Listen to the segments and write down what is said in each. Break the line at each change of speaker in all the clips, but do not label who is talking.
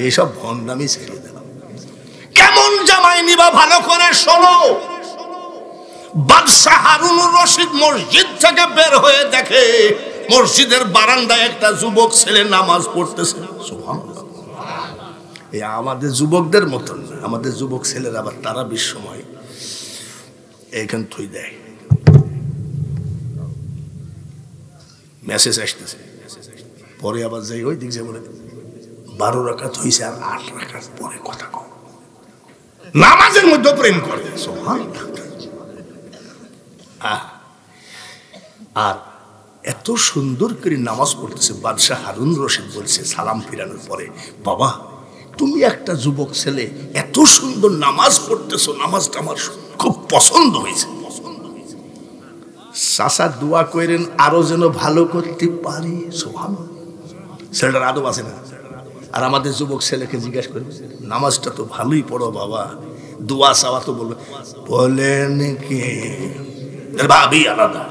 এইসব ভণ্ডামি ছেড়ে দিলাম। কেমন জামাই নিবা ভালো করে শোনো। বাদশাহ হারুনুর রশিদ মসজিদ থেকে বের হয়ে দেখে মসজিদের বারান্দায় একটা যুবক ছেলে নামাজ পড়তেছে। সুবহানাল্লাহ। এই আমাদের যুবকদের মতন না, আমাদের যুবক ছেলেরা আবার তারাবির সময় এইখান থই দেয়, মেসেজ আসতেছে, পরে আবার যাই ওই দিক যে বলে 12 রাকাত হয়েছে আর 8 রাকাত পরে কথা কও, নামাজের মধ্যে প্রেম করে। আর এত সুন্দর করে নামাজ পড়তেছে। বাদশাহ হারুন রশিদ বলছে সালাম ফিরানোর পরে, বাবা তুমি একটা যুবক ছেলে এত সুন্দর নামাজ পড়তেছো, নামাজটা আমার খুব পছন্দ হয়েছে। চাচা দোয়া করেন আরো যেন ভালো করতে পারি। সুবহানাল্লাহ। ছেলেটার আদব আছে না? আর আমাদের যুবক ছেলেকে জিজ্ঞাসা করি, নামাজটা তো ভালোই পড়ো বাবা, দোয়া চাওয়া তো বলবে, বলেন কি ভাবি আলাদা।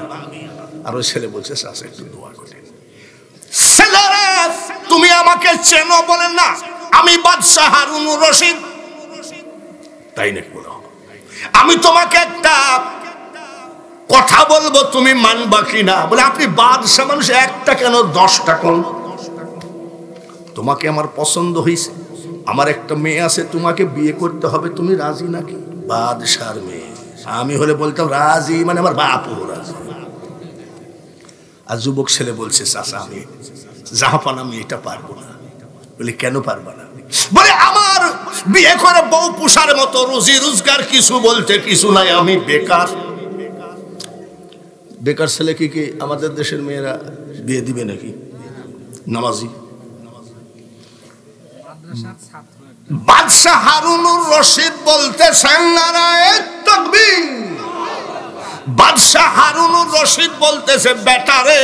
আর ওই ছেলে বলছে চাচা একটু দোয়া করে। ছেলেরা তুমি আমাকে চেনো? বলেন না, আমি বাদশাহ হারুনুর রশিদ। তাই নাকি? বলো আমি তোমাকে একটা কথা বলবো, তুমি মানবা কিনা? বলে আপনি বাদশাহ মানুষ, একটা কেন 10টা কোন? তোমাকে আমার পছন্দ হয়েছে, আমার একটা মেয়ে আছে, তোমাকে বিয়ে করতে হবে, তুমি রাজি নাকি? বাদশার মেয়ে। আমি হলে বলতাম রাজি, মানে আমার বাপও রাজি। আর যুবক ছেলে বলছে চাচা আমি জাহাপানা আমি এটা পারবো না। বলে কেন পারবা না? বলে আমার বিয়ে করে বউ পুষার মতো রুজি রোজগার কিছু বলতে কিছু নাই, আমি বেকার। বেকার ছেলে কি আমাদের দেশের মেয়েরা বিয়ে দিবে নাকি? নামাজি। বাদশাহ হারুনুর রশিদ বলতেছেন নারায়ে তাকবীর। বাদশাহ হারুনুর রশিদ বলতেছে, বেটারে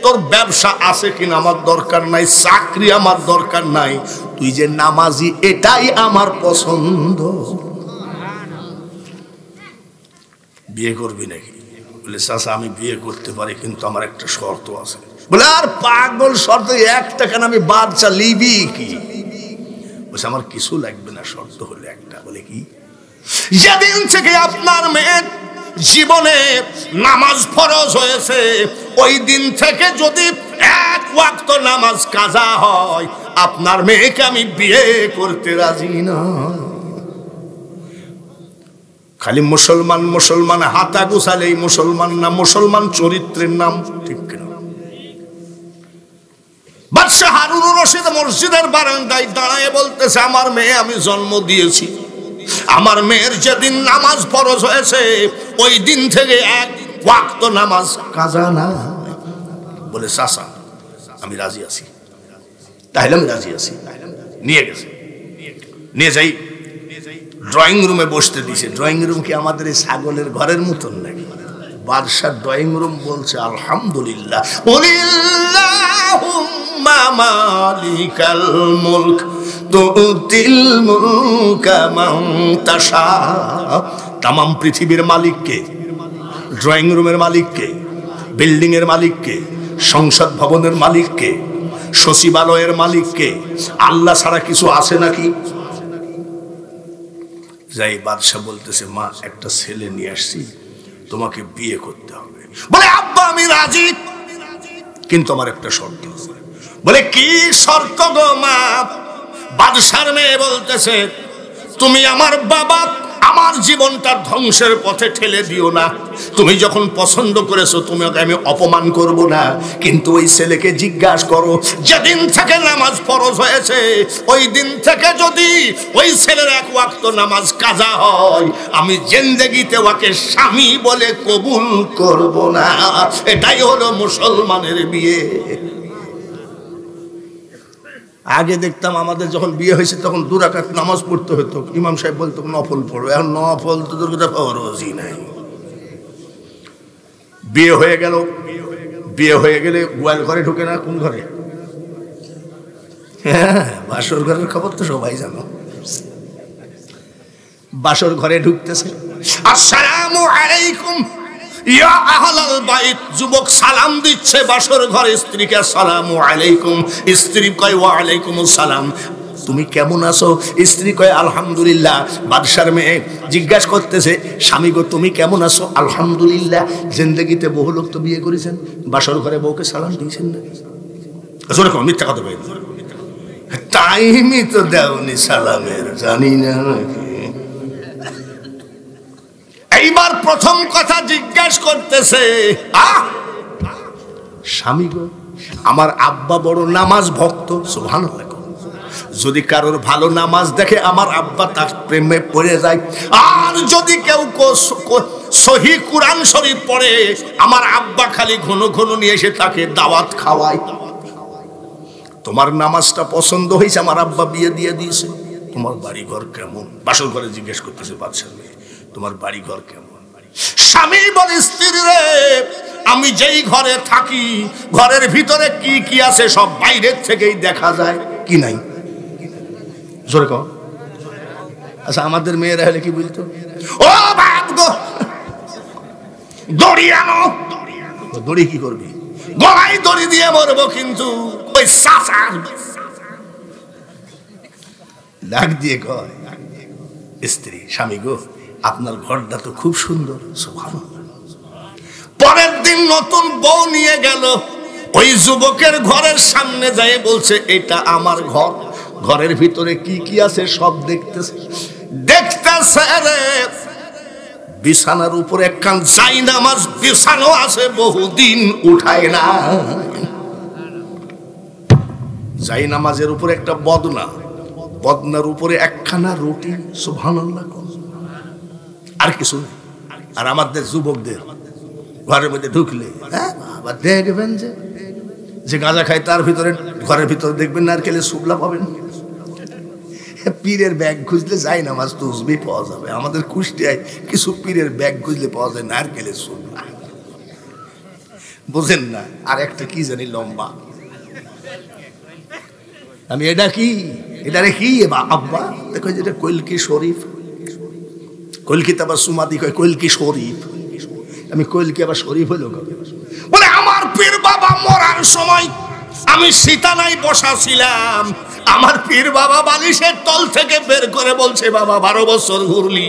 তোর ব্যবসা আছে কিনা আমার দরকার নাই, চাকরি আমার দরকার নাই, তুই যে নামাজি এটাই আমার পছন্দ। বিয়ে করবি নাকি? বলে চাচা আমি বিয়ে করতে পারি, কিন্তু আমার একটা শর্ত আছে। বলে আর পাগল শর্ত একটা কেন? আমি বাদশা লিবি কি? বলছে আমার কিছু লাগবে না, শর্ত হলে একটা। বলে কি? যেদিন থেকে আপনার মেয়ের জীবনে নামাজ ফরজ হয়েছে, ওই দিন থেকে যদি 1 ওয়াক্ত নামাজ কাজা হয়, আপনার মেয়েকে আমি বিয়ে করতে রাজি না। খালি মুসলমান মুসলমান হাতা গুছালেই মুসলমান না, মুসলমান চরিত্রের নাম, ঠিক কিনা? বাদশাহ হারুনুর রশিদ মসজিদের বারান্দায় দাঁড়ায় বলতেছে, আমার মেয়ে আমি জন্ম দিয়েছি, আমার মেয়ের যেদিন নামাজ ফরজ হয়েছে ওই দিন থেকে 1 ওয়াক্ত নামাজ কাজা না। বলে চাচা আমি রাজি আছি। তাহলে আমি রাজি আছি। নিয়ে গেছে, নিয়ে যাই ড্রয়িং রুমে বসতে দিছে। ড্রয়িং রুম কি আমাদের এই ছাগলের ঘরের মতন নাকি? বাদশাহ ড্রয়িং রুম বলছে আলহামদুলিল্লাহ, কুলিল্লাহুম্মা মালিকাল মুলক তুতিল মুলকা মান তাশা। তামাম পৃথিবীর মালিক কে? ড্রয়িং রুমের মালিক কে? বিল্ডিং এর মালিক কে? সংসদ ভবনের মালিক কে? সচিবালয়ের মালিক কে? আল্লাহ ছাড়া কিছু আছে নাকি? যাই বাদশাহ বলতেছে, মা একটা ছেলে নিয়ে আসছি, তোমাকে বিয়ে করতে হবে। বলে আব্বা আমি রাজি, কিন্তু আমার একটা শর্ত আছে। বলে কি শর্ত গো মা? বাদশার মেয়ে বলতেছে, তুমি আমার বাবা, আমার জীবনটা ধ্বংসের পথে ঠেলে দিও না। তুমি যখন পছন্দ করেছো তোমাকে আমি অপমান করব না, কিন্তু ওই ছেলেকে জিজ্ঞাসা করো যেদিন থেকে নামাজ ফরজ হয়েছে ওই দিন থেকে যদি ওই ছেলের 1 ওয়াক্ত নামাজ কাজা হয়, আমি জিন্দেগিতে ওকে স্বামী বলে কবুল করব না। এটাই হলো মুসলমানের বিয়ে। আগে দেখতাম আমাদের যখন বিয়ে হয়েছে তখন 2 রাকাত নামাজ পড়তে হতো, ইমাম সাহেব বলতো নফল পড়ো। এখন নফল তো ফরজই নাই। বিয়ে হয়ে গেল, বিয়ে হয়ে গেলে গোয়াল ঘরে ঢুকে না, কোন ঘরে? হ্যাঁ, বাসর ঘরের খবর তো সবাই জানো। বাসর ঘরে ঢুকতেছে, আসসালামু আলাইকুম ইয়া আহলাল বাইত। যুবক সালাম দিচ্ছে বাসর ঘরে স্ত্রীকে, আসসালামু আলাইকুম। স্ত্রী কয় ওয়া আলাইকুমুস সালাম। তুমি কেমন আছো? স্ত্রী কয় আলহামদুলিল্লাহ। বাদশার মেয়ে জিজ্ঞাসা করতেছে, স্বামী গো তুমি কেমন আছো? আলহামদুলিল্লাহ। জিন্দেগিতে বহু লোক তো বিয়ে করেছেন, বাসর ঘরে বউকে সালাম দিয়েছেন না? জোরে কম, মিথ্যা কথা বলেন। টাইমই তো দেওনি সালামের, জানি না। এইবার প্রথম কথা জিজ্ঞাসা করতেছে, স্বামী গো আমার আব্বা বড় নামাজ ভক্ত, সুবহানাল্লাহ। যদি কারোর ভালো নামাজ দেখে আমার আব্বা তার প্রেমে পড়ে যায়, আর যদি কেউ সহি কুরআন শরীফ পড়ে আমার আব্বা খালি ঘন ঘন নিয়ে এসে তাকে দাওয়াত খাওয়ায়। তোমার নামাজটা পছন্দ হয়েছে, আমার আব্বা বিয়ে দিয়ে দিয়েছে। তোমার বাড়ি ঘর কেমন? বাসর ঘরে জিজ্ঞেস করতেছে বাদশার মেয়ে, তোমার বাড়ি ঘর কেমন? স্বামী বলে, স্ত্রী রে আমি যেই ঘরে থাকি ঘরের ভিতরে কি কি আছে সব বাইরের থেকেই দেখা যায়। কি নাই? জোরে কও। আচ্ছা আমাদের মেয়েরা হলে কি বলতো? ও বাপ গো দড়ি আনো। দড়ি কি করবি? গলায় দড়ি দিয়ে মরবো, কিন্তু ওই সাসার ডাক দিয়ে কয়, স্ত্রী স্বামী গো আপনার ঘরটা তো খুব সুন্দর, সুবহানাল্লাহ। পরের দিন নতুন বউ নিয়ে গেল, ওই যুবকের ঘরের সামনে যায় বলছে এটা আমার ঘর, ঘরের ভিতরে কি কি আছে সব দেখতেছে। দেখতেছে রে বিছানার উপরে একখান জায়নামাজ বিছানো আছে, বহুদিন উঠায় না। জায়নামাজের উপরে একটা বদনা, বদনার উপরে একখানা রুটি, সুবহানাল্লাহ। আর কিছু। আর আমাদের যুবকদের ঘরের মধ্যে ঢুকলে আবার দেখবেন যে গাঁজা খায় তার ভিতরে, ঘরের ভিতরে দেখবেন নারকেলের শুকলা পাবেন। পীরের ব্যাগ খুঁজলে যায় না মাছ তুসবি পাওয়া যাবে। আমাদের কুষ্টিয়ায় কিছু পীরের ব্যাগ খুঁজলে পাওয়া যায় নারকেলের শুকলা, বোঝেন না? আর একটা কি জানি লম্বা, আমি এটা কি, এটা রে কি আব্বা? দেখো যেটা কলকি শরীফ, কলকিতে আবার সুমাদি কয় কলকি শরীফ। আমি কলকি আবার শরীফ হইল বলে, আমার পীর বাবা মরার সময় আমি সীতানাই বসা ছিলাম, আমার পীর বাবা বালিশের তল থেকে বের করে বলছে, বাবা 12 বছর ঘুরলি,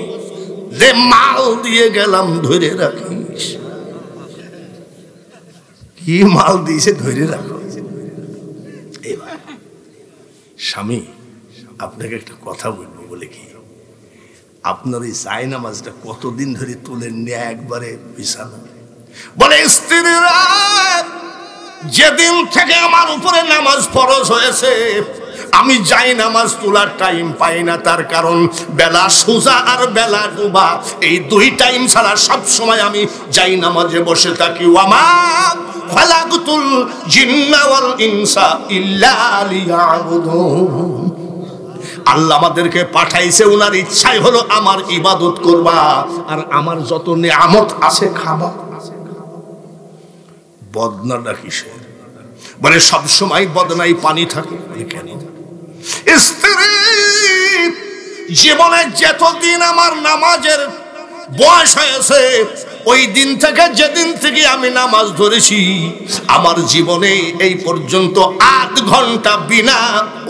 যে মাল দিয়ে গেলাম ধরে রাখিস। কি মাল দিয়েছে ধরে রাখো। স্বামী আপনাকে একটা কথা বলবো, বলে কি আপনার এই জায়নামাজটা কতদিন ধরে তুলেন নিয়ে একবারে বিছানা? বলে স্ত্রীরা যেদিন থেকে আমার উপরে নামাজ ফরজ হয়েছে আমি জায়নামাজ তোলার টাইম পাই না। তার কারণ বেলা সোজা আর বেলা ডুবা, এই 2 টাইম ছাড়া সব সময় আমি জায়নামাজে বসে থাকি। ওয়ামা খালাকতুল জিন্না ওয়াল ইনসা ইল্লা লিয়াবুদুন। আল্লাহ আমাদেরকে পাঠাইছে, উনার ইচ্ছাই হলো আমার ইবাদত করবা আর আমার যত নিয়ামত আছে খাবা। বদনাটা কিসের? বলে সব সময় বদনাই পানি থাকে। কেন? স্ত্রী জীবনে যতদিন আমার নামাজের বয়স হয়েছে ওই দিন থেকে, যেদিন থেকে আমি নামাজ ধরেছি, আমার জীবনে এই পর্যন্ত 8 ঘন্টা বিনা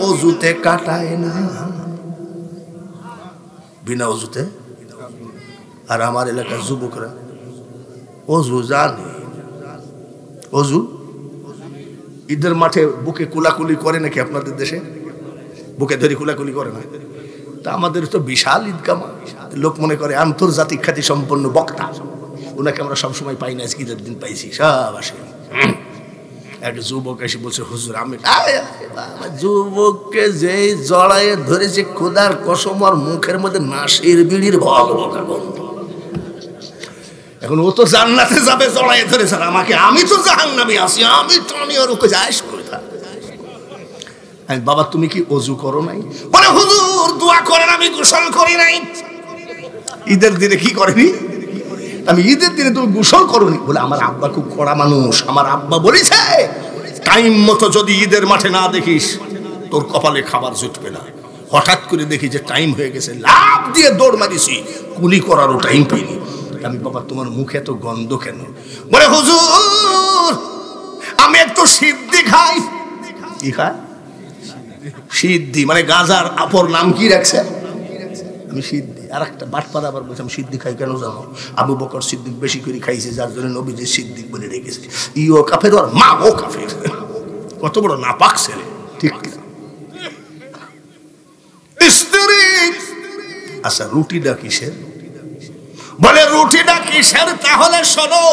ওযুতে কাটায় না। বিনা ওযুতে। আর আমার এলাকার যুবকরা ওযু জানে। ওযু ঈদের মাঠে বুকে কুলাকুলি করে নাকি আপনাদের দেশে? বুকে ধরে কুলাকুলি করে না? তা আমাদের তো বিশাল ঈদগাহ, লোক মনে করে আন্তর্জাতিক খ্যাতি সম্পন্ন বক্তা, ওনাকে আমরা সবসময় পাই না, ঈদের দিন পাইছি সব আসে। এক যুবক এসে বলছে, হুজুর আমি, যুবককে যে জড়াইয়ে ধরেছে খোদার কসম, আর মুখের মধ্যে নাশির বিড়ির ভগবকা গন্ধ। এখন ও তো জান্নাতে যাবে জড়াইয়ে ধরেছে, আর আমাকে, আমি তো জাহান্নামে আছি, আমি তো ওর ওকে যাইস করে থাকি। বাবা তুমি কি ওযু করো নাই? বলে হুজুর দোয়া করেন, আমি গোসল করি নাই। ঈদের দিনে কি করেনি? আমি ঈদের দিনে তুমি গোসল করোনি? বলে আমার আব্বা খুব কড়া মানুষ, আমার আব্বা বলেছে টাইম মতো যদি ঈদের মাঠে না দেখিস তোর কপালে খাবার জুটবে না। হঠাৎ করে দেখি যে টাইম হয়ে গেছে, লাফ দিয়ে দৌড় মারিছি, কুলি করারও টাইম পাইনি। আমি বাবা তোমার মুখে এত গন্ধ কেন? বলে হুজুর আমি একটু সিদ্ধি খাই। কি খায়? সিদ্ধি মানে গাঁজার আপর নাম কি রাখছে? আমি সিদ্ধি। আর একটা বাটপাড়া আবার বলছি আমি সিদ্ধি খাই কেন জানো? আবু বকর সিদ্দিক বেশি করে খাইছে, যার জন্য নবীজি সিদ্দিক বলে রেখেছে। ইও কাফের আর মা ও কাফের। কত বড় নাপাক ছেলে, ঠিক না? স্ত্রী আচ্ছা রুটিটা কিসের? বলে রুটিটা কিসের? তাহলে শোনো,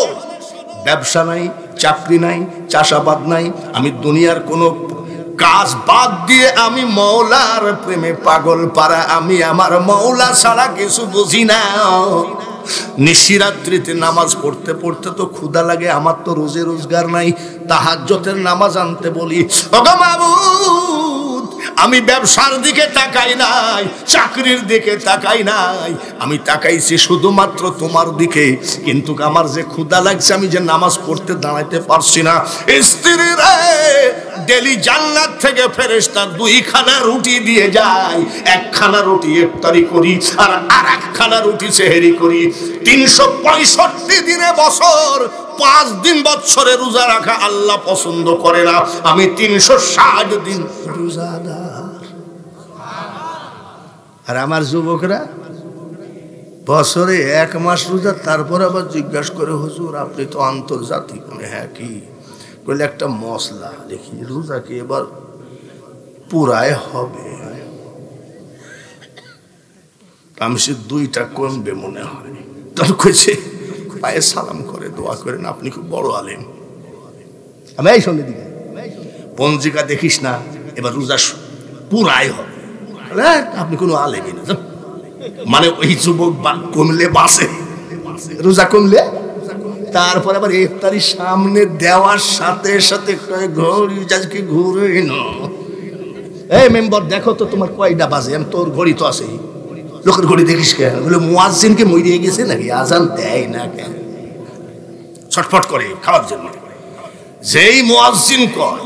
ব্যবসা নাই, চাকরি নাই, চাষাবাদ নাই, আমি দুনিয়ার কোনো কাজ বাদ দিয়ে আমি মওলার প্রেমে পাগল পারা, আমি আমার মওলা ছাড়া কিছু বুঝি না। নিশিরাত্রিতে নামাজ পড়তে পড়তে তো ক্ষুধা লাগে, আমার তো রোজে রোজগার নাই, তাহাজ্জুদের নামাজ আনতে বলি, ওগো মাবুদ আমি ব্যবসার দিকে তাকাই নাই, চাকরির দিকে তাকাই নাই, আমি তাকাইছি শুধুমাত্র তোমার দিকে। কিন্তু আমার যে ক্ষুধা লাগছে, আমি যে নামাজ পড়তে দাঁড়াইতে পারছি না। স্ত্রী রে, ডেলি জান্নাত থেকে ফেরেশতা 2খানা রুটি দিয়ে যায়, 1খানা রুটি ইফতারি করি আর আরেকখানা রুটি সেহরি করি। 365 দিনে বছর, 5 দিন বছরে রোজা রাখা আল্লাহ পছন্দ করে না। আমি 360 দিন রোজাদার। আর আমার যুবকরা বছরে 1 মাস রোজা, তারপর আবার জিজ্ঞাসা করে হুজুর আপনি তো আন্তর্জাতিক। হ্যাঁ কি বলে? একটা মশলা দেখি রোজা কি এবার পুরাই হবে? আমি সে 2টা কমবে মনে হয়। তখন কইছে পায়ে সালাম করে দোয়া করেন, আপনি খুব বড় আলেম। আমি এই সঙ্গে দিকে পঞ্জিকা দেখিস না, এবার রোজা পুরাই হবে। আপনি কোনো আলেমই না। মানে ওই যুবক কমলে বাসে, রোজা কমলে তারপরে আবার ইফতারি সামনে দেওয়ার সাথে সাথে ঘড়ি আজকে ঘুরে না। এই মেম্বার দেখো তো তোমার কয়টা বাজে? আমি তোর ঘড়ি তো আছে। লোকের ঘড়ি দেখিস কেন? বলে মুয়াজ্জিনকে মরিয়ে গেছে নাকি? আজান দেয় না কেন? ছটফট করে খাওয়ার জন্য। যেই মুয়াজ্জিন কয়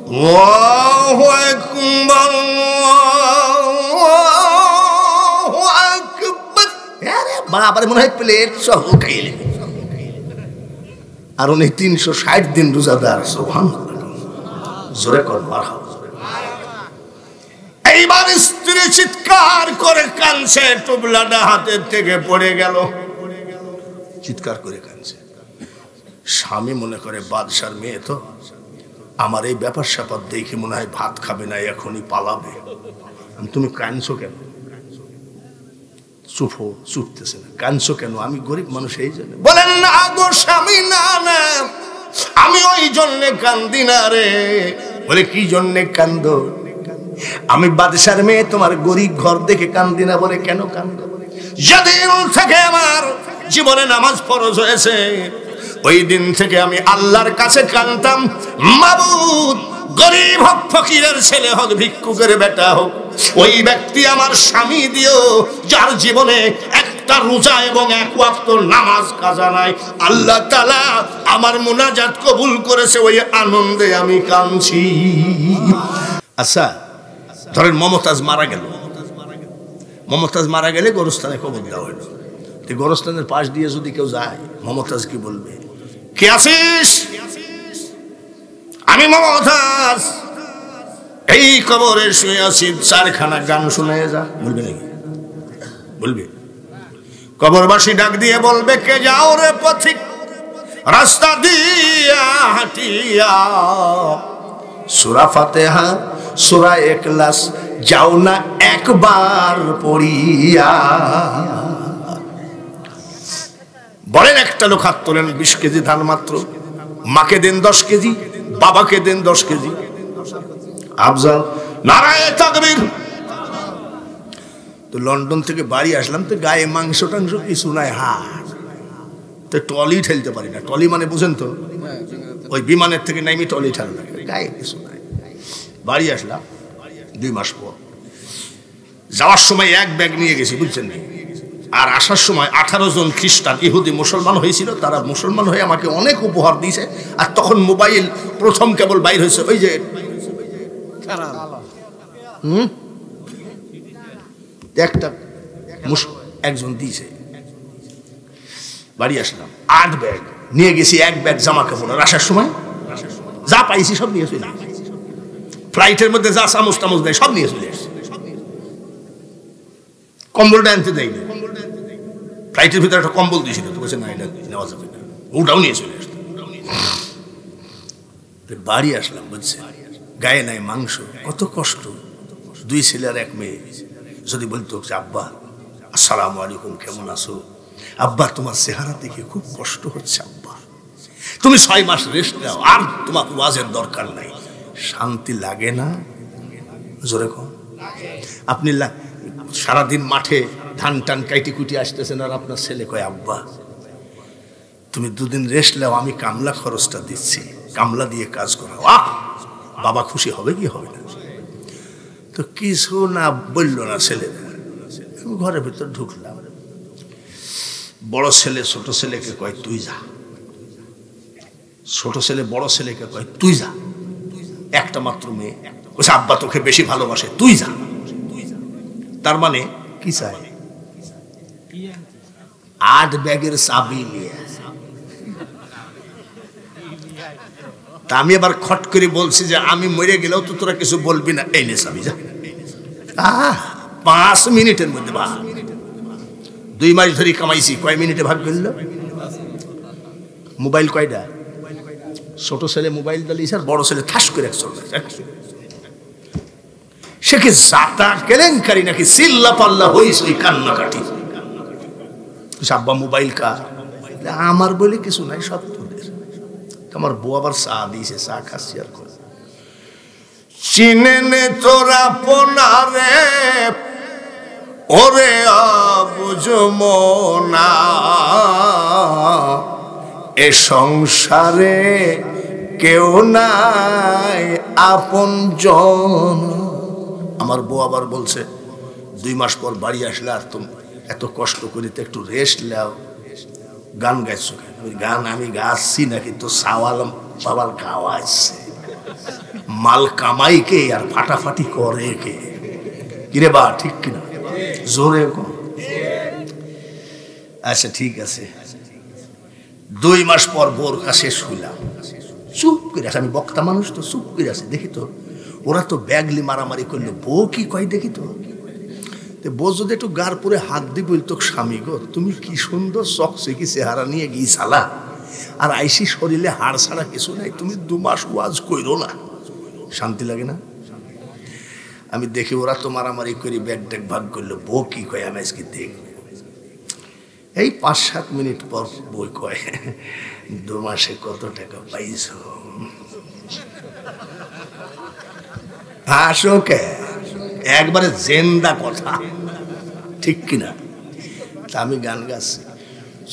আল্লাহু আকবার, আল্লাহু আকবার, আরে বাবারে মনে হয় প্লেট সহ খাইলে। আর উনি 360 দিন রোজাদার। সুবহানাল্লাহ, জোরে কর মারহাবা। এইবার স্ত্রী চিৎকার করে কাঁদছে, টুবলাটা হাতের থেকে পড়ে গেল, চিৎকার করে কাঁদছে। স্বামী মনে করে বাদশার মেয়ে তো, আমার এই ব্যাপার স্যাপার দেখে মনে হয় ভাত খাবে না, এখনই পালাবে। তুমি কাঁদছো কেন? চুপো, চুপতেছে না। কাঁদছো কেন? আমি গরিব মানুষ এই জন্য। বলেন না গো স্বামী, না না আমি ওই জন্যে কান্দি না রে। বলে কি জন্যে কান্দো? আমি বাদশার মেয়ে, তোমার গরিব ঘর দেখে কান্দি না। বলে কেন কান্দো? যেদিন থেকে আমার জীবনে নামাজ ফরজ হয়েছে, ওই দিন থেকে আমি আল্লাহর কাছে কাঁদতাম, মাবুদ গরিব হোক, ফকিরের ছেলে হোক, ভিক্ষুকের বেটা হোক, ওই ব্যক্তি আমার স্বামী দিও যার জীবনে একটা রোজা এবং 1 ওয়াক্ত নামাজ কাজা নাই। আল্লাহ তাআলা আমার মুনাজাত কবুল করেছে, ওই আনন্দে আমি কাঁদছি। আচ্ছা ধরেন মমতাজ মারা গেল, মমতাজ মারা গেলে গোরস্থানে কবর দেওয়া হলো। গোরস্থানের পাশ দিয়ে যদি কেউ যায়, মমতাজ কি বলবে? কে আছিস? আমি মমতাজ, এই কবরে শুয়ে আছি, 4খানা গান শুনে যা। বলবে নাকি? বলবে? কবরবাসী ডাক দিয়ে বলবে, কে যাও রে পথিক রাস্তা দিয়া হাঁটিয়া, সূরা ফাতিহা সূরা ইখলাস যাও না একবার পড়িয়া। বলেন একটা লোক হাত তোলেন, 20 কেজি ধান মাত্র, মাকে দেন 10 কেজি, বাবাকে দেন 10 কেজি। আফজাল নারায়ে তাকবীর। তো লন্ডন থেকে বাড়ি আসলাম, তো গায়ে মাংস টাংস কিছু নাই, হাট তো টলি ঠেলতে পারি না। টলি মানে বুঝেন তো, ওই বিমানের থেকে নামি টলি ঠেল না, গায়ে কিছু নাই। বাড়ি আসলাম 2 মাস পর। যাওয়ার সময় 1 ব্যাগ নিয়ে গেছি, বুঝছেন না? আর আসার সময় 18 জন খ্রিস্টান ইহুদি মুসলমান হয়েছিল, তারা মুসলমান হয়ে আমাকে অনেক উপহার দিয়েছে। আর তখন মোবাইল প্রথম কেবল বাইর হয়েছে, ওই যে একটা একজন দিয়েছে। বাড়ি আসলাম, 8 ব্যাগ নিয়ে গেছি, 1 ব্যাগ জামা কাপড়। আর আসার সময় যা পাইছি সব নিয়ে চলে। ফ্লাইটের মধ্যে যা চামচ টামচ দেয় সব নিয়ে চলে আসছে, কম্বলটা আনতে দেয়নি। ফ্লাইটের ভিতরে একটা কম্বল দিয়েছিল, তো বলছে না এটা নেওয়া যাবে না, ওটাও নিয়ে চলে আসতো। বাড়ি আসলাম, বুঝছে গায়ে নাই মাংস, কত কষ্ট। 2 ছেলে আর 1 মেয়ে। যদি বলতো আব্বা আসসালামু আলাইকুম, কেমন আছো? আব্বা তোমার চেহারা দেখে খুব কষ্ট হচ্ছে, আব্বা তুমি 6 মাস রেস্ট নাও, আর তোমাকে ওয়াজের দরকার নাই। শান্তি লাগে না? জোরে কম। আপনি সারাদিন মাঠে ধান টান কাইটি কুটি আসতেছেন, আর আপনার ছেলে কয় আব্বা তুমি 2 দিন রেস্ট নাও, আমি কামলা খরচটা দিচ্ছি, কামলা দিয়ে কাজ করাও। বাবা খুশি হবে কি হবে না? তো কিছু না বললো না ছেলে। ঘরের ভিতর ঢুকলাম, বড় ছেলে ছোট ছেলেকে কয় তুই যা, ছোট ছেলে বড় ছেলেকে কয় তুই যা। একটা মাত্র মেয়ে, বলছে আব্বা তোকে বেশি ভালোবাসে, তুই যা। তার মানে কি চাই? 8 ব্যাগের চাবি নিয়ে। তা আমি আবার খট করে বলছি যে আমি মরে গেলেও তো তোরা কিছু বলবি না, এই নে চাবি যা। 5 মিনিটের মধ্যে ভাগ। 2 মাস ধরে কামাইছি, কয় মিনিটে ভাগ করল? মোবাইল কয়টা? ছোট ছেলে মোবাইল দিলিস, আর বড় ছেলে ঠাস করে সে কি জাতা কেলেঙ্কারি নাকি? চিল্লা পাল্লা হইস ওই কান্নাকাটি। আব্বা মোবাইল কার? আমার বলে কিছু নাই, সব তোদের। আমার বউ আবার চা দিয়েছে, চা খাচ্ছি আর করে। চিনে নে তোরা পোনারে, ওরে বুঝমো না এ সংসারে কেউ নাই আপনজন। আমার বউ আবার বলছে 2 মাস পর বাড়ি আসলে আর তুমি এত কষ্ট করিতে একটু রেস্ট নাও। গান গাইছো কেন? গান আমি গাচ্ছি নাকি তো সাওয়াল বাবার গাওয়া আসছে। মাল কামাই কে আর ফাটাফাটি করে কে? কিরে বা ঠিক কিনা? জোরে কম। আচ্ছা ঠিক আছে। 2 মাস পর বোর কাছে শুইলাম, চুপ করে আছে। আমি বক্তা মানুষ তো, চুপ করে আছে। দেখি তো ওরা তো ব্যাগলি মারামারি করলো, বউ কি কয় দেখি তো। বউ যদি একটু গার পরে হাত দিয়ে বলতো স্বামী গো তুমি কি সুন্দর চকচকি চেহারা নিয়ে গিয়েছালা, আর আইসি শরীরে হাড় ছাড়া কিছু নাই, তুমি 2 মাস ওয়াজ কইরো না, শান্তি লাগে না? আমি দেখি ওরা তো মারামারি করে ব্যাগ ট্যাগ ভাগ করলো, বউ কি কয় আমি আজকে দেখব। এই 5-7 মিনিট পর বই কয় 2 মাসে কত টাকা পাইছ? হাসো কে? একবারে জেন্দা কথা, ঠিক কিনা? আমি গান গাচ্ছি,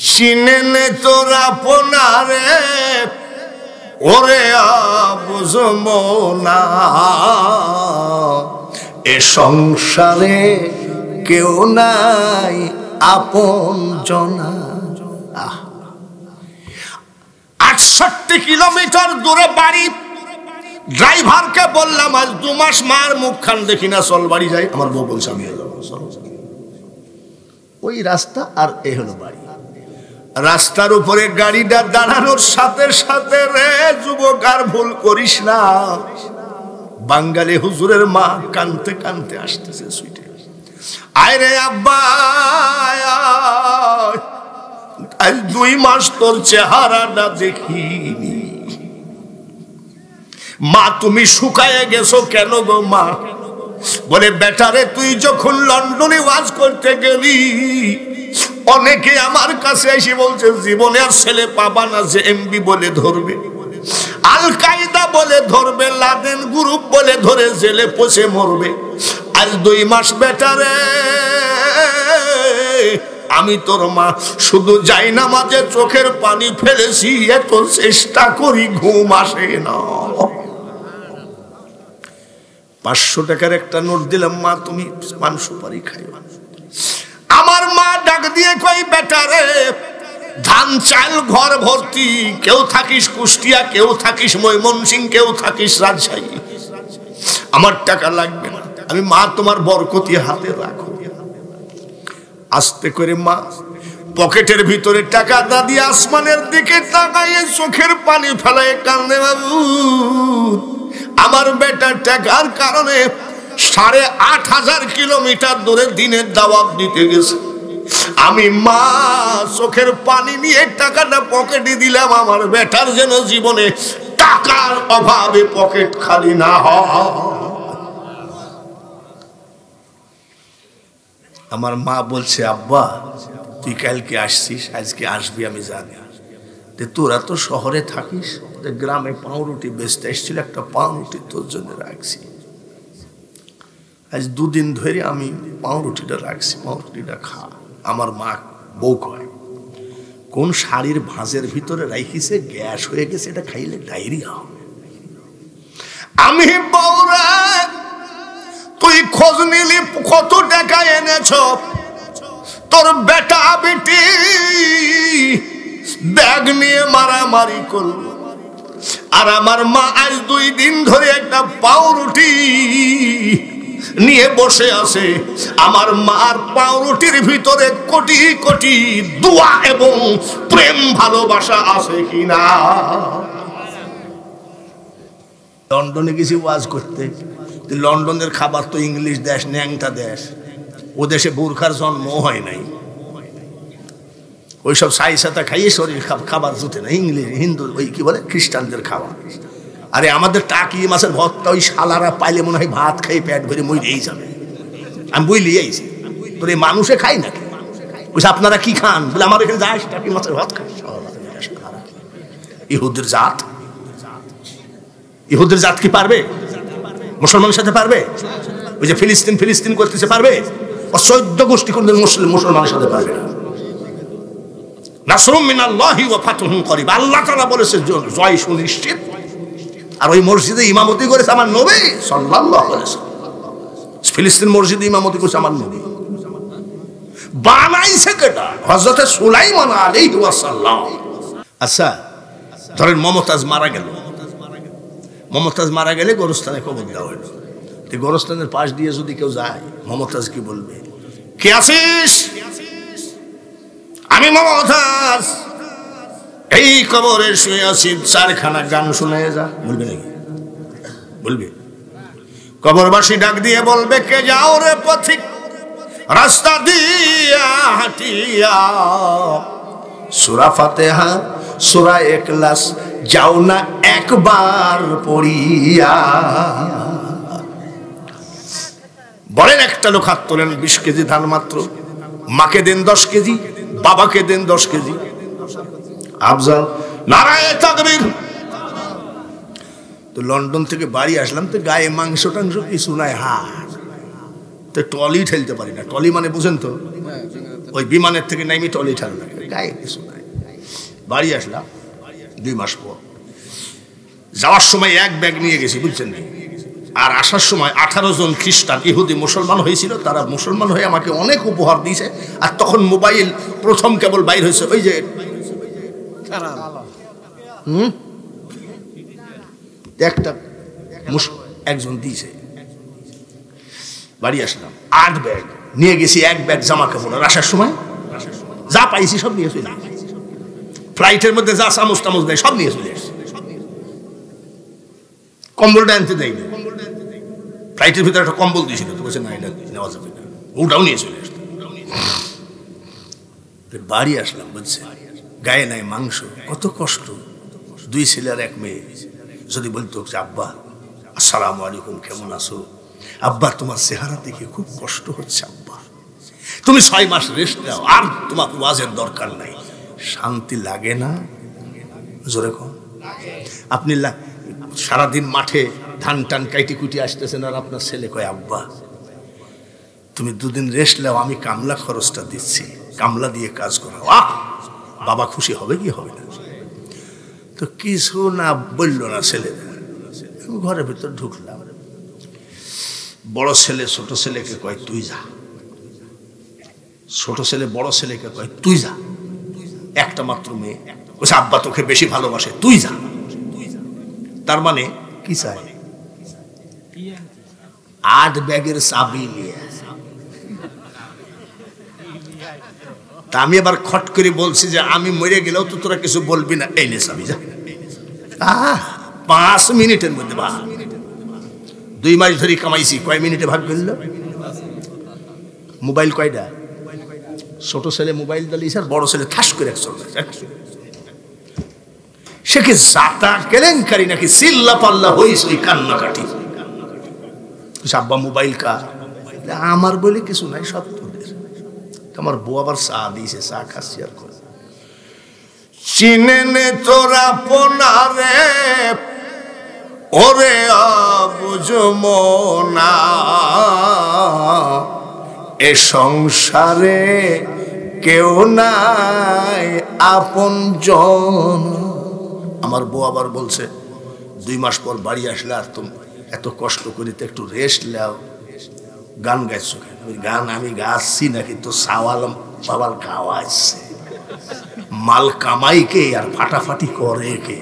চিনে নে তোরা পোনারে, ওরে বুঝমো না এ সংসারে কেউ নাই আপন জনা। 68 কিলোমিটার দূরে বাড়ি। ড্রাইভারকে বললাম আজ 2 মাস মার মুখখান দেখি না, চল বাড়ি যাই। আমার বউ বলছে আমি ওই রাস্তা আর এ হলো বাড়ি। রাস্তার উপরে গাড়িটা দাঁড়ানোর সাথে সাথে রে যুবক আর ভুল করিস না, বাঙালি হুজুরের মা কানতে কানতে আসতেছে সুইটে। আয় রে আব্বা আজ 2 মাস তোর চেহারাটা দেখিনি। মা তুমি শুকায়ে গেছো কেন গো মা? বলে বেটারে তুই যখন লন্ডনে ওয়াজ করতে গেলি, অনেকে আমার কাছে এসে বলছে জীবনে আর ছেলে পাবা না, যে এমবি বলে ধরবে, আল কায়দা বলে ধরবে, লাদেন গ্রুপ বলে ধরে জেলে পচে মরবে। আজ 2 মাস বেটারে আমি তোর মা শুধু যাই না মাঝে চোখের পানি ফেলেছি, এত চেষ্টা করি ঘুম আসে না। 500 টাকার একটা নোট দিলাম, মা তুমি পান সুপারি খাইবা। আমার মা ডাক দিয়ে কই বেটারে ধান চাল ঘর ভর্তি, কেউ থাকিস কুষ্টিয়া, কেউ থাকিস ময়মনসিংহ, কেউ থাকিস রাজশাহী, আমার টাকা লাগবে না। আমি মা তোমার বরকতি হাতে রাখো। আস্তে করে মা পকেটের ভিতরে টাকা দিয়ে আসমানের দিকে তাকাইয়ে চোখের পানি ফেলায় কান্দে, বাবু আমার বেটার টাকার কারণে 8,500 কিলোমিটার দূরে দিনের দাওয়াত দিতে গেছে। আমি মা চোখের পানি নিয়ে টাকাটা পকেটে দিলাম, আমার বেটার যেন জীবনে টাকার অভাবে পকেট খালি না হয়। আমার মা বলছে, আব্বা তুই কালকে আসছিস, আজকে আসবি আমি জানি, তোরা তো শহরে থাকিস, গ্রামে পাউরুটি বেচতে এসেছিল, একটা পাউরুটি তোর জন্য রাখছি। আজ 2 দিন ধরে আমি পাউরুটিটা রাখছি, পাউরুটিটা খা। আমার মা বউ কয়, কোন শাড়ির ভাঁজের ভিতরে রাখিছে, গ্যাস হয়ে গেছে, এটা খাইলে ডায়রিয়া হবে। আমি বউরা, তুই খোঁজ নিলি কত টাকা এনেছ? তোর বেটা বেটি ব্যাগ নিয়ে মারামারি করল, আর আমার মা আজ 2 দিন ধরে একটা পাউরুটি নিয়ে বসে আছে। আমার মার পাউরুটির ভিতরে কোটি কোটি দোয়া এবং প্রেম ভালোবাসা আছে কিনা। লন্ডনে গেছি ওয়াজ করতে, লন্ডনের খাবার তো ইংলিশ দেশ, ন্যাংটা দেশ, ও দেশে বোরখার জন্ম হয় নাই, ওইসব সাইসাতা খাইয়ে শরীর খাবার জুতে না, ইংলিশ হিন্দু ওই কি বলে খ্রিস্টানদের খাবার। আরে আমাদের টাকি মাছের ভর্তা ওই শালারা পাইলে মনে হয় ভাত খাই পেট ভরে মরেই যাবে। আমি বইলি আইছি, তোর এই মানুষে খাই নাকি? বলছে আপনারা কি খান? বলে আমার এখানে যাস টাকি মাছের ভাত খাই। ইহুদের জাত, ইহুদের জাত কি পারবে মুসলমানের সাথে? পারবে? ওই যে ফিলিস্তিন ফিলিস্তিন করতেছে পারবে? ও 14 গোষ্ঠী কোনদিন মুসলমানের সাথে পারবে না। নাসরুম মিনাল্লাহি ওয়া ফাতহুন করিব, আল্লাহ তাআলা বলেছে জয় সুনিশ্চিত। আর ওই মসজিদে ইমামতি করেছে আমার নবী সাল্লাল্লাহু আলাইহি ওয়াসাল্লাম। ফিলিস্তিন মসজিদে ইমামতি করেছে আমার নবী। বানাইছে কেটা? হযরত সুলাইমান আলাইহি ওয়াসাল্লাম। আচ্ছা ধরেন মমতাজ মারা গেল, মমতাজ মারা গেলে গোরস্থানে কবর দেওয়া হইল, গোরস্থানের পাশ দিয়ে যদি কেউ যায়, মমতাজ কি বলবে? কে আছিস? আমি মমতাজ, এই কবরে শুয়ে আছি, 4খানা গান শুনে যা। বলবে নাকি? বলবে? কবরবাসী ডাক দিয়ে বলবে, কে যাও রে পথিক রাস্তা দিয়া হাঁটিয়া, সূরা ফাতিহা সূরা ইখলাস যাও না একবার পড়িয়া। বলেন একটা লোক হাত তোলেন, 20 কেজি ধান মাত্র, মাকে দেন 10 কেজি, বাবাকে দেন 10 কেজি। আফজাল নারায়ে তাকবীর। তো লন্ডন থেকে বাড়ি আসলাম, তো গায়ে মাংস টাংস কিছু নাই, হাট তো টলি ঠেলতে পারি না। টলি মানে বুঝেন তো, ওই বিমানের থেকে নামি টলি ঠেল না, গায়ে কিছু নাই। বাড়ি আসলাম 2 মাস পর। যাওয়ার সময় 1 ব্যাগ নিয়ে গেছি, বুঝছেন না? আর আসার সময় 18 জন খ্রিস্টান ইহুদি মুসলমান হয়েছিল, তারা মুসলমান হয়ে আমাকে অনেক উপহার দিয়েছে। আর তখন মোবাইল প্রথম কেবল বাইর হয়েছে, ওই যে একটা একজন দিয়েছে। বাড়ি আসলাম 8 ব্যাগ নিয়ে গেছি, 1 ব্যাগ জামা কাপড়। আর আসার সময় যা পাইছি সব নিয়ে চলে গেছি। ফ্লাইটের মধ্যে যা চামচ টামচ দেয় সব নিয়ে চলে এসেছে। কম্বলটা আনতে দেয়নি, ফ্লাইটের ভিতরে একটা কম্বল দিয়েছিল, তো বলছে না এটা নেওয়া যাবে না, ওটাও নিয়ে চলে আসতো। বাড়ি আসলাম, বলছে গায়ে নাই মাংস, কত কষ্ট। 2 ছেলে আর 1 মেয়ে। যদি বলতো আব্বা আসসালামু আলাইকুম, কেমন আছো? আব্বা তোমার চেহারা দেখে খুব কষ্ট হচ্ছে, আব্বা তুমি 6 মাস রেস্ট নাও, আর তোমার ওয়াজের দরকার নাই। শান্তি লাগে না? জোরে কম। আপনি সারাদিন মাঠে ধান টান কাইটি কুটি আসতেছেন, আর আপনার ছেলে কয় আব্বা তুমি 2 দিন রেস্ট নাও, আমি কামলা খরচটা দিচ্ছি, কামলা দিয়ে কাজ করাও। বাবা খুশি হবে কি হবে না? তো কিছু না বললো না ছেলেরা। ঘরের ভিতর ঢুকলাম, বড় ছেলে ছোট ছেলেকে কয় তুই যা, ছোট ছেলে বড় ছেলেকে কয় তুই যা। একটা মাত্র মেয়ে, বলছে আব্বা তোকে বেশি ভালোবাসে, তুই যা। তার মানে কি চাই? 8 ব্যাগের চাবি নিয়ে। তা আমি আবার খট করে বলছি যে আমি মরে গেলেও তো তোরা কিছু বলবি না, এই নে চাবি যা। 5 মিনিটের মধ্যে 2 মাস ধরে কামাইছি, কয় মিনিটে ভাগ করল? মোবাইল কয়টা? ছোট ছেলে মোবাইল দিলিস আর বড় ছেলে ঠাস করে সে কি জাতা কেলেঙ্কারি নাকি চিল্লা পাল্লা হইস ওই কান্নাকাটি? আব্বা মোবাইল কার? আমার বলে কিছু নাই, সব তোদের। আমার বউ আবার চা দিয়েছে, চা খাচ্ছি আর করে। চিনে নে তোরা পোনারে ওরে বুঝমো না, এ সংসারে কেউ নাই আপনজন। আমার বউ আবার বলছে 2 মাস পর বাড়ি আসলে আর তুমি এত কষ্ট করিতে একটু রেস্ট নাও, গান গাইছো কেন? গান আমি গাচ্ছি নাকি তো সাওয়াল বাবার গাওয়া আসছে। মাল কামাই কে আর ফাটাফাটি করে কে?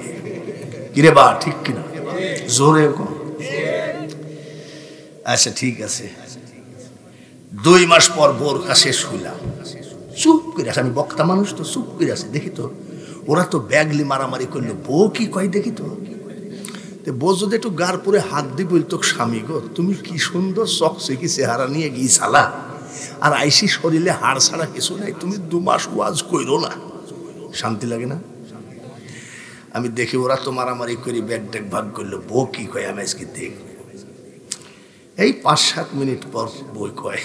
কিরে বা ঠিক কিনা? জোরে কম। আচ্ছা ঠিক আছে, 2 মাস পর বোর কাছে শুইলাম, চুপ করে আছে। আমি বক্তা মানুষ তো, চুপ করে আছে। দেখি তো ওরা তো ব্যাগলি মারামারি করলো, বউ কি কয় দেখি তো। বউ যদি একটু গার পরে হাত দি বলতো, স্বামী গো তুমি কি সুন্দর চকচে কি চেহারা নিয়ে গিয়েছালা, আর আইসি শরীরে হাড় ছাড়া কিছু নাই, তুমি 2 মাস ওয়াজ কইরো না, শান্তি লাগে না? আমি দেখি ওরা তো মারামারি করি ব্যাগ ট্যাগ ভাগ করলো, বউ কি কয় আমি আজকে দেখব। এই 5-7 মিনিট পর বই কয়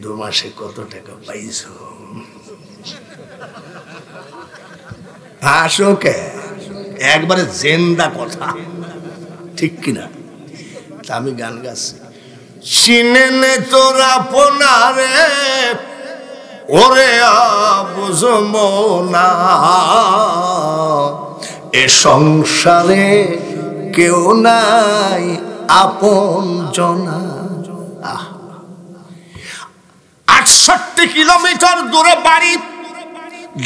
2 মাসে কত টাকা পাইছ? হাসো কে? একবারে জেন্দা কথা, ঠিক কিনা? আমি গান গাচ্ছি, চিনে নে তোরা পোনারে ওরে বুঝমো না, এ সংসারে কেউ নাই আপন জনা। 68 কিলোমিটার দূরে বাড়ি।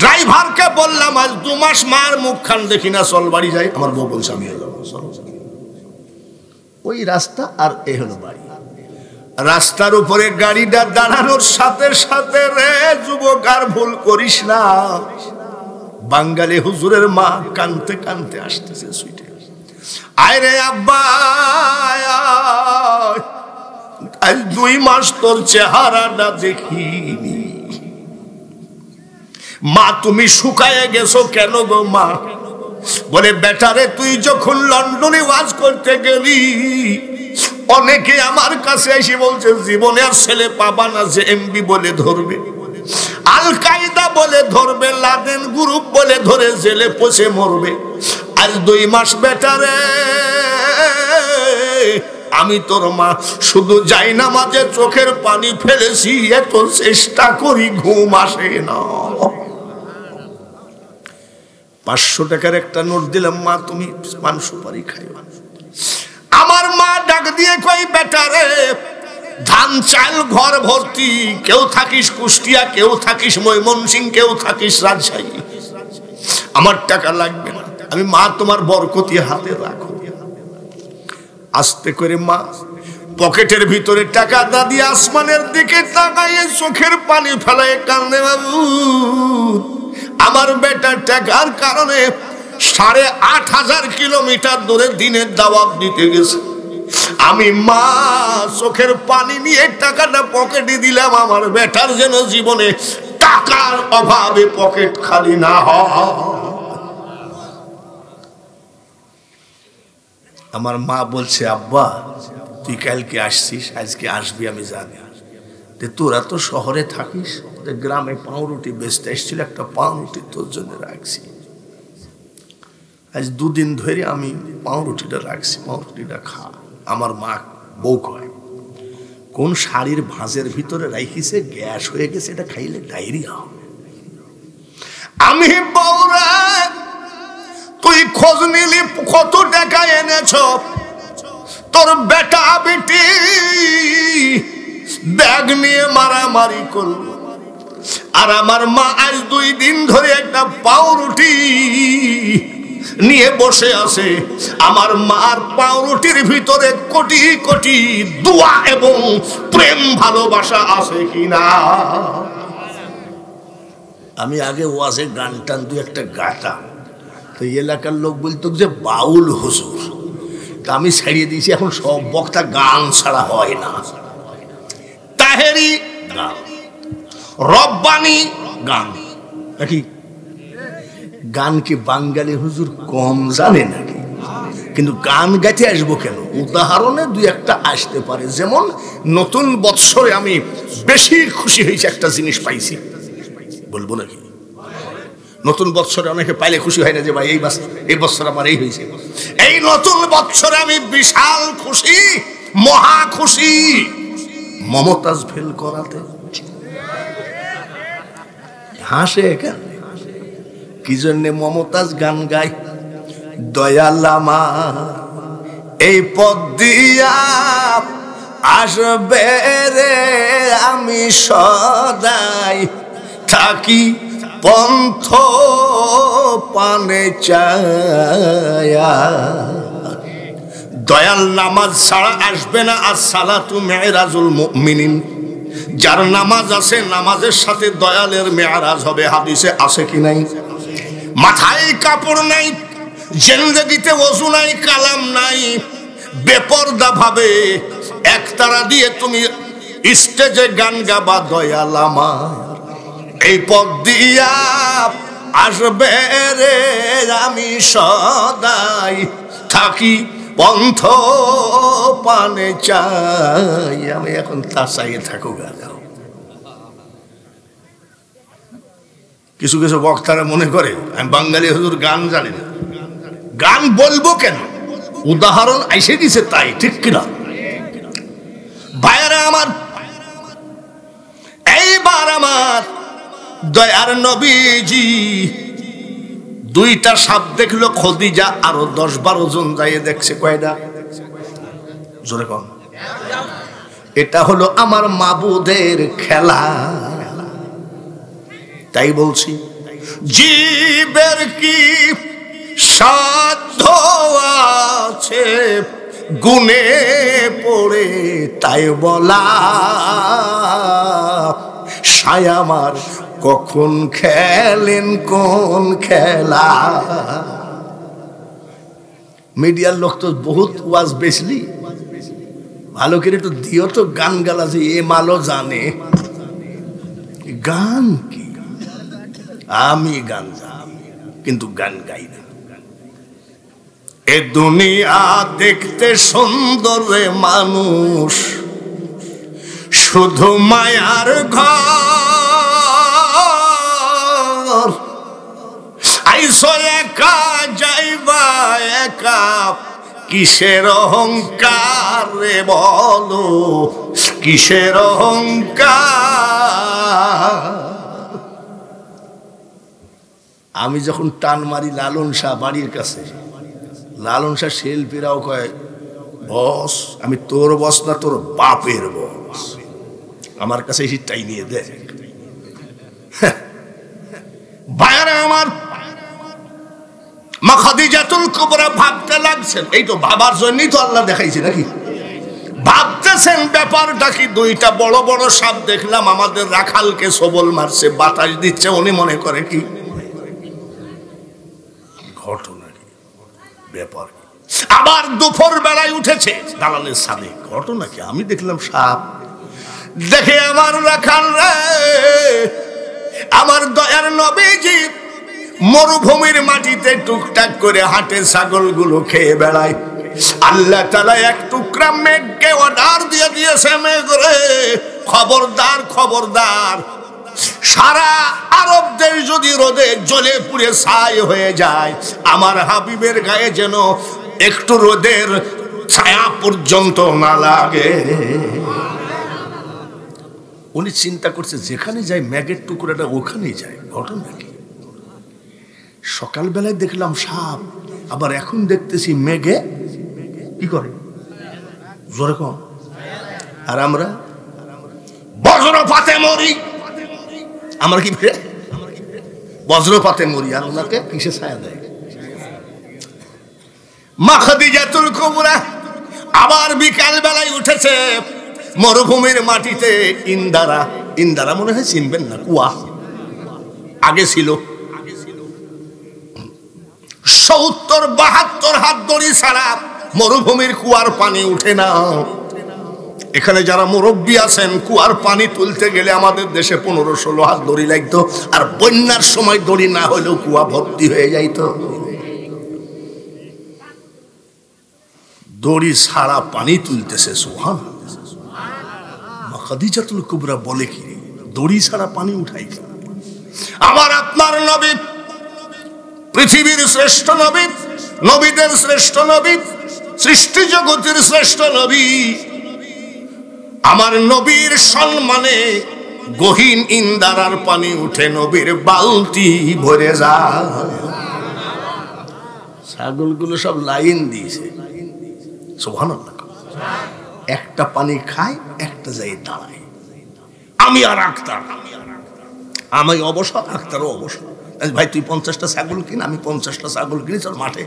ড্রাইভারকে বললাম আজ 2 মাস মার মুখখান দেখি না, চল বাড়ি যাই। আমার বউ বলছে আমি এলাম, ওই রাস্তা আর এ হলো বাড়ি। রাস্তার উপরে গাড়িটা দাঁড়ানোর সাথে সাথে রে যুবক আর ভুল করিস না, বাঙালি হুজুরের মা কানতে কানতে আসতেছে সুইটে, আয় রে আব্বা আজ 2 মাস তোর চেহারাটা দেখিনি। মা তুমি শুকায়ে গেছো কেন গো মা? বলে বেটারে তুই যখন লন্ডনে ওয়াজ করতে গেলি, অনেকে আমার কাছে এসে বলছে জীবনে আর ছেলে পাবা না, যে এমবি বলে ধরবে, আল কায়দা বলে ধরবে, লাদেন গ্রুপ বলে ধরে জেলে পচে মরবে। আজ 2 মাস বেটারে আমি তোর মা শুধু যাই না মাঝে চোখের পানি ফেলেছি, এত চেষ্টা করি ঘুম আসে না। 500 টাকার একটা নোট দিলাম, মা তুমি পান সুপারি খাইবা। আমার মা ডাক দিয়ে কই বেটারে ধান চাল ঘর ভর্তি, কেউ থাকিস কুষ্টিয়া, কেউ থাকিস ময়মনসিংহ, কেউ থাকিস রাজশাহী, আমার টাকা লাগবে না। আমি মা তোমার বরকতি হাতে রাখো। আস্তে করে মা পকেটের ভিতরে টাকা দা দিয়ে আসমানের দিকে তাকাইয়ে চোখের পানি ফেলায় কান্দে, বাবু আমার বেটার টাকার কারণে 8,500 কিলোমিটার দূরে দিনের দাওয়াত দিতে গেছে। আমি মা চোখের পানি নিয়ে টাকাটা পকেটে দিলাম, আমার বেটার যেন জীবনে টাকার অভাবে পকেট খালি না হয়। আমার মা বলছে আব্বা তুই কালকে আসছিস, আজকে আসবি আমি জানি, তোরা তো শহরে থাকিস, গ্রামে পাউরুটি বেচতে এসেছিল, একটা পাউরুটি তোর জন্য রাখছি। আজ 2 দিন ধরে আমি পাউরুটিটা রাখছি, পাউরুটিটা খা। আমার মা বউ কয় কোন শাড়ির ভাঁজের ভিতরে রাখিছে, গ্যাস হয়ে গেছে, এটা খাইলে ডায়রিয়া হবে। আমি বউরা তুই খোঁজ নিলি কত টাকা এনেছ, তোর বেটা বেটি ব্যাগ নিয়ে মারামারি করলো, আর আমার মা আজ 2 দিন ধরে একটা পাউরুটি নিয়ে বসে আছে। আমার মার পাউরুটির ভিতরে কোটি কোটি দোয়া এবং প্রেম ভালোবাসা আছে কিনা। আমি আগে ওয়াজে গান টান 2 একটা গাতাম, তো এলাকার লোক বলতো যে বাউল হুজুর, তা আমি ছাড়িয়ে দিয়েছি, এখন সব বক্তা গান ছাড়া হয় না। তাহেরি গান, রব্বানি গান, নাকি গান কি বাঙালি হুজুর কম জানে নাকি? কিন্তু গান গাইতে আসবো কেন? উদাহরণে দুই একটা আসতে পারে। যেমন নতুন বৎসরে আমি বেশি খুশি হয়েছি, একটা জিনিস পাইছি, বলবো নাকি? নতুন বৎসরে অনেকে পাইলে খুশি হয় না যে ভাই এই বৎসর আমার এই হয়েছে। এই নতুন বৎসরে আমি বিশাল খুশি, মহা খুশি, মমতাজ ফেল করাতে। হাসে কেন? কি জন্যে মমতাজ গান গায়? দয়াল আমার এই পথ দিয়া আসবে রে, আমি সদাই থাকি পন্থ পানে চায়া। দয়াল নামাজ ছাড়া আসবে না। as-salatu mi'rajul mu'minin, যার নামাজ আছে নামাজের সাথে দয়ালের মেয়ারাজ হবে। হাদিসে আছে কি নাই? মাথায় কাপড় নাই, জিন্দেগিতে ওযু নাই, কালাম নাই, বেপরদা ভাবে একতারা দিয়ে তুমি স্টেজে গান গাবা। দয়াল আমার এই পথ দিয়া আসবে রে, আমি সদাই থাকি পন্থ পানে চাই। আমি এখন তা চাইয়ে থাকো গান। কিছু কিছু বক্তারা মনে করে আমি বাঙালি হুজুর গান জানি না। গান বলবো কেন? উদাহরণ আইসে দিছে তাই, ঠিক কিনা? ভাইরা আমার, এইবার আমার দয়ার নবীজি দুইটা সাপ দেখলো। খদিজা আরো 10-12 জন যাইয়ে দেখছে। কয়টা? জোরে কম। এটা হলো আমার মাবুদের খেলা। তাই বলছি, জীবের কি সাধ্য আছে গুনে পড়ে তাই বলা, সায়ামার কখন খেলেন কোন খেলা। মিডিয়ার লোক তো বহুত ওয়াজ বেশলি, ভালো করে একটু দিও তো গান গালা, যে এ মালো জানে গান কি। আমি গান জানি কিন্তু গান গাই না। এ দুনিয়া দেখতে সুন্দর রে মানুষ, শুধু মায়ার ঘর। আইসো একা যাইবা একা, কিসের অহংকার রে বলো, কিসের অহংকার। আমি যখন টান মারি লালন শাহ বাড়ির কাছে, লালন শাহ শিল্পীরাও কয় বস, আমি তোর বস না, তোর বাপের বস। আমার কাছে হিটটাই নিয়ে দেখ। ভাইরা আমার, মা খাদিজাতুল কুবরা ভাবতে লাগছেন। এই তো ভাবার জন্যই তো আল্লাহ দেখাইছে নাকি? ভাবতেছেন ব্যাপারটা কি। দুইটা বড় বড় সাপ দেখলাম, আমাদের রাখালকে সবল মারছে, বাতাস দিচ্ছে। উনি মনে করে কি ঘটনা, ব্যাপার। আবার দুপুর বেলায় উঠেছে দালালের সামনে, ঘটনা কি? আমি দেখলাম সাপ। দেখে আমার রাখাল রে, আমার দয়ার নবীজি মরুভূমির মাটিতে টুকটাক করে হাটে ছাগলগুলো খেয়ে বেড়ায়। আল্লাহ তাআলা এক টুকরা মেঘকে অর্ডার দিয়ে দিয়েছে, মেঘ রে খবরদার, খবরদার, সারা আরব দেশ যদি রোদে জ্বলে পুড়ে ছাই হয়ে যায়, আমার হাবিবের গায়ে যেন একটু রোদের ছায়া পর্যন্ত না লাগে। উনি চিন্তা করছে যেখানে যায় মেঘের টুকরাটা ওখানেই যায়। ঘটনা কি? সকালবেলায় দেখলাম সাপ, আবার এখন দেখতেছি মেঘে কি করে, জোরে কম। আর আমরা বজ্রপাতে মরি। আমরা কি বজ্রপাতে মরি, আর ওনাকে কিসে ছায়া দেয়? মা খাদিজাতুল কুবরা আবার বিকাল বেলায় উঠেছে মরুভূমির মাটিতে। ইন্দারা, ইন্দারা মনে হয় চিনবেন না, কুয়া আগে ছিল। 70-72 হাত দড়ি ছাড়া মরুভূমির কুয়ার পানি উঠে না। এখানে যারা মুরব্বী আছেন, কুয়ার পানি তুলতে গেলে আমাদের দেশে 15-16 হাত দড়ি লাগতো, আর বন্যার সময় দড়ি না হলেও কুয়া ভর্তি হয়ে যাইতো। দড়ি ছাড়া পানি তুলতেছে। সুবহানাল্লাহ। মা খাদিজাতুল কুবরা বলে কি, দড়ি ছাড়া পানি উঠাইছে? আমার আপনার নবী পৃথিবীর শ্রেষ্ঠ নবী, নবীদের শ্রেষ্ঠ নবী, সৃষ্টি জগতের শ্রেষ্ঠ নবী। আমার নবীর সম্মানে গহীন ইন্দারার পানি উঠে নবীর বালতি ভরে যায়। ছাগলগুলো সব লাইন দিয়েছে। সুবহানাল্লাহ। একটা পানি খায়, একটা যাই দাঁড়ায়। আমি আর আক্তার, আমি অবসর, আক্তারও অবসর। ভাই তুই 50টা ছাগল কিন, আমি 50টা ছাগল কিনি, চল মাঠে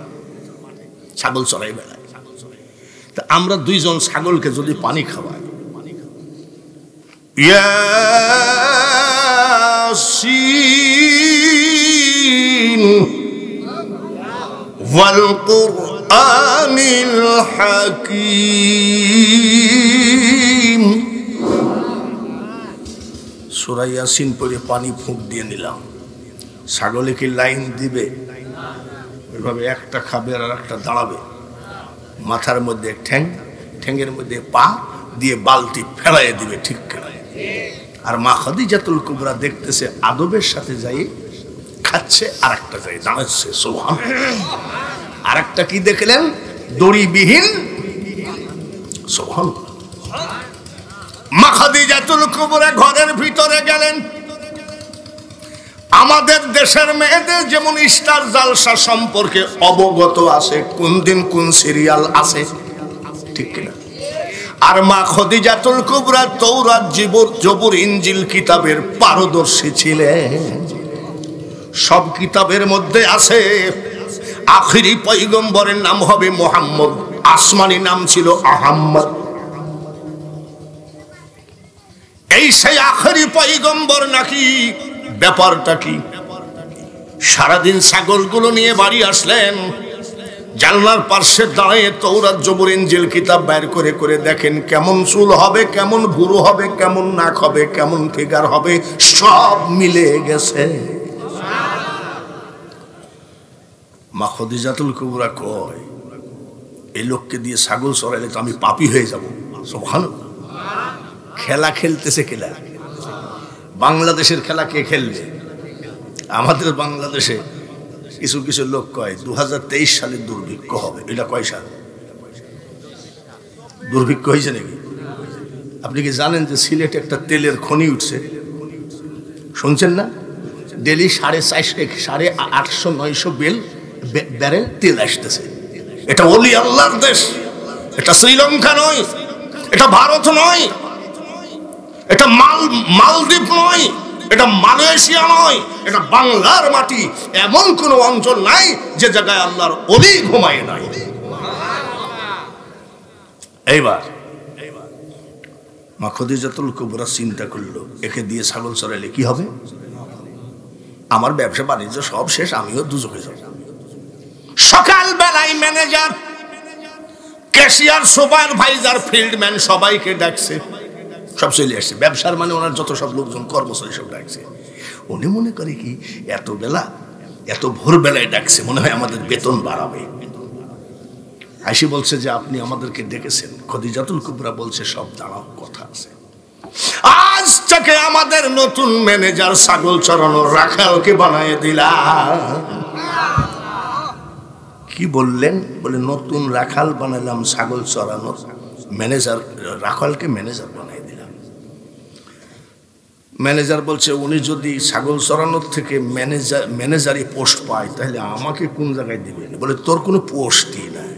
ছাগল চড়াই বেড়ায়। তা আমরা দুইজন ছাগলকে যদি পানি খাওয়াই, ইয়াসিন ওয়াল কুরআনিল হাকীম, সূরা ইয়াসিন পড়ে পানি ফুঁক দিয়ে নিলাম। ছাগলে কি লাইন দিবে? ওইভাবে একটা খাবে আর একটা দাঁড়াবে, মাথার মধ্যে ঠ্যাং, ঠ্যাংয়ের মধ্যে পা দিয়ে বালতি ফেলাইয়ে দিবে, ঠিক কেনা। আর মা খাদিজাতুল কুবরা দেখতেছে আদবের সাথে যাই খাচ্ছে, আর একটা যাই দাঁড়াচ্ছে। সুবহানাল্লাহ। আর একটা কি দেখলেন? দড়িবিহীন। সুবহানাল্লাহ। মা খাদিজাতুল কুবরা ঘরের ভিতরে গেলেন। আমাদের দেশের মেয়েদের যেমন স্টার জালসা সম্পর্কে অবগত আছে, কোন দিন কোন সিরিয়াল আছে, ঠিক কিনা? আর মা খাদিজাতুল কুবরা তাওরাত, জবুর, ইনজিল কিতাবের পারদর্শী ছিলেন। সব কিতাবের মধ্যে আছে আখিরি পয়গম্বরের নাম হবে মুহাম্মদ, আসমানি নাম ছিল আহমদ। এই সেই আখিরি পয়গম্বর নাকি? ব্যাপারটা কি? সারাদিন ছাগলগুলো নিয়ে বাড়ি আসলেন, জানলার পাশে দাঁড়িয়ে তাওরাত, জবুর, ইনজিল কিতাব বাইর করে করে দেখেন কেমন চুল হবে, কেমন ভুরু হবে, কেমন নাক হবে, কেমন ফিগার হবে, সব মিলে গেছে। মা খাদিজাতুল কুবরা কয়, এই লোককে দিয়ে ছাগল চড়াইলে তো আমি পাপী হয়ে যাব। সুবহানাল্লাহ। খেলা খেলতেছে খেলা। বাংলাদেশের খেলা কে খেলবে? আমাদের বাংলাদেশে কিছু কিছু লোক কয় 2023 সালে দুর্ভিক্ষ হবে। এটা কয় সাল দুর্ভিক্ষ হয়েছে নাকি? আপনি কি জানেন যে সিলেটে একটা তেলের খনি উঠছে? শুনছেন না? ডেলি 850-900 ব্যারেল তেল আসতেছে। এটা ওলি আল্লাহর দেশ, এটা শ্রীলঙ্কা নয়, এটা ভারত নয়, এটা মালদ্বীপ নয়, এটা মালয়েশিয়া নয়, এটা বাংলার মাটি। এমন কোন অঞ্চল নাই যে জায়গায় আল্লাহর ওলি ঘুমায় নাই। এইবার মা খাদিজাতুল কুবরা চিন্তা করলো, একে দিয়ে ছাগল চড়াইলে কি হবে? আমার ব্যবসা বাণিজ্য সব শেষ, আমিও দুজকে যাব। সকাল বেলায় ম্যানেজার, ক্যাশিয়ার, সুপারভাইজার, ফিল্ডম্যান সবাইকে ডাকছে, সব চলে আসছে। ব্যবসার মানে ওনার যত সব লোকজন কর্মচারী সব ডাকছে। উনি মনে করে কি এত বেলা, এত ভোরবেলায় ডাকছে, মনে হয় আমাদের বেতন বাড়াবে। আইসি বলছে যে আপনি আমাদেরকে ডেকেছেন। খাদিজাতুল কুবরা বলছে সব দাঁড়াও, কথা আছে। আজ থেকে আমাদের নতুন ম্যানেজার ছাগল চড়ানোর রাখালকে বানিয়ে দিলাম। কি বললেন? বলে নতুন রাখাল বানালাম ছাগল চড়ানোর, ম্যানেজার, রাখালকে ম্যানেজার বানাই দিলাম। ম্যানেজার বলছে উনি যদি ছাগল চড়ানোর থেকে ম্যানেজারি পোস্ট পায় তাহলে আমাকে কোন জায়গায় দিবেন? বলে তোর কোনো পোস্টই নাই।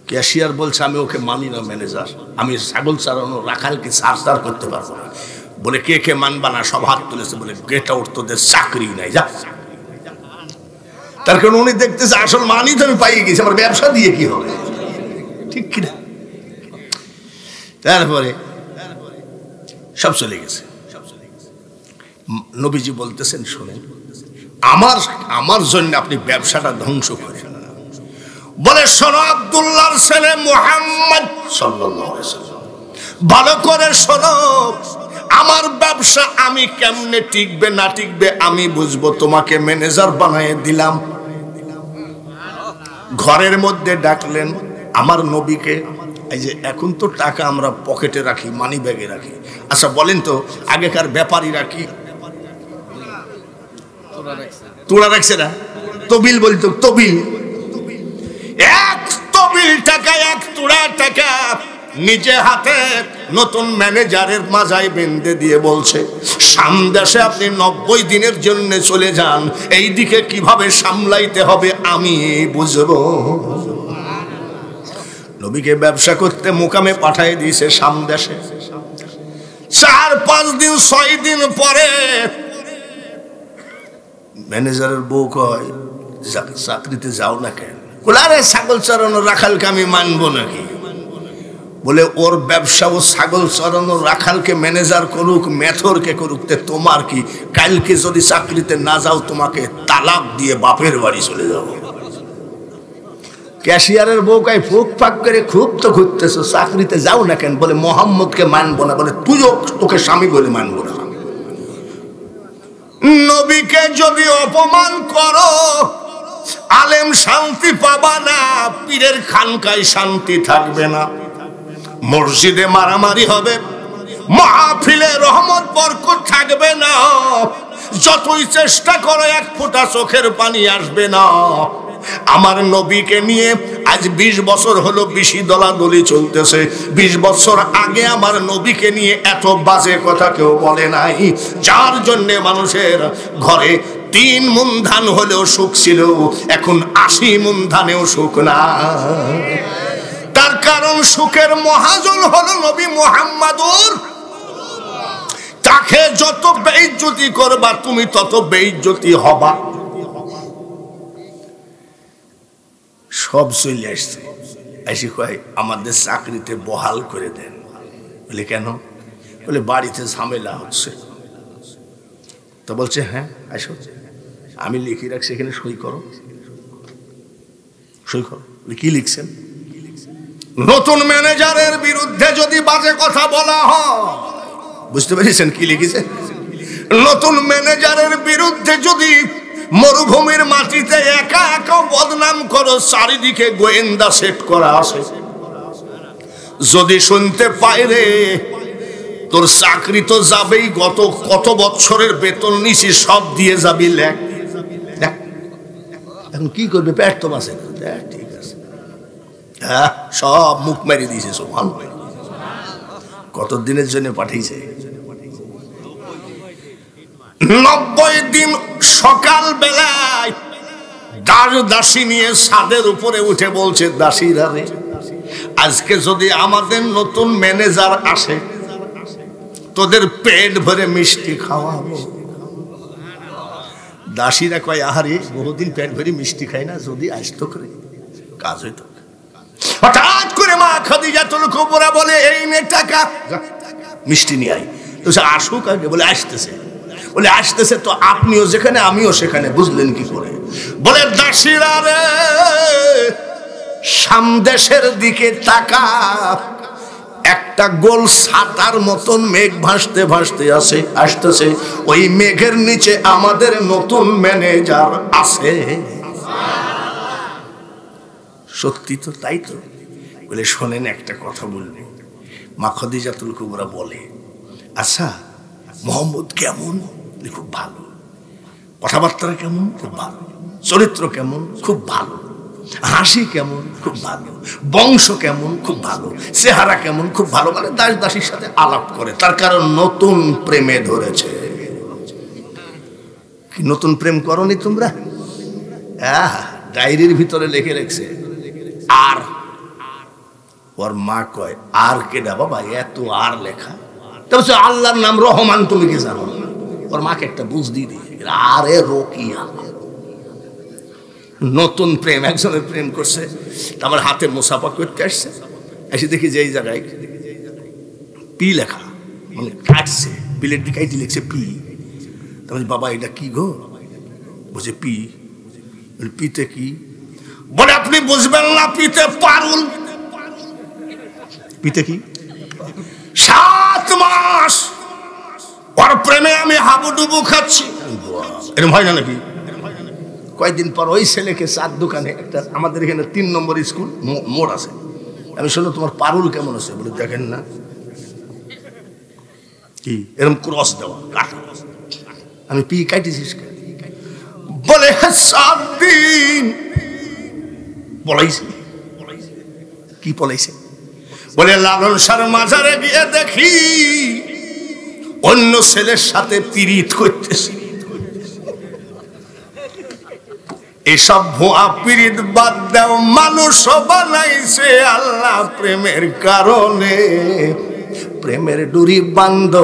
ক্যাশিয়ার বলছে আমি ওকে মানি না ম্যানেজার, আমি ছাগল চড়ানোর রাখালকে সার্চার করতে পারবো না। বলে কে কে মানবা না? সব হাত তুলেছে। বলে গেট আউট, তোদের চাকরি নাই, যা। তার কারণ উনি দেখতেছে আসল মানি তো আমি পাই গেছি, আমার ব্যবসা দিয়ে কি হবে, ঠিক কিনা? তারপরে সব চলে গেছে। নবীজি বলতেছেন শোনেন, আমার জন্য আপনি ব্যবসাটা ধ্বংস করেন। বলে শোনো আব্দুল্লাহর ছেলে মুহাম্মদ সাল্লাল্লাহু আলাইহি ওয়াসাল্লাম, ভালো করে শোনো, আমার ব্যবসা আমি কেমনে টিকবে না টিকবে আমি বুঝবো, তোমাকে ম্যানেজার বানিয়ে দিলাম। ঘরের মধ্যে ডাকলেন আমার নবীকে। এই যে এখন তো টাকা আমরা পকেটে রাখি, মানি ব্যাগে রাখি, আচ্ছা বলেন তো আগেকার ব্যাপারীরা কি তোড়া রাখছে না? তবিল বলতো, তবিল, এক তবিল টাকা, এক তোড়া টাকা নিজে হাতে নতুন ম্যানেজারের মাজায় বেঁধে দিয়ে বলছে, সামদেশে আপনি 90 দিনের জন্য চলে যান, এই দিকে কিভাবে সামলাইতে হবে আমি বুঝবো। নবীকে ব্যবসা করতে মুকামে পাঠিয়ে দিয়েছে সামদেশে। 4-5 দিন 6 দিন পরে ম্যানেজারের বউ কয়, চাকরিতে যাও না কেন? বলে আরে ছাগল চড়ানো রাখালকে আমি মানবো নাকি? বলে ওর ব্যবসা, ও ছাগল চড়ানো রাখালকে ম্যানেজার করুক, মেথরকে করুক, তে তোমার কি? কালকে যদি চাকরিতে না যাও তোমাকে তালাক দিয়ে বাপের বাড়ি চলে যাবো। ক্যাশিয়ারের বউ কয় ফুক ফাক করে খুব তো ঘুরতেছো, চাকরিতে যাও না কেন? বলে মোহাম্মদকে মানবো না। বলে তুইও তোকে স্বামী বলে মানবো না। নবীকে যদি অপমান করো আলেম শান্তি পাবা না, পীরের খানকায় শান্তি থাকবে না, মসজিদে মারামারি হবে, মাহফিলে রহমত বরকত থাকবে না, যতই চেষ্টা করো এক ফোঁটা চোখের পানি আসবে না। আমার নবীকে নিয়ে আজ 20 বছর হলো বেশি দলাদলি চলতেছে। 20 বছর আগে আমার নবীকে নিয়ে এত বাজে কথা কেউ বলে নাই, যার জন্য মানুষের ঘরে 3 মুন ধান হলেও সুখ ছিল, এখন 80 মুন ধানেও সুখ না। তার কারণ সুখের মহাজন হলো নবী মুহাম্মাদুর। তাকে যত বেইজ্জতি করবা তুমি তত বেইজ্জতি হবা। সব চলে আসছে, এসে কয় আমাদের চাকরিতে বহাল করে দেন। বলে কেন? বলে বাড়িতে ঝামেলা হচ্ছে। তো বলছে হ্যাঁ আসো, আমি লিখে রাখছি, এখানে সই করো, সই করো। কি লিখছেন? নতুন ম্যানেজারের বিরুদ্ধে যদি বাজে কথা বলা হয়, বুঝতে পেরেছেন কি লিখেছে? নতুন ম্যানেজারের বিরুদ্ধে যদি মরুভূমির মাটিতে একা একা বদনাম করো, চারিদিকে গোয়েন্দা সেট করা আছে, যদি শুনতে পাই রে তোর চাকরি তো যাবেই, কত বছরের বেতন নিছি সব দিয়ে যাবি, লেখ। এখন কি করবে? পেট তো বাঁচে না। ঠিক আছে, হ্যাঁ সব মুখ মেরে দিয়েছে। কত দিনের জন্য পাঠিয়েছে? 90 দিন। সকাল বেলায় দাসী নিয়ে ছাদের উপরে উঠে বলছে, দাসীরা রে, আজকে যদি আমাদের নতুন ম্যানেজার আসে তোদের পেট ভরে মিষ্টি খাওয়াবো। দাসীরা কয় আহারে বহুদিন পেট ভরে মিষ্টি খাই না, যদি আসতো করে কাজ হইতো। হঠাৎ করে মা খাদিজাতুল কুবরা বলে এই নে টাকা, মিষ্টি নিয়ে আই। তো সে আসুক আগে। বলে আসতেছে। বলে আসতেছে তো আপনিও যেখানে আমিও সেখানে, বুঝলেন কি করে? বলে দাসীরা রে সামদেশের দিকে তাকা, একটা গোল ছাতার মতন মেঘ ভাসতে ভাসতে আসতেছে, ওই মেঘের নিচে আমাদের নতুন ম্যানেজার আছে। সত্যি তো, তাই তো। বলে শোনেন একটা কথা বলবো। মা খাদিজাতুল কুবরা বলে আচ্ছা মোহাম্মদ কেমন? খুব ভালো। কথাবার্তা কেমন? খুব ভালো। চরিত্র কেমন? খুব ভালো। হাসি কেমন? খুব ভালো। বংশ কেমন? খুব ভালো। চেহারা কেমন? খুব ভালো। মানে দাস দাসীর সাথে আলাপ করে, তার কারণ নতুন প্রেমে ধরেছে। কি নতুন প্রেম করনি তোমরা? ডায়েরির ভিতরে লিখে রেখেছে আর। ওর মা কয় আর কেডা বাবা, এত আর লেখা? বলছে আল্লাহর নাম রহমান, তুমি কি জানো? ওর মাকে একটা বুঝ দিয়ে দিয়ে, আরে রোকিয়া। নতুন প্রেম, একজনের প্রেম করছে, আমার হাতে মুসাফা করতে আসছে, এসে দেখি যে এই জায়গায় পি লেখা, মানে কাটছে, বিলের দিকে লিখছে পি। তারপরে বাবা এটা কি গো? বলছে পি। পিতে কি? বলে আপনি বুঝবেন না, পিতে পারুল। পিতে কি? 7 মাস ওর প্রেমে আমি হাবুডুবু খাচ্ছি। এরকম হয় না নাকি? কয়েকদিন পর ওই ছেলেকে চার দোকানে, একটা আমাদের এখানে 3 নম্বর স্কুল মোড় আছে, আমি শুনলাম তোমার পারুল কেমন আছে? বলে দেখেন না কি এরকম ক্রস দেওয়া কাটা। আমি পি কাটিছিস? বলে 7 দিন পলাইছে। কি পলাইছে? বলে লালন সার মাজারে গিয়ে দেখি অন্য ছেলের সাথে পীড়িত করতেছে। এসব ভুয়া পীড়িত বাদ দাও, মানুষ বানাইছে আল্লাহ প্রেমের কারণে। প্রেমের ডুরি বান্ধ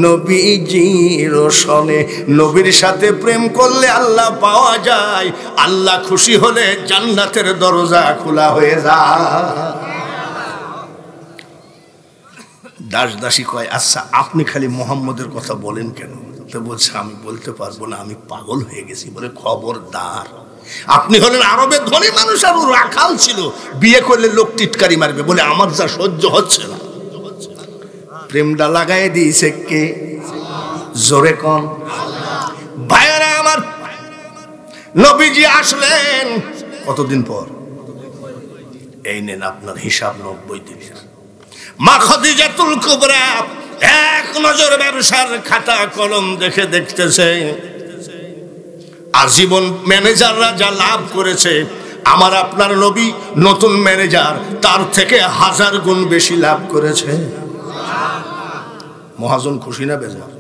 নবীজির সনে। নবীর সাথে প্রেম করলে আল্লাহ পাওয়া যায়, আল্লাহ খুশি হলে জান্নাতের দরজা খোলা হয়ে যায়। দাস দাসী কয়, আচ্ছা আপনি খালি মোহাম্মদের কথা বলেন কেন? তো বলছে আমি বলতে পারবো না, আমি পাগল হয়ে গেছি। বলে খবরদার, আপনি হলেন আরবের ধনী মানুষ, আর রাখাল ছিল, বিয়ে করলে লোক টিটকারি মারবে। বলে আমার যা সহ্য হচ্ছে না। প্রেমটা লাগাই দিয়েছে কে? জোরে কন ভাইরা আমার। নবীজি আসলেন কতদিন পর? এই নেন আপনার হিসাব 90 দিনের। মা খাদিজাতুল কুবরা এক নজর ব্যবসার খাতা কলম দেখে দেখতেছে আজীবন ম্যানেজাররা যা লাভ করেছে, আমার আপনার নবী নতুন ম্যানেজার তার থেকে 1000 গুণ বেশি লাভ করেছে। মহাজন খুশি না বেজার?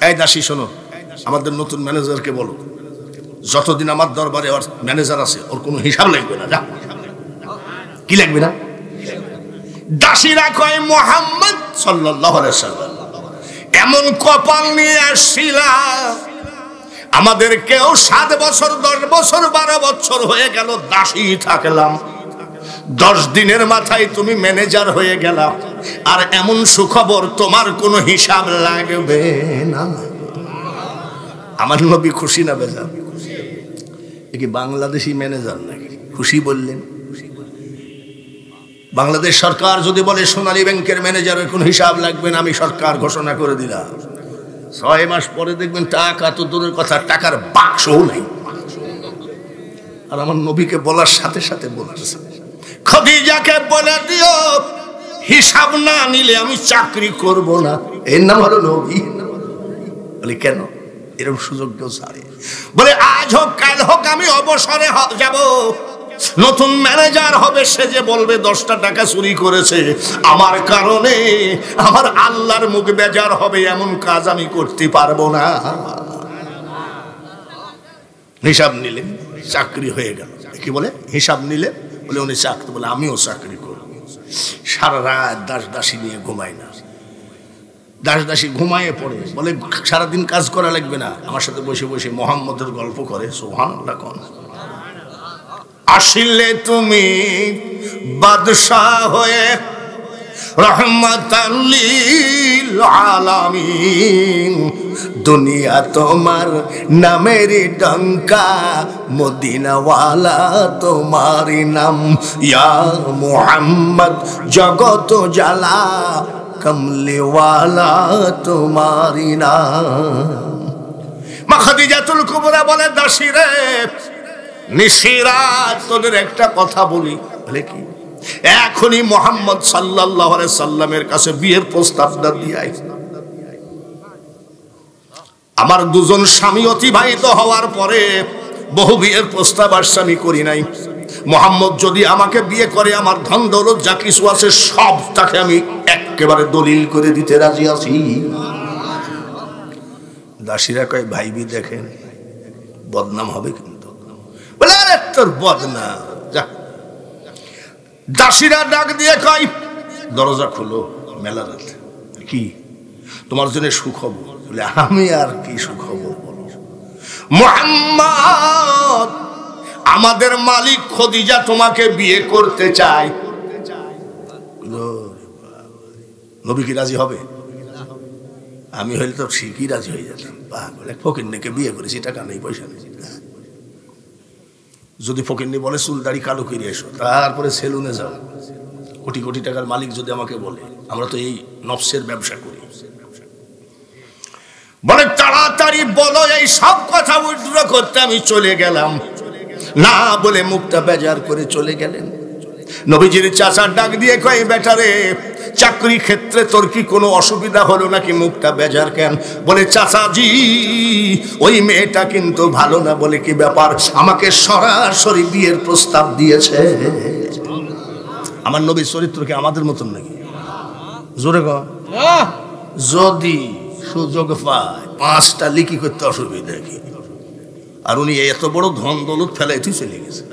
এই দাসী শোনো, আমাদের নতুন ম্যানেজারকে বলো যতদিন আমার দরবারে ওর ম্যানেজার আছে ওর কোনো হিসাব লাগবে না। যা, কি লাগবে না? দাসীরা কয় মুহাম্মদ সাল্লাল্লাহু আলাইহি ওয়াসাল্লাম এমন কপাল নিয়ে আসছিলাম, আমাদের কেউ 7 বছর 10 বছর 12 বছর হয়ে গেল দাসী থাকলাম, 10 দিনের মাথায় তুমি ম্যানেজার হয়ে গেলা, আর এমন সুখবর তোমার কোনো হিসাব লাগবে না। আমার নবী খুশি না বেজার? এ কি বাংলাদেশি ম্যানেজার নাকি? খুশি বললেন। বাংলাদেশ সরকার যদি বলে সোনালী ব্যাংকের ম্যানেজারের কোনো হিসাব লাগবে না, আমি সরকার ঘোষণা করে দিলাম, 6 মাস পরে দেখবেন টাকা তো দূরের কথা, টাকার বাক্সও নাই। আর আমার নবীকে বলার সাথে সাথে বলতেছে, খাদিজাকে বলে দিও হিসাব না নিলে আমি চাকরি করব না। এর নাম হলো নবী। বলে কেন? এরকম সুযোগ কেউ ছাড়ে? বলে আজ হোক কাল হোক আমি অবসরে যাব, নতুন ম্যানেজার হবে, সে যে বলবে 10টা টাকা চুরি করেছে আমার কারণে, আমার আল্লাহর মুখ বেজার হবে, এমন কাজ আমি করতে পারবো না। হিসাব নিলে চাকরি হয়ে গেল। কি বলে হিসাব নিলে? বলে উনি চাকরি, বলে আমিও চাকরি করব। সারা রাত দাস দাসী নিয়ে ঘুমাই না, দাস দাসী ঘুমায়ে পড়ে। বলে সারাদিন কাজ করা লাগবে না, আমার সাথে বসে বসে মোহাম্মদের গল্প করে। সুবহানাল্লাহ। কোন আসিলে তুমি বাদশাহ হয়ে রহমাতাল লিল আলামিন, দুনিয়া তোমার নামের ডঙ্কা, মদিনাওয়ালা তোমারই নাম, ইয়া মুহাম্মদ জগত জালা, কমলিওয়ালা তোমারই নাম। মা খাদিজাতুল কুবরা বলে দাসীরে নিশিরাত তোদের একটা কথা বলি। বলে কি? এখনই মুহাম্মদ সাল্লাল্লাহু আলাইহি সাল্লামের কাছে বিয়ের প্রস্তাবটা দিয়ে আই। আমার 2 জন স্বামী অতিবাহিত হওয়ার পরে বহু বিয়ের প্রস্তাব আসছে, আমি করি নাই। মুহাম্মদ যদি আমাকে বিয়ে করে আমার ধন দৌলত যা কিছু আছে সব তাকে আমি একেবারে দলিল করে দিতে রাজি আছি। দাসীরা কয় ভাইবি দেখেন বদনাম হবে কিন্তু। বলে আরে তোর বদনাম যা। দাসীরা ডাক দিয়ে কয় দরজা খুলো, মেলা রাত। কি তোমার জন্য সুখবর? বলে আমি আর কি সুখবর বলো? মুহাম্মদ আমাদের মালিক খদিজা তোমাকে বিয়ে করতে চায়। নবী কি রাজি হবে? আমি হইলে তো ঠিকই রাজি হয়ে যেতাম। ফকির নেকে বিয়ে করেছি, টাকা নেই পয়সা নেই। যদি ফকিন্নি বলে চুল দাড়ি কালো করে এসো, তারপরে সেলুনে যাও, কোটি কোটি টাকার মালিক যদি আমাকে বলে, আমরা তো এই নফসের ব্যবসা করি। বলে তাড়াতাড়ি বলো, এই সব কথা উইথড্র করতে আমি চলে গেলাম। না বলে মুখটা বেজার করে চলে গেলেন। নবীজির চাচা ডাক দিয়ে কয়, বেটারে চাকরি ক্ষেত্রে তোর কি কোনো অসুবিধা হলো নাকি, মুখটা বেজার কেন? বলে চাচাজি ওই মেয়েটা কিন্তু ভালো না। বলে কি ব্যাপার? আমাকে সরাসরি বিয়ের প্রস্তাব দিয়েছে। আমার নবীর চরিত্র কি আমাদের মতন নাকি? জোরে কর। যদি সুযোগ পায় 5টা লিখি করতে অসুবিধা কি? আর উনি এত বড় ধন দৌলত ফেলাইতে চলে গেছে।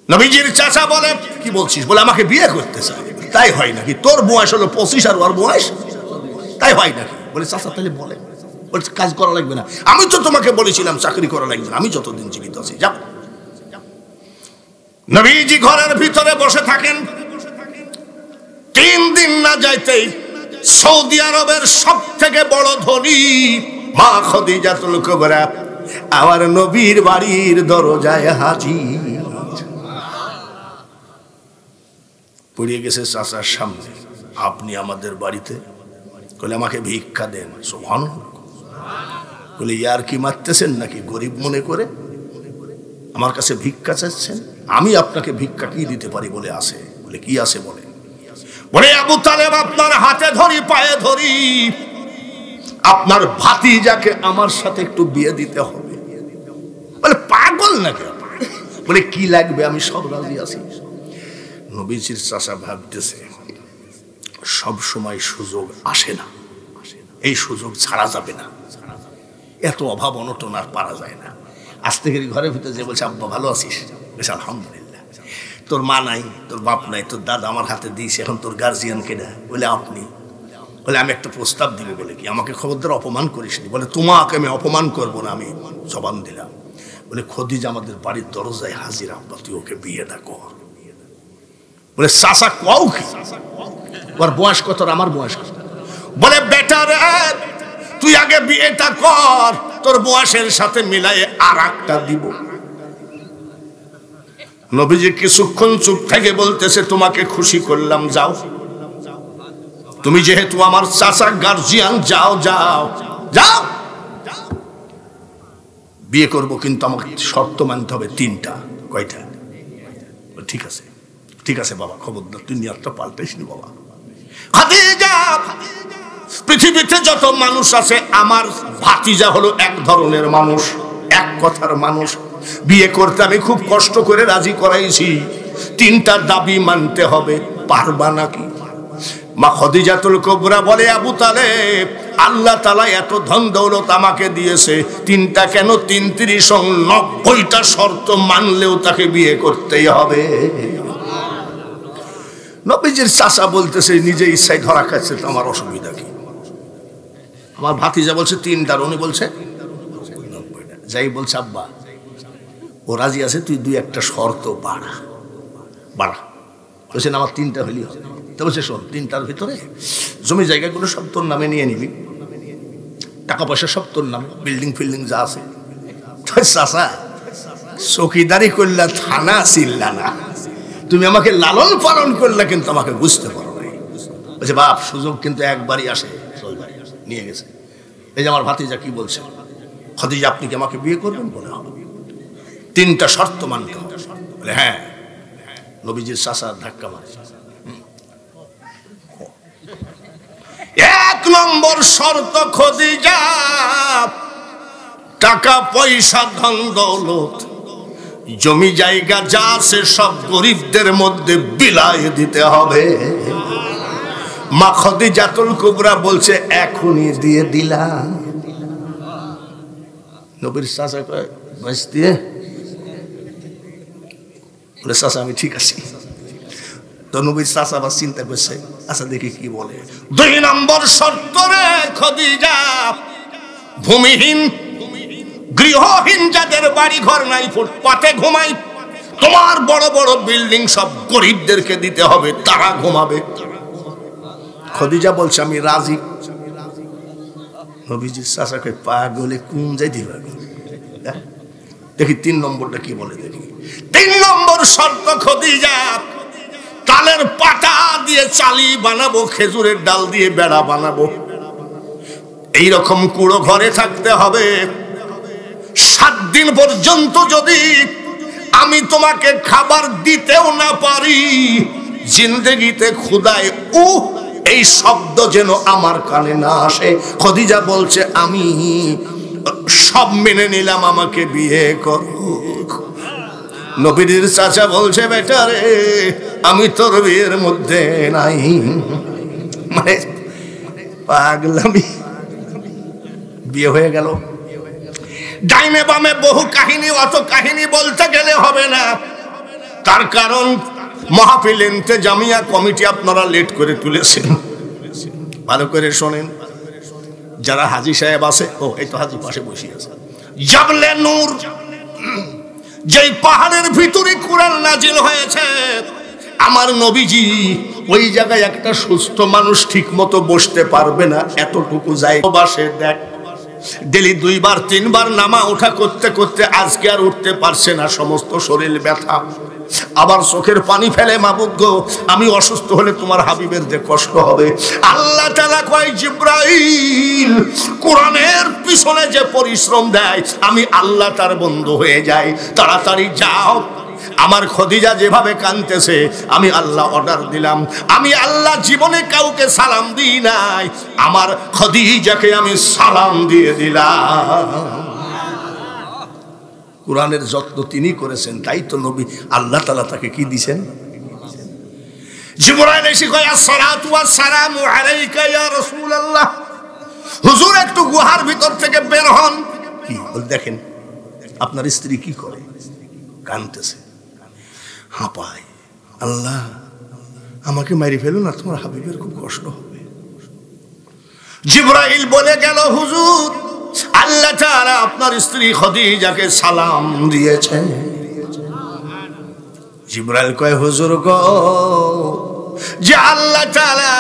নবীজির চাচা বলে, কি বলছিস? বলে আমাকে বিয়ে করতে চাই। তাই হয় নাকি? তোর বয়স হলো 25 আর ওর বয়স, তাই হয় নাকি? বলে চাচা তাহলে বলে। বলছে কাজ করা লাগবে না, আমি তো তোমাকে বলেছিলাম চাকরি করা লাগবে না, আমি যতদিন জীবিত আছি যাও। নবীজি ঘরের ভিতরে বসে থাকেন। 3 দিন না যাইতেই সৌদি আরবের সব থেকে বড় ধনী মা খাদিজাতুল কুবরা আমার নবীর বাড়ির দরজায় হাজির। পড়িয়ে গেছে চাচার সামনে, আপনি আমাদের বাড়িতে? বলে আমাকে ভিক্ষা দেন। সুবহানাল্লাহ। বলে ইয়ার কি মারতেছেন নাকি? গরিব মনে করে আমার কাছে ভিক্ষা চাচ্ছেন? আমি আপনাকে ভিক্ষা কি দিতে পারি? বলে আছে। বলে কি আছে? বলে বলে আবু তালেব আপনার হাতে ধরি, পায়ে ধরি, আপনার ভাতিজাকে আমার সাথে একটু বিয়ে দিতে হবে। বলে পাগল নাকি? বলে কি লাগবে, আমি সব রাজি আছি। নবীজির চাচা ভাবতেছে সব সময় সুযোগ আসে না, এই সুযোগ ছাড়া যাবে না, এত অভাব অনটন আর পারা যায় না। আজ থেকে ঘরের ভিতরে যে বলছে আব্বা ভালো আছিস? বেশ আলহামদুলিল্লাহ। তোর মা নাই, তোর বাপ নাই, তোর দাদা আমার হাতে দিয়েছে, এখন তোর গার্জিয়ান কেনা? বলে আপনি। বলে আমি একটা প্রস্তাব দিব। বলে কি? আমাকে খবরদার অপমান করিস নি। বলে তোমাকে আমি অপমান করবো না, আমি জবান দিলাম। বলে খদিজা আমাদের বাড়ির দরজায় হাজির, আব্বা তুই ওকে বিয়েটা কর। বলে চাচা কও কি? ওর বয়স কত? আমার বয়স কত? বলে বেটার তুই আগে বিয়েটা কর, তোর বয়সের সাথে মিলাই আর একটা দিব। নবীজি কিছুক্ষণ চুপ থেকে বলতেছে তোমাকে খুশি করলাম, যাও, তুমি যেহেতু আমার চাচা গার্জিয়ান, যাও যাও যাও, বিয়ে করব, কিন্তু আমাকে শর্ত মানতে হবে 3টা। কয়টা? ঠিক আছে, ঠিক আছে বাবা, খবরদার তুই নিয়তটা পাল্টাইস নি বাবা। খাদিজা, পৃথিবীতে যত মানুষ আছে আমার ভাতিজা হলো এক ধরনের মানুষ, এক কথার মানুষ। বিয়ে করতে আমি খুব কষ্ট করে রাজি করাইছি, 3টা দাবি মানতে হবে, পারবা নাকি? মা খাদিজাতুল কুবরা বলে আবু তালেব আল্লাহ তাআলা এত ধন দৌলত আমাকে দিয়েছে, 3টা কেন 3390টা শর্ত মানলেও তাকে বিয়ে করতেই হবে। নবীজির চাচা বলতেছে নিজে ইচ্ছায় ধরা খাচ্ছে, তো আমার অসুবিধা কি? আমার ভাতিজা বলছে 3টার, উনি বলছে 90টা। যাই বলছে আব্বা ও রাজি আছে, তুই 2-1টা শর্ত বাড়া বাড়া। বলছেন আমার 3টা হলেই হবে। তো বলছে শোন, 3টার ভিতরে জমি জায়গাগুলো সব তোর নামে নিয়ে নিবি, টাকা পয়সা সব তোর নামে, বিল্ডিং ফিল্ডিং যা আছে। চাচা চৌকিদারি করলা, থানা ছিল্লা না, তুমি আমাকে লালন পালন করলে, কিন্তু আমাকে বুঝতে পারো নাই। বলছে বাপ সুযোগ কিন্তু একবারই আসে, নিয়ে গেছে। এই যে আমার ভাতিজা কি বলছে, খাদিজা আপনি কি আমাকে বিয়ে করবেন? বলে হবে, 3টা শর্ত মানতে হবে। বলে হ্যাঁ। নবীজির চাচা ধাক্কা মারে। 1 নম্বর শর্ত, খাদিজা টাকা পয়সা ধন দৌলত জমি জায়গা যা আছে সব গরিবদের মধ্যে বিলায় দিতে হবে। মা খাদিজাতুল কুবরা বলছে এখনই দিয়ে দিলাম। নবীর চাচা কয় বাস দিয়ে? বলে চাচা আমি ঠিক আছি। তো নবীর চাচা আবার চিন্তা করছে, আচ্ছা দেখি কি বলে। 2 নম্বর শর্ত রে খাদিজা, ভূমিহীন গৃহহীন যাদের বাড়ি ঘর নাই, ফুটপাতে ঘুমাই, তোমার বড় বড় বিল্ডিং সব গরিবদেরকে দিতে হবে, তারা ঘুমাবে। খাদিজা বলছে আমি রাজি। নবীজির চাচাকে পাগলে কোন যাই দিবা, দেখি 3 নম্বরটা কি বলে দেখি। 3 নম্বর শর্ত খদিজা, তালের পাতা দিয়ে চালি বানাবো, খেজুরের ডাল দিয়ে বেড়া বানাবো, এইরকম কুড়ো ঘরে থাকতে হবে। 7 দিন পর্যন্ত যদি আমি তোমাকে খাবার দিতেও না পারি, জিন্দেগিতে খুদায় এই শব্দ যেন আমার কানে না আসে। খদিজা বলছে আমি সব মেনে নিলাম, আমাকে বিয়ে করো। নবীর চাচা বলছে বেটা রে, আমি তোর বিয়ের মধ্যে নাই। মানে পাগলামি, বিয়ে হয়ে গেল। ডাইনে বামে বহু কাহিনী, অত কাহিনী বলতে গেলে হবে না। তার কারণ মাহফিল ইন্তেজামিয়া কমিটি আপনারা লেট করে তুলেছেন। ভালো করে শোনেন, যারা হাজী সাহেব আছে, ও এই তো হাজী পাশে বসে আছে, জাবলে নূর, যেই পাহাড়ের ভিতরে কুরআন নাজিল হয়েছে, আমার নবীজি ওই জায়গায় একটা সুস্থ মানুষ ঠিক মতো বসতে পারবে না, এতটুকু জায়গা বসে। দেখ ডেলি 2 বার 3 বার নামা ওঠা করতে করতে আজকে আর উঠতে পারছে না, সমস্ত শরীর ব্যথা, আবার চোখের পানি ফেলে, মাবুদ গো আমি অসুস্থ হলে তোমার হাবিবের যে কষ্ট হবে। আল্লাহ তাআলা কয় জিবরাইল, কোরআনের পিছনে যে পরিশ্রম দেয় আমি আল্লাহ তার বন্ধু হয়ে যাই, তাড়াতাড়ি যাও। আমার খদিজা যেভাবে কাঁদতেছে, আমি আল্লাহ অর্ডার দিলাম, আমি আল্লাহ জীবনে কাউকে সালাম দিই নাই, আমার খদিজাকে আমি সালাম দিয়ে দিলাম। কোরআনের যত্ন তিনি করেছেন, তাই তো নবী আল্লাহ তাআলা তাকে কি দিবেন। জিবরাইল এসে কয় আসসালাতু ওয়াসসালামু আলাইকা ইয়া রাসূলুল্লাহ। হুজুর একটু গুহার ভিতর থেকে বের হন। কি বল, দেখেন আপনার স্ত্রী কি করে, কাঁদতেছে, হাঁপায়, আল্লাহ আমাকে মারি ফেলো না, তোমার হাবিবের খুব কষ্ট হবে। জিবরাইল বলে গেল, হুজুর আল্লাহ তাআলা আপনার স্ত্রী খদিজাকে সালাম দিয়েছে। জিবরাইল কয়, হুজুর গো, যে আল্লাহ তাআলা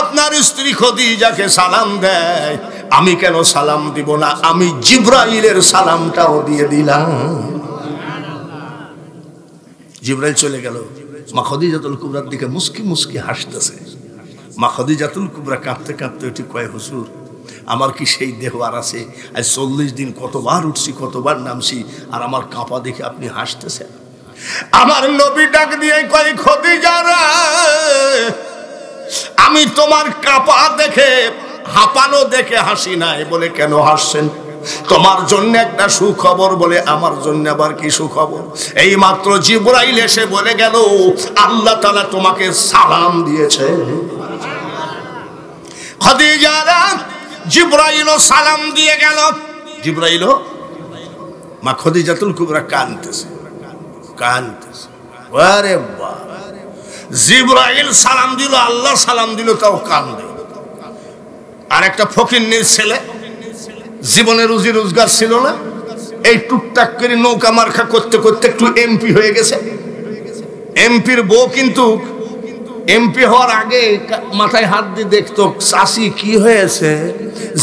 আপনার স্ত্রী খদিজাকে সালাম দেয়, আমি কেন সালাম দিব না? আমি জিবরাইলের সালামটাও দিয়ে দিলাম। জিবরাইল চলে গেল, মা খদিজাতুল কুবরার দিকে মুস্কি মুস্কি হাসতেছে। মা খদিজাতুল কুবরা কাঁপতে কাঁপতে উঠে কয়, হুজুর আমার কি সেই দেহ আর আছে? আজ 40 দিন কতবার উঠছি, কতবার নামছি, আর আমার কাঁপা দেখে আপনি হাসতেছেন। আমার নবী ডাক দিয়ে কয়, খদিজা রে, আমি তোমার কাঁপা দেখে, হাঁপানো দেখে হাসি নাই। বলে কেন হাসছেন? তোমার জন্য একটা সুখবর। বলে আমার জন্য আবার কি সুখবর? এই মাত্র জিবরাইল এসে বলে গেল, আল্লাহ তাআলা তোমাকে সালাম দিয়েছে। খদিজা রে, জিবরাইল সালাম দিয়ে গেল। জিবরাইল, মা খদিজাতুল কুবরা কাঁদতেছে, কাঁদতেছে। আরে বাবা, জিবরাইল সালাম দিল, আল্লাহ সালাম দিল, তাও কাঁদে। আর একটা ফকিন্নির ছেলে, জীবনে রুজি রোজগার ছিল না, এই টুকটাক করে নৌকা মার্কা করতে করতে একটু এমপি হয়ে গেছে। এমপির বউ কিন্তু এমপি হওয়ার আগে মাথায় হাত দিয়ে দেখতো চাষি কি হয়েছে,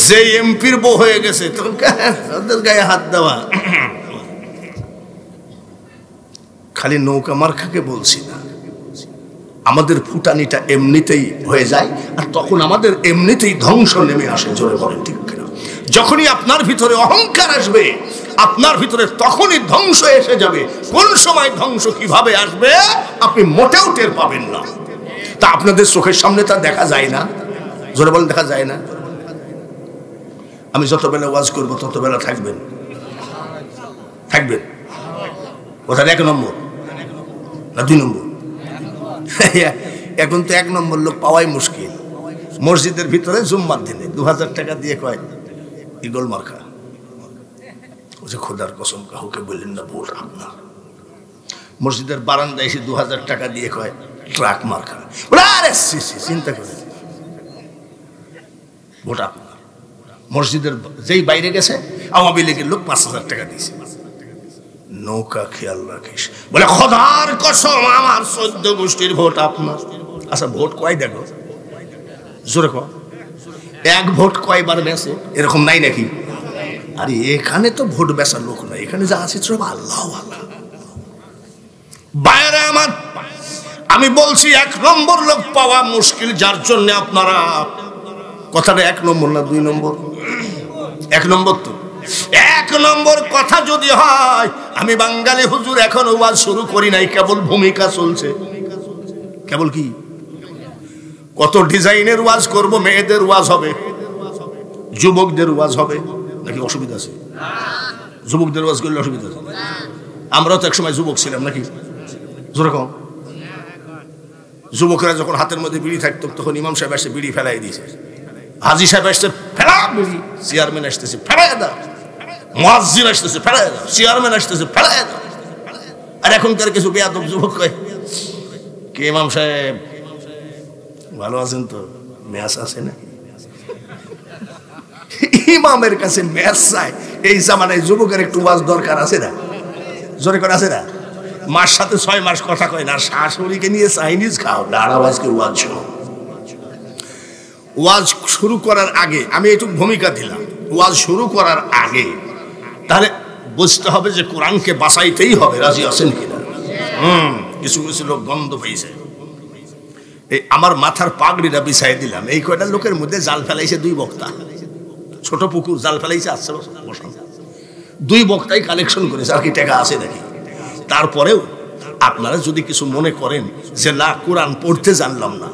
যে এমপির বউ হয়ে গেছে তখন ওদের গায়ে হাত দেওয়া। খালি নৌকা মার্কাকে বলছি না, আমাদের ফুটানিটা এমনিতেই হয়ে যায়, আর তখন আমাদের এমনিতেই ধ্বংস নেমে আসে। জোরে বলেন ঠিক কিনা? যখনই আপনার ভিতরে অহংকার আসবে, আপনার ভিতরে তখনই ধ্বংস এসে যাবে। কোন সময় ধ্বংস কিভাবে আসবে আপনি মোটেও টের পাবেন না। তা আপনাদের চোখের সামনে তা দেখা যায় না। জোরে বলেন, দেখা যায় না। আমি যত বেলা ওয়াজ করবো তত বেলা থাকবেন, থাকবেন। ওটার 1 নম্বর না 2 নম্বর? এখন তো 1 নম্বর লোক পাওয়াই মুশকিল। মসজিদের ভিতরে জুম্মার দিনে 2000 টাকা দিয়ে কয় ইগল মার্কা। ও যে খোদার কসম কাউকে বললেন না ভোট আপনার। মসজিদের বারান্দায় এসে 2000 টাকা দিয়ে কয় ট্রাক মার্কা। আরে চিন্তা করে, ভোট আপনার। মসজিদের যেই বাইরে গেছে আওয়ামী লীগের লোক 5000 টাকা দিয়েছে। নৌকা খেয়াল রাখিস। বলে খোদার কসম আমার 14 গোষ্ঠীর ভোট আপনার। আচ্ছা ভোট কয় দেখো, জোরে কয়, 1 ভোট কয়বার বেচে? এরকম নাই নাকি? আরে এখানে তো ভোট বেচার লোক নাই, এখানে যা আছে সব আল্লাহ আল্লাহ। বাইরে আমার, আমি বলছি 1 নম্বর লোক পাওয়া মুশকিল, যার জন্য আপনারা কথাটা 1 নম্বর না 2 নম্বর? 1 নম্বর তো। 1 নম্বর কথা যদি হয়, আমি বাঙালি হুজুর এখন ওয়াজ শুরু করি নাই, কেবল ভূমিকা চলছে। কেবল কি? কত ডিজাইনের ওয়াজ করব, মেয়েদের ওয়াজ হবে, যুবকদের ওয়াজ হবে, নাকি অসুবিধা আছে? যুবকদের ওয়াজ করলে অসুবিধা আছে? আমরাও তো একসময় যুবক ছিলাম, নাকি? যেরকম যুবকরা যখন হাতের মধ্যে বিড়ি থাকতো, তখন ইমাম সাহেব এসে বিড়ি ফেলাই দিয়েছে, হাজি সাহেব আসছে ফেলা বিড়ি, চেয়ারম্যান আসতেছে ফেলাই দাও, মুয়াজ্জিন আসতেছে ফেলাই দাও, চেয়ারম্যান আসতেছে ফেলাই দাও। আর এখনকার কিছু বেয়াদব যুবক কয়, কে ইমাম সাহেব ভালো আছেন তো, ম্যাচ আছে না? ইমামের কাছে ম্যাচ চাই, এই জামানায় যুবকের একটু ওয়াজ দরকার আছে না? জোরে করে আছে না? মার সাথে 6 মাস কথা কয় না, শাশুড়িকে নিয়ে চাইনিজ খাও, আজকে ওয়াজ শোনো। ওয়াজ শুরু করার আগে আমি একটু ভূমিকা দিলাম, ওয়াজ শুরু করার আগে তাহলে বুঝতে হবে যে কোরআনকে বাঁচাইতেই হবে। রাজি আছেন কিনা? কিছু কিছু লোক গন্ধ পেয়েছে, এই আমার মাথার পাগড়িটা বিছাই দিলাম, এই কয়টা লোকের মধ্যে জাল ফেলাইছে 2 বক্তা, ছোট পুকুর জাল ফেলাইছে, আসছে বসান 2 বক্তাই কালেকশন করেছে, আর কি টাকা আছে নাকি? তারপরেও আপনারা যদি কিছু মনে করেন যে না কোরআন পড়তে জানলাম না,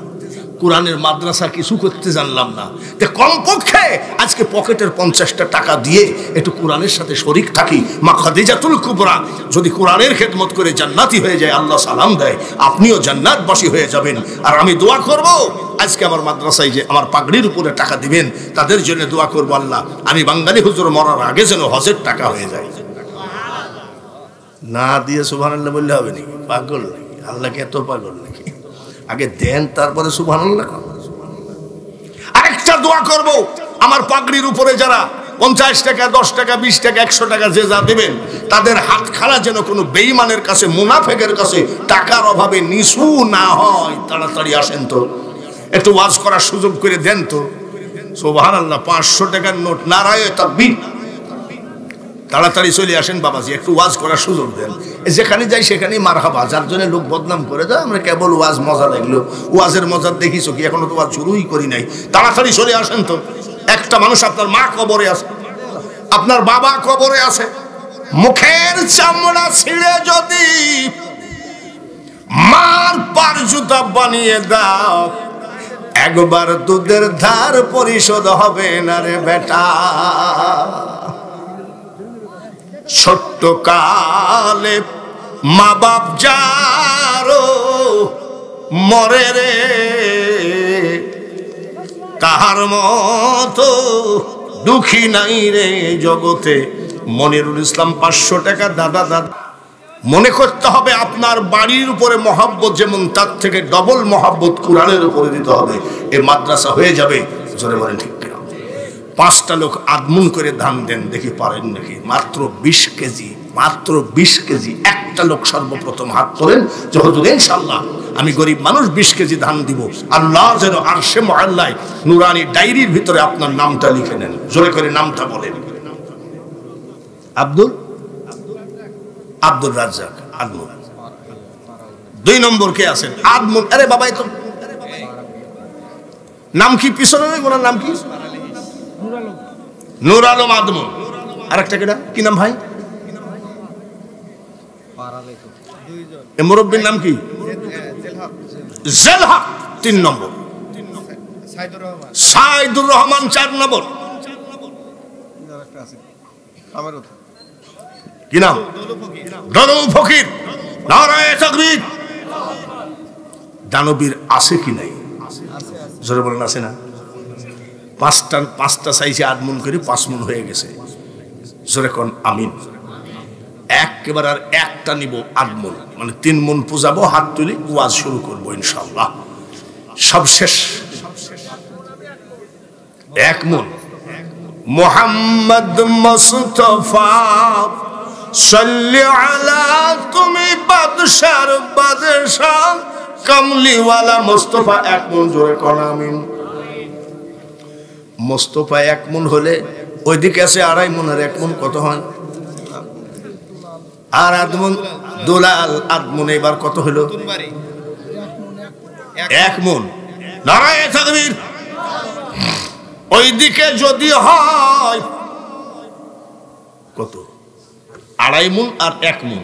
কোরআনের মাদ্রাসা কিছু করতে জানলাম না, তে কমপক্ষে আজকে পকেটের 50টা টাকা দিয়ে একটু কোরআনের সাথে শরীক থাকি। মা খাদিজাতুল কুবরা যদি কোরআনের খেদমত করে জান্নাতি হয়ে যায়, আল্লাহ সালাম দেয়, আপনিও জান্নাতবাসী হয়ে যাবেন। আর আমি দোয়া করব, আজকে আমার মাদ্রাসায় যে আমার পাগড়ির উপরে টাকা দিবেন, তাদের জন্য দোয়া করব, আল্লাহ আমি বাঙালি হুজুর মরার আগে যেন হজের টাকা হয়ে যায়। না দিয়ে সুবহানাল্লাহ বললে হবে নাকি? পাগল নাকি? আল্লাহকে এত পাগল নাকি? আগে দেন, তারপরে সুবহানাল্লাহ। আরেকটা দোয়া করব, আমার পাগড়ির উপরে যারা 50 টাকা, 10 টাকা, 20 টাকা, 100 টাকা যে যা দেবেন, তাদের হাত খাড়া যেন কোনো বেঈমানের কাছে, মুনাফিকের কাছে টাকার অভাবে নিছু না হয়। তাড়াতাড়ি আসেন তো, একটু ওয়াজ করার সুযোগ করে দেন তো। সুবহানাল্লাহ। 500 টাকার নোট, নারায়ে তাকবীর। তাড়াতাড়ি চলে আসেন বাবাজি, একটু ওয়াজ করার সুযোগ দেন। যেখানে যাই সেখানেই মারহাবা, যার জন্য লোক বদনাম করে দেয় আমরা কেবল ওয়াজ মজা লাগলো। ওয়াজের মজা দেখিছো কি? এখনো তো ওয়াজ শুরুই করি নাই। তাড়াতাড়ি চলে আসেন তো। একটা মানুষ, আপনার মা কবরে আছে, আপনার বাবা কবরে আছে, মুখের চামড়া ছিঁড়ে যদি মার পার জুতা বানিয়ে দাও, একবার দুধের ধার পরিশোধ হবে না রে বেটা। ছোট্ট কালে মা বাপ যারো মরে রে, তাহার মতো দুঃখী নাই রে জগতে। মনিরুল ইসলাম 500 টাকা। দাদা দাদা মনে করতে হবে আপনার বাড়ির উপরে মহাব্বত যেমন, তার থেকে ডবল মহাব্বত কোরআনের উপরে দিতে হবে। এই মাদ্রাসা হয়ে যাবে। জোরে বলেন ঠিক কিনা? 5টা লোক আদমুন করে ধান দেন, দেখি পারেন নাকি? মাত্র 20 কেজি, মাত্র 20 কেজি। একটা লোক সর্বপ্রথম হাত তোলেন যে হুজুর ইনশাআল্লাহ আমি গরিব মানুষ 20 কেজি ধান দিব। আল্লাহ যেন আরশে মুআল্লায় নুরানি ডায়েরির ভিতরে আপনার নামটা লিখে নেন। জোরে করে নামটা বলেন। আব্দুল রাজ্জাক আদমুন। 2 নম্বর কে আছেন? আদমুন। আরে বাবা, তো নাম কি? পিছনে ওনার নাম কি? নূর আলম আদমুন। আরেকটা কেডা? কি নাম ভাই? এ মুরব্বির নাম কি? জেলহক 3 নম্বর। সাইদুর রহমান 4 নম্বর। কি নাম? দলু ফকির। নারায়ে তাকবীর। দানবীর আছে কি নাই? জোরে বলেন আছে না? 5টা সাইজে আদমুন করে 5 মণ হয়ে গেছে। জোরে কোন আমিন। একেবারে আর একটা নিব আদমুন, মানে 3 মণ পূজাবো, হাত তুলি, ওয়াজ শুরু করবো ইনশাআল্লাহ। সব শেষ। 1 মণ। মুহাম্মদ মুস্তাফা সাল্লি আলা, তুমি বাদশার বাদশাহ কামলিওয়ালা মুস্তাফা। 1 মণ। জোরে কোন আমিন। মুস্তাফা 1 মণ হলে ওইদিকে আছে 2.5 মণ, আর 1 মণ কত হয়? আর আদমন দুলাল আদমন এবার কত হলো? 1 মণ। নারায়ে তাকবীর। ওইদিকে যদি হয় কত? 2.5 মণ আর 1 মণ,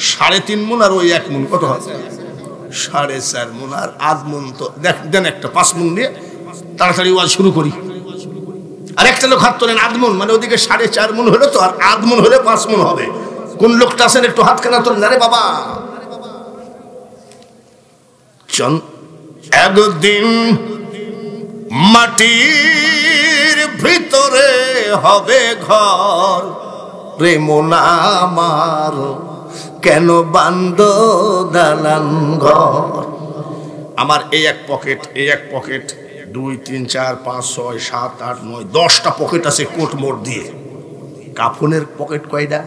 3.5 মণ আর ওই 1 মণ কত হয়? 4.5 মণ। আর আদমন তো দেন একটা 5 মণ দিয়ে তাড়াতাড়ি ওয়াজ শুরু করি। আর একটা লোক হাত তোলেন, আদমন মানে ওদিকে 4.5 মণ হলো তো, আর আদমন হলে 5 মণ হবে। কোন লোকটা আছেন একটু হাত কেনা তোলেন? আরে বাবা, একদিন মাটির ভিতরে হবে ঘর রে মন আমার, কেন বান্দ দালান ঘর। আমার এই এক পকেট, এই এক পকেট, 2 3 4 5 6 7 8 9 10টা পকেট আছে কোট মোট দিয়ে। কাফনের পকেট কয়টা?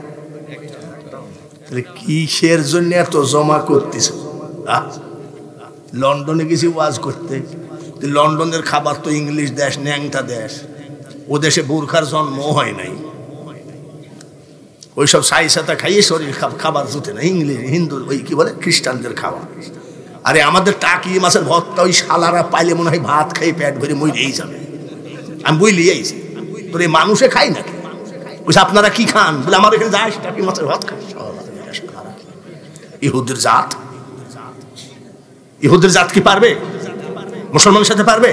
কিসের জন্য এত জমা করতেছ? লন্ডনে গেছি ওয়াজ করতে, লন্ডনের খাবার তো ইংলিশ দেশ, ন্যাংটা দেশ, ও দেশে বোরখার জন্ম হয় নাই, ওইসব সাইসাতা খাইয়ে শরীর খাবার জুটে না। ইংলিশ হিন্দু ওই কি বলে খ্রিস্টানদের খাওয়া। আরে আমাদের টাকি মাছের ভর্তা ওই শালারা পাইলে মনে হয় ভাত খাই পেট ভরে মরেই যাবে। আমি বইলি আইছি, তোর এই মানুষে খাই নাকি? বলছে আপনারা কি খান? বলে আমার এখানে যাস টাকি মাছের ভাত খাই। ইহুদের জাত, ইহুদের জাত কি পারবে মুসলমানের সাথে? পারবে?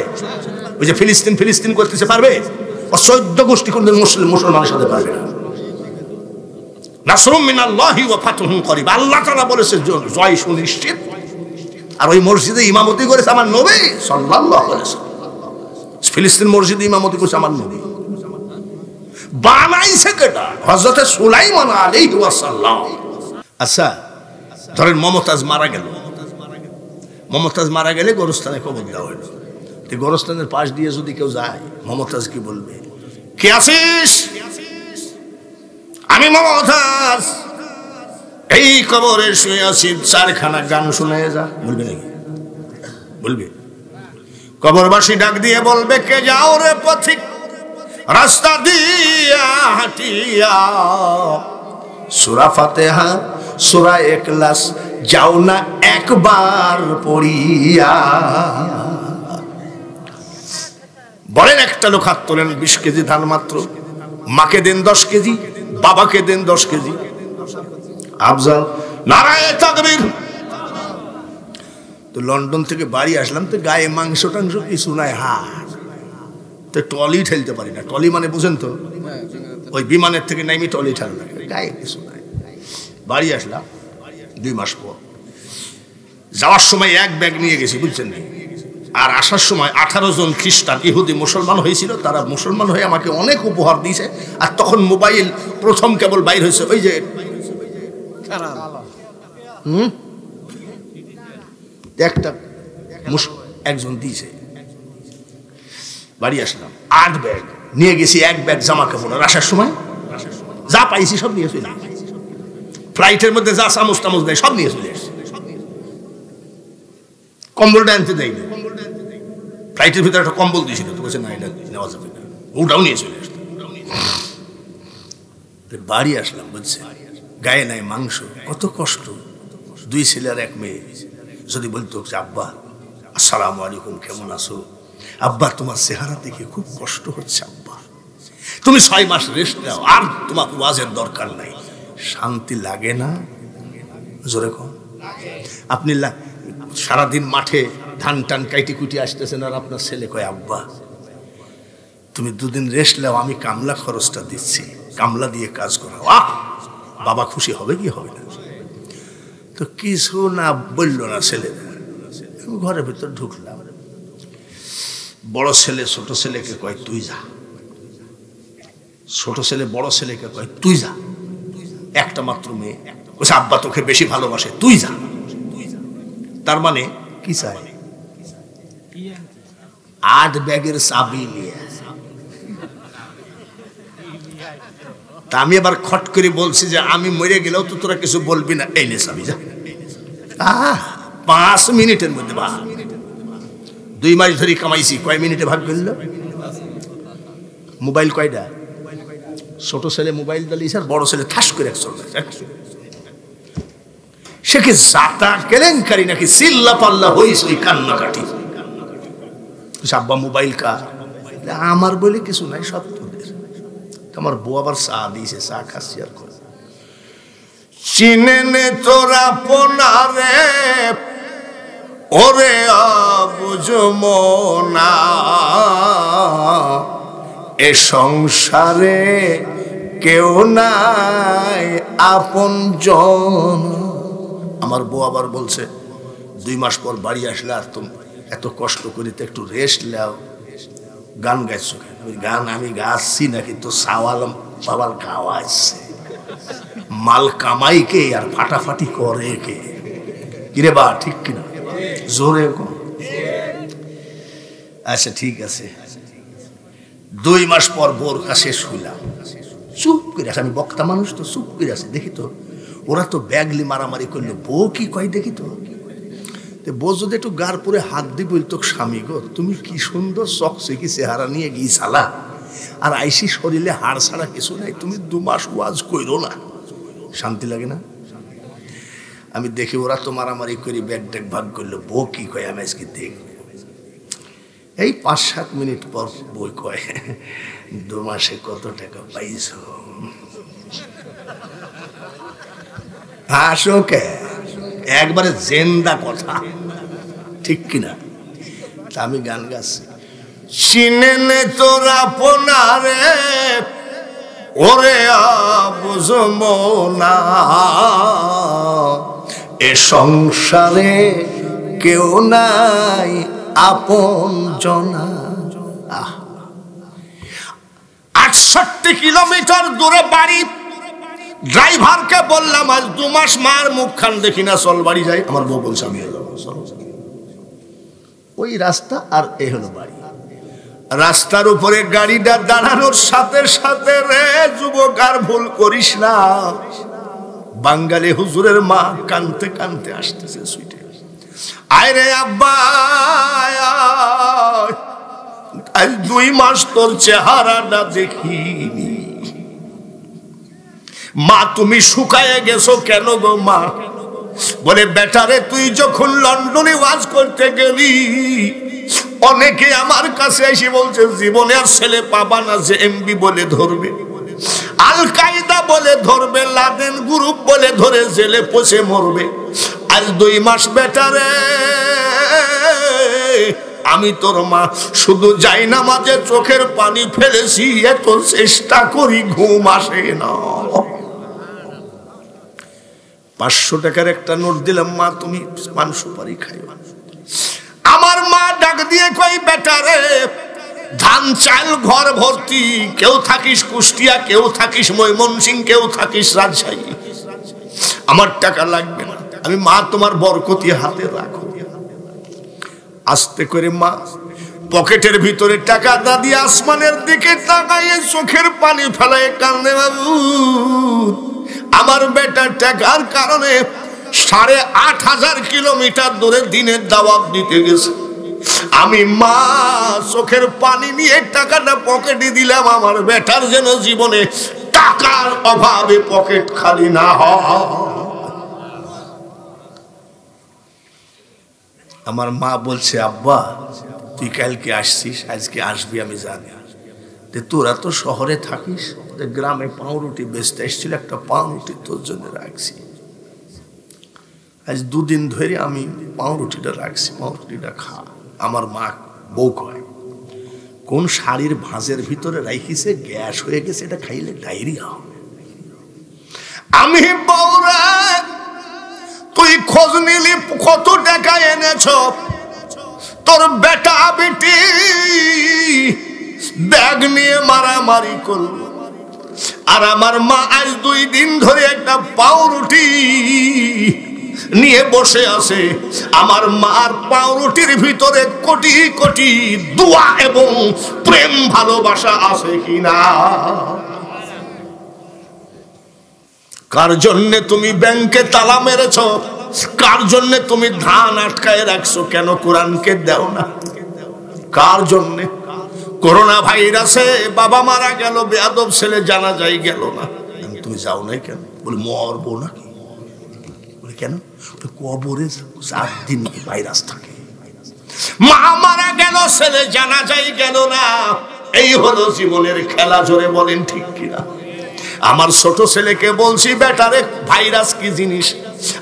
ওই যে ফিলিস্তিন করতেছে পারবে? ও 14 গোষ্ঠী কোনদিন মুসলমানের সাথে পারবে না। নাসরুম মিনাল্লাহি ওয়া ফাতহুন করিব, আল্লাহ তাআলা বলেছে জয় সুনিশ্চিত। আর ওই মসজিদে ইমামতি করেছে আমার নবী সাল্লাল্লাহু আলাইহি ওয়াসাল্লাম। ফিলিস্তিন মসজিদে ইমামতি করেছে আমার নবী। বানাইছে কেটা? হযরত সুলাইমান আলাইহি ওয়াসাল্লাম। আচ্ছা ধরেন মমতাজ মারা গেল, মমতাজ মারা গেলে গোরস্থানে কবর দেওয়া হলো। গোরস্থানের পাশ দিয়ে যদি কেউ যায়, মমতাজ কি বলবে? কে আছিস? আমি মমতাজ, এই কবরে শুয়ে আছি, 4খানা গান শুনে যা। বলবে নাকি? বলবে? কবরবাসী ডাক দিয়ে বলবে, কে যাও রে পথিক রাস্তা দিয়া হাঁটিয়া, সূরা ফাতিহা সূরা ইখলাস যাও না একবার পড়িয়া। বলেন একটা লোক হাত তোলেন, 20 কেজি ধান মাত্র, মাকে দেন 10 কেজি, বাবাকে দেন 10 কেজি। আফজাল। নারায়ে তাকবীর। তো লন্ডন থেকে বাড়ি আসলাম, তো গায়ে মাংস টাংস কিছু নাই, হাত তো টলি ঠেলতে পারি না। টলি মানে বুঝেন তো, ওই বিমানের থেকে নামি টলি ঠেল না, গায়ে কিছু নাই। বাড়ি আসলাম 2 মাস পর। যাওয়ার সময় 1 ব্যাগ নিয়ে গেছি, বুঝছেন না? আর আসার সময় 18 জন খ্রিস্টান ইহুদি মুসলমান হয়েছিল, তারা মুসলমান হয়ে আমাকে অনেক উপহার দিয়েছে। আর তখন মোবাইল প্রথম কেবল বাইর হয়েছে, ওই যে একটা একজন দিয়েছে। বাড়ি আসলাম, 8 ব্যাগ নিয়ে গেছি, 1 ব্যাগ জামা কাপড়। আর আসার সময় যা পাইছি সব নিয়ে চলে গেছি। ফ্লাইটের মধ্যে যা চামচ টামচ দেয় সব নিয়ে চলে এসেছে। কম্বলটা আনতে দেয়নি, ফ্লাইটের ভিতরে একটা কম্বল দিয়েছিল, তো বলছে না এটা নেওয়া যাবে না, ওটাও নিয়ে চলে আসতো। বাড়ি আসলাম, বুঝছে গায়ে নাই মাংস, কত কষ্ট। 2 ছেলে আর 1 মেয়ে। যদি বলতো আব্বা আসসালামু আলাইকুম, কেমন আছো? আব্বা তোমার চেহারা দেখে খুব কষ্ট হচ্ছে, আব্বা তুমি 6 মাস রেস্ট নাও, আর তোমার ওয়াজের দরকার নাই। শান্তি লাগে না? জোরে কম। আপনি সারাদিন মাঠে ধান টান কাইটি কুটি আসতেছেন, আর আপনার ছেলে কয় আব্বা তুমি 2 দিন রেস্ট নাও, আমি কামলা খরচটা দিচ্ছি, কামলা দিয়ে কাজ করাও। বাবা খুশি হবে কি হবে না? তো কিছু না বলল না ছেলে। ঘরের ভিতর ঢুকলাম, বড় ছেলে ছোট ছেলেকে কয় তুই যা, ছোট ছেলে বড় ছেলেকে কয় তুই যা। একটা মাত্র মেয়ে, বলছে আব্বা তোকে বেশি ভালোবাসে, তুই যা। তার মানে কি চাই? 8 ব্যাগের চাবি নিয়ে। তা আমি আবার খট করে বলছি যে আমি মরে গেলেও তো তোরা কিছু বলবি না, এই নে চাবি যা। 5 মিনিটের মধ্যে ভাগ। 2 মাস ধরে কামাইছি, কয় মিনিটে ভাগ করল? মোবাইল কয়টা? ছোট ছেলে মোবাইল দিয়েছে, আর বড় ছেলে ঠাস করে 100 সে কি জাতা কেলেঙ্কারি নাকি চিল্লা পাল্লা হইস ওই কান্নাকাটি। আব্বা মোবাইল কার? আমার বলে কিছু নাই, সব তোদের। আমার বউ আবার চা দিয়েছে, চা খাচ্ছি আর করে। চিনে নে তোরা পোনারে ওরে বুঝমো না, এ সংসারে কেউ নাই আপনজন। আমার বউ আবার বলছে 2 মাস পর বাড়ি আসলে আর তুমি এত কষ্ট করিতে একটু রেস্ট নাও, গান গাইছো কেন? গান আমি গাচ্ছি নাকি তো সাওয়াল বাবার গাওয়াইছে। মাল কামাই কে আর ফাটাফাটি করে কে? কিরে বা ঠিক কিনা? জোরে কম। আচ্ছা ঠিক আছে। 2 মাস পর বোর কাছে শুইলাম, চুপ করে আছে। আমি বক্তা মানুষ তো, চুপ করে আছে। দেখি তো ওরা তো ব্যাগলি মারামারি করলো, বউ কি কয় দেখি তো। বউ যদি একটু গার পরে হাত দিয়ে বলতো, স্বামী গো তুমি কি সুন্দর চকচকি চেহারা নিয়ে গিয়েছালা, আর আইসি শরীরে হাড় ছাড়া কিছু নাই, তুমি 2 মাস ওয়াজ কইরো না, শান্তি লাগে না? আমি দেখি ওরা তো মারামারি করি ব্যাগ ট্যাগ ভাগ করলো, বউ কি কয় আমি আজকে দেখব। এই 5-7 মিনিট পর বই কয় 2 মাসে কত টাকা পাইছ? হাসো কে? একবারে জেন্দা কথা, ঠিক কিনা? তা আমি গান গাচ্ছি, চিনে নে তোরা পোনারে ওরে বুঝমো না, এ সংসারে কেউ নাই আপন জনা। 68 কিলোমিটার দূরে বাড়ি। ড্রাইভারকে বললাম আজ 2 মাস মার মুখখান দেখি না, চল বাড়ি যাই। আমার বউ বলছে আমি ওই রাস্তা আর এ হলো বাড়ি। রাস্তার উপরে গাড়িটা দাঁড়ানোর সাথে সাথে রে যুবক আর ভুল করিস না, বাঙালি হুজুরের মা কানতে কানতে আসতেছে সুইটে, আয় রে আব্বা আজ 2 মাস তোর চেহারাটা দেখিনি। মা তুমি শুকায়ে গেছো কেন গো মা? বলে বেটারে তুই যখন লন্ডনে ওয়াজ করতে গেলি, অনেকে আমার কাছে এসে বলছে জীবনে আর ছেলে পাবা না, যে এমবি বলে ধরবে, আল কায়দা বলে ধরবে, লাদেন গ্রুপ বলে ধরে জেলে পচে মরবে। আজ 2 মাস বেটারে আমি তোর মা শুধু যাই না মাঝে চোখের পানি ফেলেছি, এত চেষ্টা করি ঘুম আসে না। 500 টাকার একটা নোট দিলাম, মা তুমি পান সুপারি খাইও। আমার মা ডাক দিয়ে কই বেটারে ধান চাল ঘর ভর্তি, কেউ থাকিস কুষ্টিয়া, কেউ থাকিস ময়মনসিংহ, কেউ থাকিস রাজশাহী, আমার টাকা লাগবে না। আমি মা তোমার বরকতি হাতে রাখো। আস্তে করে মা পকেটের ভিতরে টাকা দাদি আসমানের দিকে তাকাইয়ে চোখের পানি ফেলায় কান্দে, বাবু আমার বেটার টাকার কারণে 8,500 কিলোমিটার দূরে দিনের দাওয়াত দিতে গেছে। আমি মা চোখের পানি নিয়ে টাকাটা পকেটে দিলাম, আমার বেটার যেন জীবনে টাকার অভাবে পকেট খালি না হয়। আমার মা বলছে আব্বা তুই কালকে আসছিস, আজকে আসবি আমি জানি, তোরা তো শহরে থাকিস, গ্রামে পাউরুটি বেচতে এসেছিল, একটা পাউরুটি তোর জন্য রাখছি। আজ 2 দিন ধরে আমি পাউরুটিটা রাখছি, পাউরুটিটা খা। আমার মা বউ কয় কোন শাড়ির ভাঁজের ভিতরে রাখিছে, গ্যাস হয়ে গেছে, এটা খাইলে ডায়রিয়া হবে। আমি বউরা তুই খোঁজ নিলি কত টাকা এনেছ, তোর বেটা বেটি ব্যাগ নিয়ে মারামারি করল, আর আমার মা আজ 2 দিন ধরে একটা পাউরুটি নিয়ে বসে আছে। আমার মার পাউরুটির ভিতরে কোটি কোটি দোয়া এবং প্রেম ভালোবাসা আছে কিনা? কার জন্যে তুমি ব্যাংকে তালা মেরেছ? কার জন্যে তুমি ধান আটকায় রাখছো? কেন কোরআনকে দাও না? কার জন্যে? করোনা ভাইরাসে বাবা মারা গেল, বেয়াদব ছেলে জানাজায় গেল না, তুমি যাও নাই কেন? বলে মরবো নাকি? বলে কেন? কবরে 4 দিন ভাইরাস থাকে। মা মারা গেল, ছেলে জানাজাই গেল না। এই হলো জীবনের খেলা, জোরে বলেন ঠিক কিনা? আমার ছোট ছেলেকে বলছি, বেটারে ভাইরাস কি জিনিস?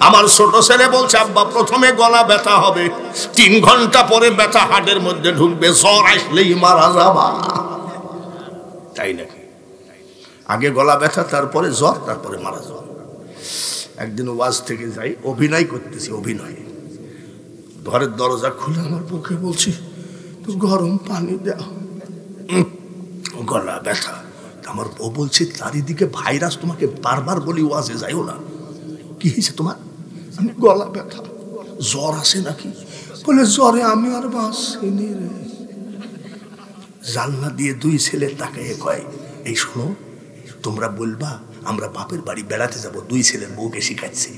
আমার ছোট ছেলে বলছে, আব্বা প্রথমে গলা ব্যথা হবে, 3 ঘন্টা পরে ব্যথা হাড়ের মধ্যে ঢুকবে, জ্বর আসলেই মারা যাবা। তাই নাকি? আগে গলা ব্যথা, তারপরে জ্বর, তারপরে মারা যাওয়া। একদিন ওয়াজ থেকে যাই, অভিনয় করতেছি, অভিনয়। ঘরের দরজা খুলে আমার বুকে বলছি, তো গরম পানি দাও, গলা ব্যথা। আমার বউ বলছে, চারিদিকে ভাইরাস, তোমাকে বারবার বলি ওয়াজে যাইও না। কি হয়েছে তোমার? আমি গলা ব্যথা। জ্বর আসে নাকি? বলে জ্বরে আমি আর বাঁচিনি রে। জানলা দিয়ে 2 ছেলে তাকাইয়ে কয়, এই শোনো, তোমরা বলবা আমরা বাপের বাড়ি বেড়াতে যাব, 2 ছেলের বউকে শিখাচ্ছে,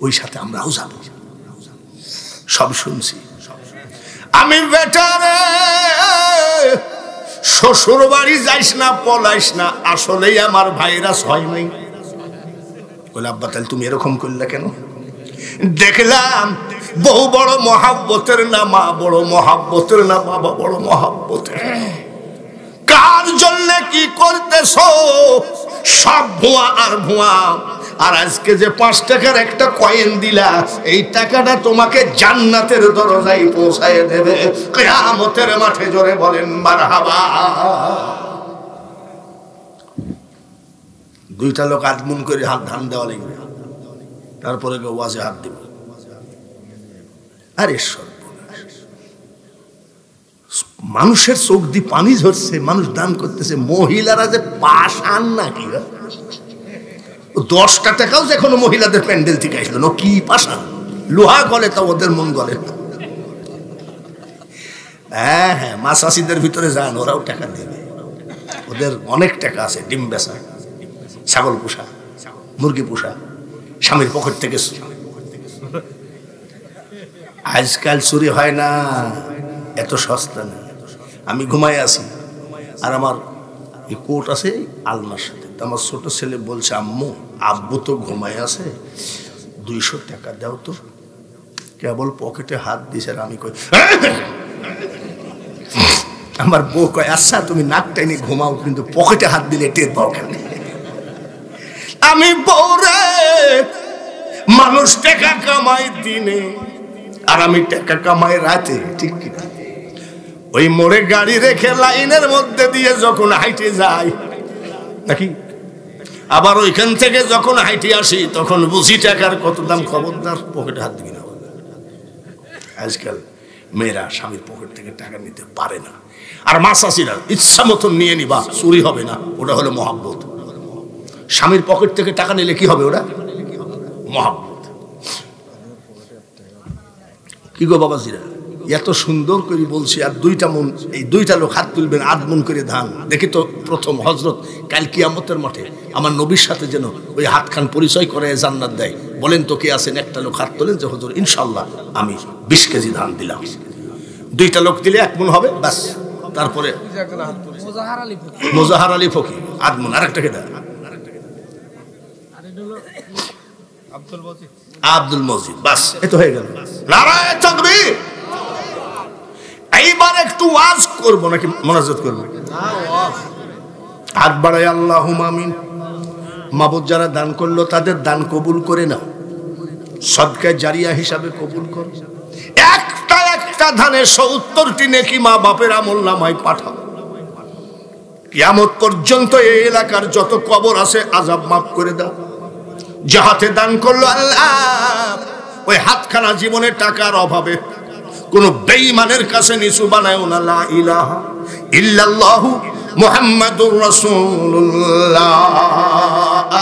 ওই সাথে আমরাও যাব। সব শুনছি আমি। বেটারে শ্বশুর বাড়ি যাইস না, পলাইস না, আসলেই আমার ভাইরাস হয় নাই। বলে আব্বা তাহলে তুমি এরকম করলে কেন? দেখলাম বউ বড় মহাব্বতের না, মা বড় মহাব্বতের না, বাবা বড় মহাব্বতের। কার জন্য কি করতেছ? সব ভুয়া আর ভুয়া। আর আজকে যে 5 টাকার একটা কয়েন দিলা, এই টাকাটা তোমাকে জান্নাতের দরজায় পৌঁছায় দেবে কিয়ামতের মাঠে, জোরে বলেন মারহাবা। 2টা লোক আদমুন করে হাত ধান দেওয়া লাগবে, তারপরে ওয়াজে হাত দিবে। আরে সর্বনাশ, মানুষের চোখ দিয়ে পানি ঝরছে, মানুষ দান করতেছে। মহিলারা যে পাষাণ নাকি, 10টা টাকাও যে কোনো মহিলাদের প্যান্ডেল থেকে আসলো না, কি পাষাণ, লোহা গলে তা ওদের মন গলে। হ্যাঁ হ্যাঁ, মাসাসিদের ভিতরে যান, ওরাও টাকা দেবে, ওদের অনেক টাকা আছে। ডিম বেচা, ছাগল পোষা, মুরগি পোষা, স্বামীর পকেট থেকে। আজকাল চুরি হয় না, এত সস্তা না। আমি ঘুমাই আছি, আর আমার এই কোট আছে আলমার সাথে। আমার ছোট ছেলে বলছে, আম্মু আব্বু তো ঘুমাই আছে, 200 টাকা দাও তো। কেবল পকেটে হাত দিছে, আর আমি কই, আমার বউ কয়, আচ্ছা তুমি নাক টাইনি ঘুমাও, কিন্তু পকেটে হাত দিলে টের পাও কেন? আমি বউরে, মানুষ টাকা কামাই দিনে, আর আমি টাকা কামাই রাতে, ঠিক কিনা? ওই মোড়ে গাড়ি রেখে লাইনের মধ্যে দিয়ে যখন হাইটে যাই নাকি, আবার ওইখান থেকে যখন হাইটে আসি, তখন বুঝি টাকার কত দাম। খবরদার পকেটে হাত দিবি না। আজকাল মেয়েরা স্বামীর পকেট থেকে টাকা নিতে পারে না, আর মাসাসিরা ইচ্ছা মতন নিয়ে নিবা, চুরি হবে না। ওটা হলো মহাব্বত। স্বামীর পকেট থেকে টাকা নিলে কি হবে? ওটা মহাব্বত। কি গো বাবাজিরা, এত সুন্দর করে বলছি। আর 2টা মন, এই 2টা লোক হাত তুলবেন, আদমন করে ধান। দেখি তো প্রথম হজরত কাল কিয়ামতের মাঠে আমার নবীর সাথে যেন ওই হাতখান পরিচয় করে জান্নাত দেয়। বলেন তো কে আছেন? একটা লোক হাত তোলেন যে হুজুর ইনশাআল্লাহ আমি 20 কেজি ধান দিলাম। 2টা লোক দিলে 1 মন হবে, ব্যাস। তারপরে মোজাহার আলী ফকির আদমন, আরেকটা কে দেয়? আব্দুল মজিদ, বাস, এত হয়ে গেল। নারায়ে তাকবীর। এইবার একটু ওয়াজ করব নাকি মোনাজাত করব? হাত বাড়াই আল্লাহুম্মা আমিন। মাবুদ যারা দান করলো তাদের দান কবুল করে নাও, সদকা জারিয়া হিসাবে কবুল করো। একটা ধানে 70টি নেকি মা বাপের আমলনামায় পাঠাও। কিয়ামত পর্যন্ত এই এলাকার যত কবর আছে আযাব মাফ করে দাও। যাহাতে দান করলো আল্লাহ, ওই হাতখানা জীবনে টাকার অভাবে কোন বেঈমানের কাছে নিচু বানায়ও না। লা ইলাহা ইল্লাল্লাহু মুহাম্মাদুর রাসূলুল্লাহ।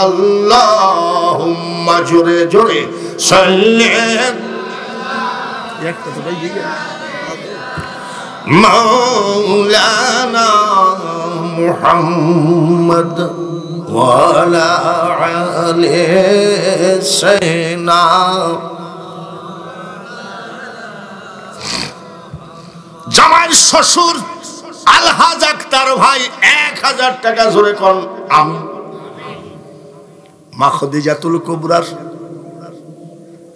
আল্লাহুম্মা জোরে জোরে সাল্লি একটা তো ভাই দিকে মাওলানা মুহাম্মদ ওয়া আলা আলি সাইয়্যিদিনা। জামাই শ্বশুর আলহাজ আক্তার ভাই 1000 টাকা জোরে কোন আমি। মা খদিজাতুল কুবরার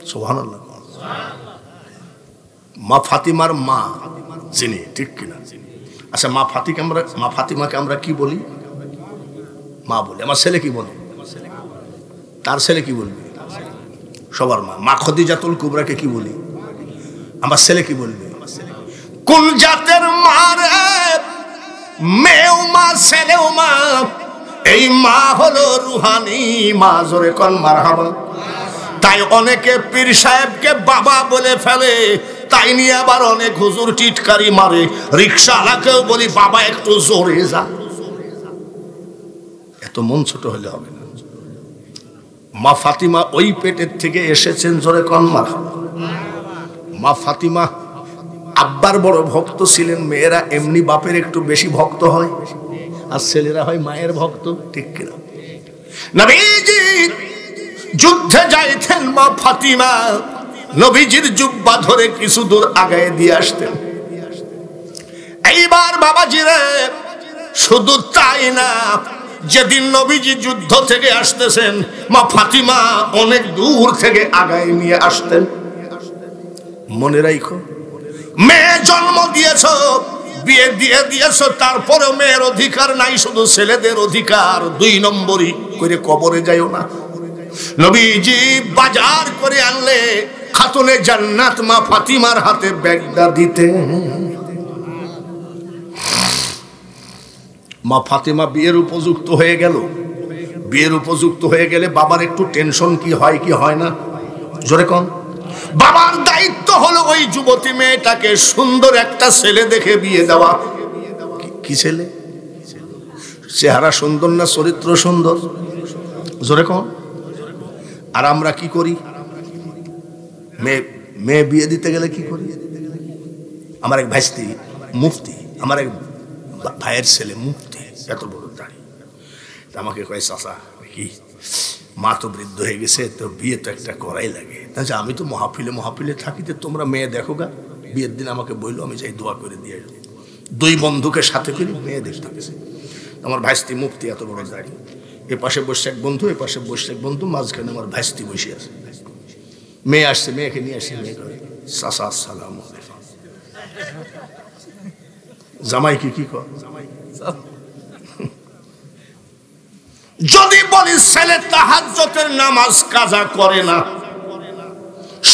সুবহানাল্লাহ। মা ফাতিমার মা যিনি, ঠিক কিনা? আচ্ছা, মা ফাতিমাকে আমরা কি বলি? মা বলি। আমার ছেলে কি বলে? তার ছেলে কি বলবে? সবার মা। মা খদিজাতুল কুবরাকে কি বলি? আমার ছেলে কি বলবে? কোন জাতের মা রে? মেয়েও মা, ছেলেও মা। এই মা হলো রুহানি মা। জোরে কোন মারহাবা। তাই অনেকে পীর সাহেবকে বাবা বলে ফেলে, তাই নিয়ে আবার অনেক হুজুর টিটকারি মারে। রিকশাওয়ালাকেও বলি বাবা একটু জোরে যা। এত মন ছোট হলে হবে না। মা ফাতিমা ওই পেটের থেকে এসেছেন, জোরে কোন মারহাবা। মা ফাতিমা আব্বার বড় ভক্ত ছিলেন। মেয়েরা এমনি বাপের একটু বেশি ভক্ত হয়, আর ছেলেরা হয় মায়ের ভক্ত, ঠিক কিনা? নবীজি যুদ্ধে যাইতেন মা ফাতিমা নবীজির জুব্বা ধরে কিছু দূর আগায় দিয়ে আসতেন। এইবার বাবাজিরে শুধু তাই না, যেদিন নবীজি যুদ্ধ থেকে আসতেছেন মা ফাতিমা অনেক দূর থেকে আগায় নিয়ে আসতেন। মনে রাখো, মেয়ে জন্ম দিয়েছ, বিয়ে দিয়ে দিয়েছ, তারপরেও মেয়ের অধিকার নাই, শুধু ছেলেদের অধিকার। 2 নম্বরই করে কবরে যাইও না। নবীজি বাজার করে আনলে খাতুনে জান্নাত মা ফাতিমার হাতে ব্যাগটা দিতে। মা ফাতিমা বিয়ের উপযুক্ত হয়ে গেল। বিয়ের উপযুক্ত হয়ে গেলে বাবার একটু টেনশন কি হয় কি হয় না? জোরে কম। বাবার দায়িত্ব হলো ওই যুবতী মেয়েটাকে সুন্দর একটা ছেলে দেখে বিয়ে দেওয়া। কি ছেলে? চেহারা সুন্দর না চরিত্র সুন্দর? জোরে কম। আর আমরা কি করি? মেয়ে বিয়ে দিতে গেলে কি করি? আমার এক ভাইস্তি মুফতি, আমার এক ভাইয়ের ছেলে মুফতি, এত বড় দাড়ি। আমাকে কয়, চাচা কি মা তো বৃদ্ধ হয়ে গেছে, তো বিয়ে তো একটা করাই লাগে। আচ্ছা, আমি তো মহাফিলে থাকি, তো তোমরা মেয়ে দেখো গা। বিয়ের দিন আমাকে বললো, আমি যাই দোয়া করে দিয়ে আসবো। 2 বন্ধুকে সাথে করি, মেয়ে দেখতে গেছে। আমার ভাইস্তি মুফতি, এত বড় দাড়ি। এ পাশে বসে এক বন্ধু, এ পাশে বসে এক বন্ধু, মাঝখানে আমার ভাইস্তি বসে আছে। মেয়ে আসছে, মেয়েকে নিয়ে আসি। মেয়ে করে, চাচা আসসালাম আলাইকুম। জামাইকে কি কর? যদি বলি ছেলে তাহাজ্জুদের নামাজ কাজা করে না,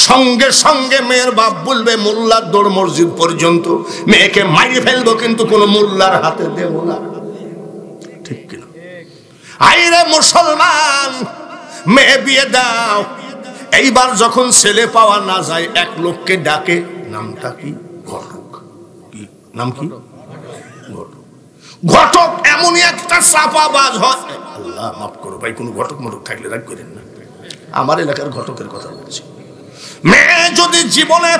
সঙ্গে সঙ্গে মেয়ের বাপ বলবে মোল্লার দৌড় মসজিদ পর্যন্ত। মেয়েকে মাইরে ফেলবো, কিন্তু কোন মোল্লার হাতে দেব না, ঠিক কিনা? আইরে মুসলমান, মেয়ে বিয়ে দাও। এইবার যখন ছেলে পাওয়া না যায়, এক লোককে ডাকে, নামটা কি? ঘটক। কি নাম? কি ঘটক? এমনই একটা চাপাবাজ হয়। আল্লাহ মাফ করো ভাই, কোনো ঘটক মটক থাকলে রাগ করেন না। আমার এলাকার ঘটকের কথা বলছি। মেয়ে যদি জীবনে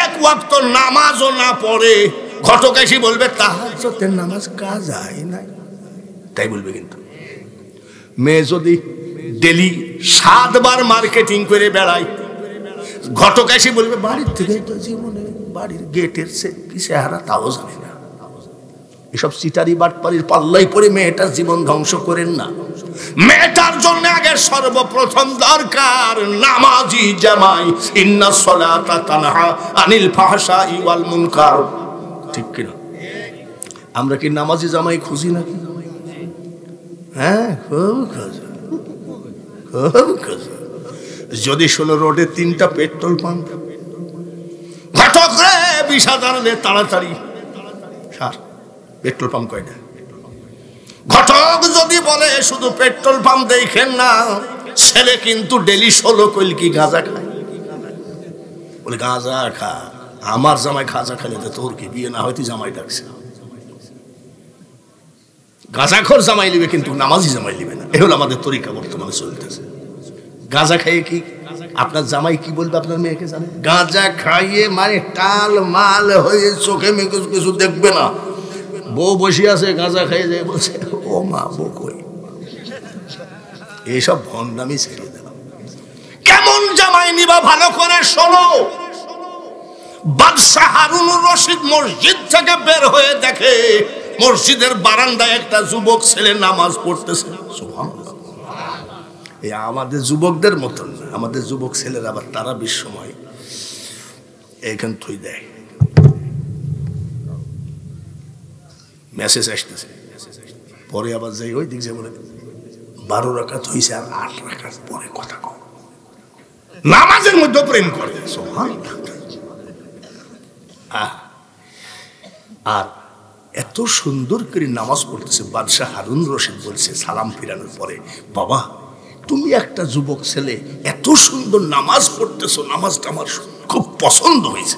1 ওয়াক্ত নামাজও না পড়ে, ঘটক এসে বলবে তাহাজ্জুদের নামাজ কাজাই নাই, তাই বলবে। কিন্তু মেয়ে যদি ডেলি 7 বার মার্কেটিং করে বেড়ায়, ঘটক এসে বলবে বাড়ির থেকে তো জীবনে বাড়ির গেটের কি চেহারা তাও জানে না। এসব চিটারি বাটপাড়ির পাল্লাই পড়ে মেয়েটার জীবন ধ্বংস করেন না। মেয়েটার জন্য আগে সর্বপ্রথম দরকার নামাজি জামাই। ইন্নাস সালাতা তানহা আনিল ফাহশাই ওয়াল মুনকার, ঠিক কিনা? আমরা কি নামাজি জামাই খুঁজি নাকি? হ্যাঁ, খুব খুঁজি, খুব খুঁজি। যদি শোনো রোডে 3টা পেট্রোল পাম্প, ঘটক রে 20,000 নে তাড়াতাড়ি। পেট্রোল পাম্প কয়টা? ঘটক যদি বলে শুধু পেট্রোল পাম্প দেখেন না, ছেলে কিন্তু ডেলি 16 কলকি গাঁজা খায়। বলে গাঁজা খা, আমার জামাই গাঁজা খেলে তো তোর কি বিয়ে না হয়তো জামাই ডাকছে। গাঁজাখোর জামাই লিবে, কিন্তু নামাজি জামাই লিবে না। এ হলো আমাদের তরিকা বর্তমানে চলতেছে। গাঁজা খাইয়ে কি আপনার জামাই কি বলবে আপনার মেয়েকে জানেন? গাঁজা খাইয়ে মানে টাল মাল হয়ে চোখে মেয়ে কিছু দেখবে না। বউ বসে আছে, গাঁজা খাইয়ে যায়, বলছে ও মা বউ কই। এইসব ভণ্ডামি ছেড়ে দেব। কেমন জামাই নিবা ভালো করে শোনো। বাদশাহ হারুনুর রশিদ মসজিদ থেকে বের হয়ে দেখে মসজিদের বারান্দায় একটা যুবক ছেলে নামাজ পড়তেছে। সুবহানাল্লাহ। এই আমাদের যুবকদের মতন না, আমাদের যুবক ছেলেরা আবার তারা বিশ্বময় এইখান থই দেয়, মেসেজ আসতেছে, পরে আবার যাই ওই দিক যে বলে 12 রাকাত হয়েছে আর 8 রাকাত পরে কথা কও, নামাজের মধ্যে প্রেম করে। আর এত সুন্দর করে নামাজ পড়তেছে। বাদশাহ হারুন রশিদ বলছে সালাম ফিরানোর পরে, বাবা তুমি একটা যুবক ছেলে এত সুন্দর নামাজ পড়তেছো, নামাজটা আমার খুব পছন্দ হয়েছে।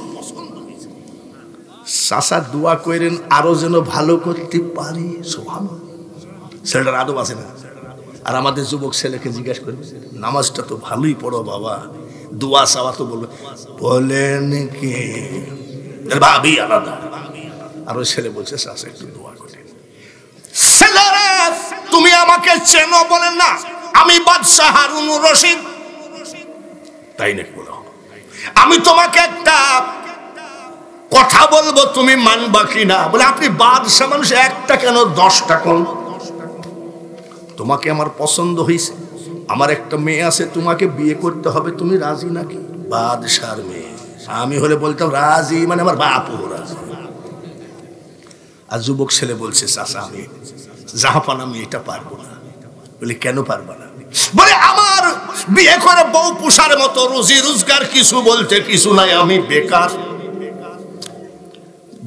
চাচা দোয়া করেন আরো যেন ভালো করতে পারি। সুবহানাল্লাহ, ছেলেটার আদব আছে না? আর আমাদের যুবক ছেলেকে জিজ্ঞাসা করি, নামাজটা তো ভালোই পড়ো বাবা, দোয়া চাওয়া তো বলবে, বলেন কি ভাবি আলাদা। আর ওই ছেলে বলছে চাচা একটু দোয়া করেন। ছেলেরা তুমি আমাকে চেনো? বলেন না, আমি বাদশাহ হারুন রশিদ। তাই নাকি? বলো, আমি তোমাকে একটা কথা বলবো, তুমি মানবা কিনা? বলে আপনি বাদশাহ মানুষ, একটা কেন 10টা কোন? তোমাকে আমার পছন্দ হয়েছে, আমার একটা মেয়ে আছে, তোমাকে বিয়ে করতে হবে, তুমি রাজি নাকি? বাদশার মেয়ে। আমি হলে বলতাম রাজি, মানে আমার বাপও রাজি। আর যুবক ছেলে বলছে চাচা আমি জাহাপানা আমি এটা পারবো না। বলে কেন পারবা না? বলে আমার বিয়ে করে বউ পুষার মতো রুজি রোজগার কিছু বলতে কিছু নাই, আমি বেকার।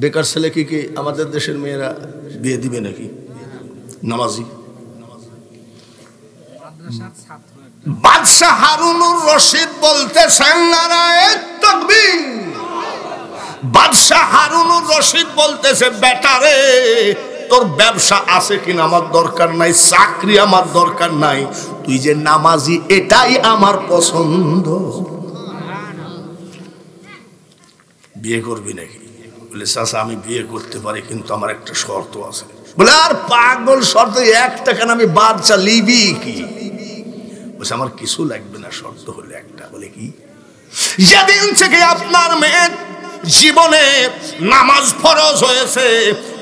বেকার ছেলেকে কি আমাদের দেশের মেয়েরা বিয়ে দিবে নাকি? নামাজি। বাদশাহ হারুনুর রশিদ বলতেছেন নারায়ে তাকবীর। বাদশাহ হারুনুর রশিদ বলতেছে, বেটারে তোর ব্যবসা আছে কিনা আমার দরকার নাই, চাকরি আমার দরকার নাই, তুই যে নামাজি এটাই আমার পছন্দ। বিয়ে করবি নাকি? বলে চাচা আমি বিয়ে করতে পারি, কিন্তু আমার একটা শর্ত আছে। বলে আর পাগল, শর্ত একটা কেন? আমি বাদশা লিবি কি? বলছে আমার কিছু লাগবে না, শর্ত হলে একটা। বলে কি? যেদিন থেকে আপনার মেয়ের জীবনে নামাজ ফরজ হয়েছে,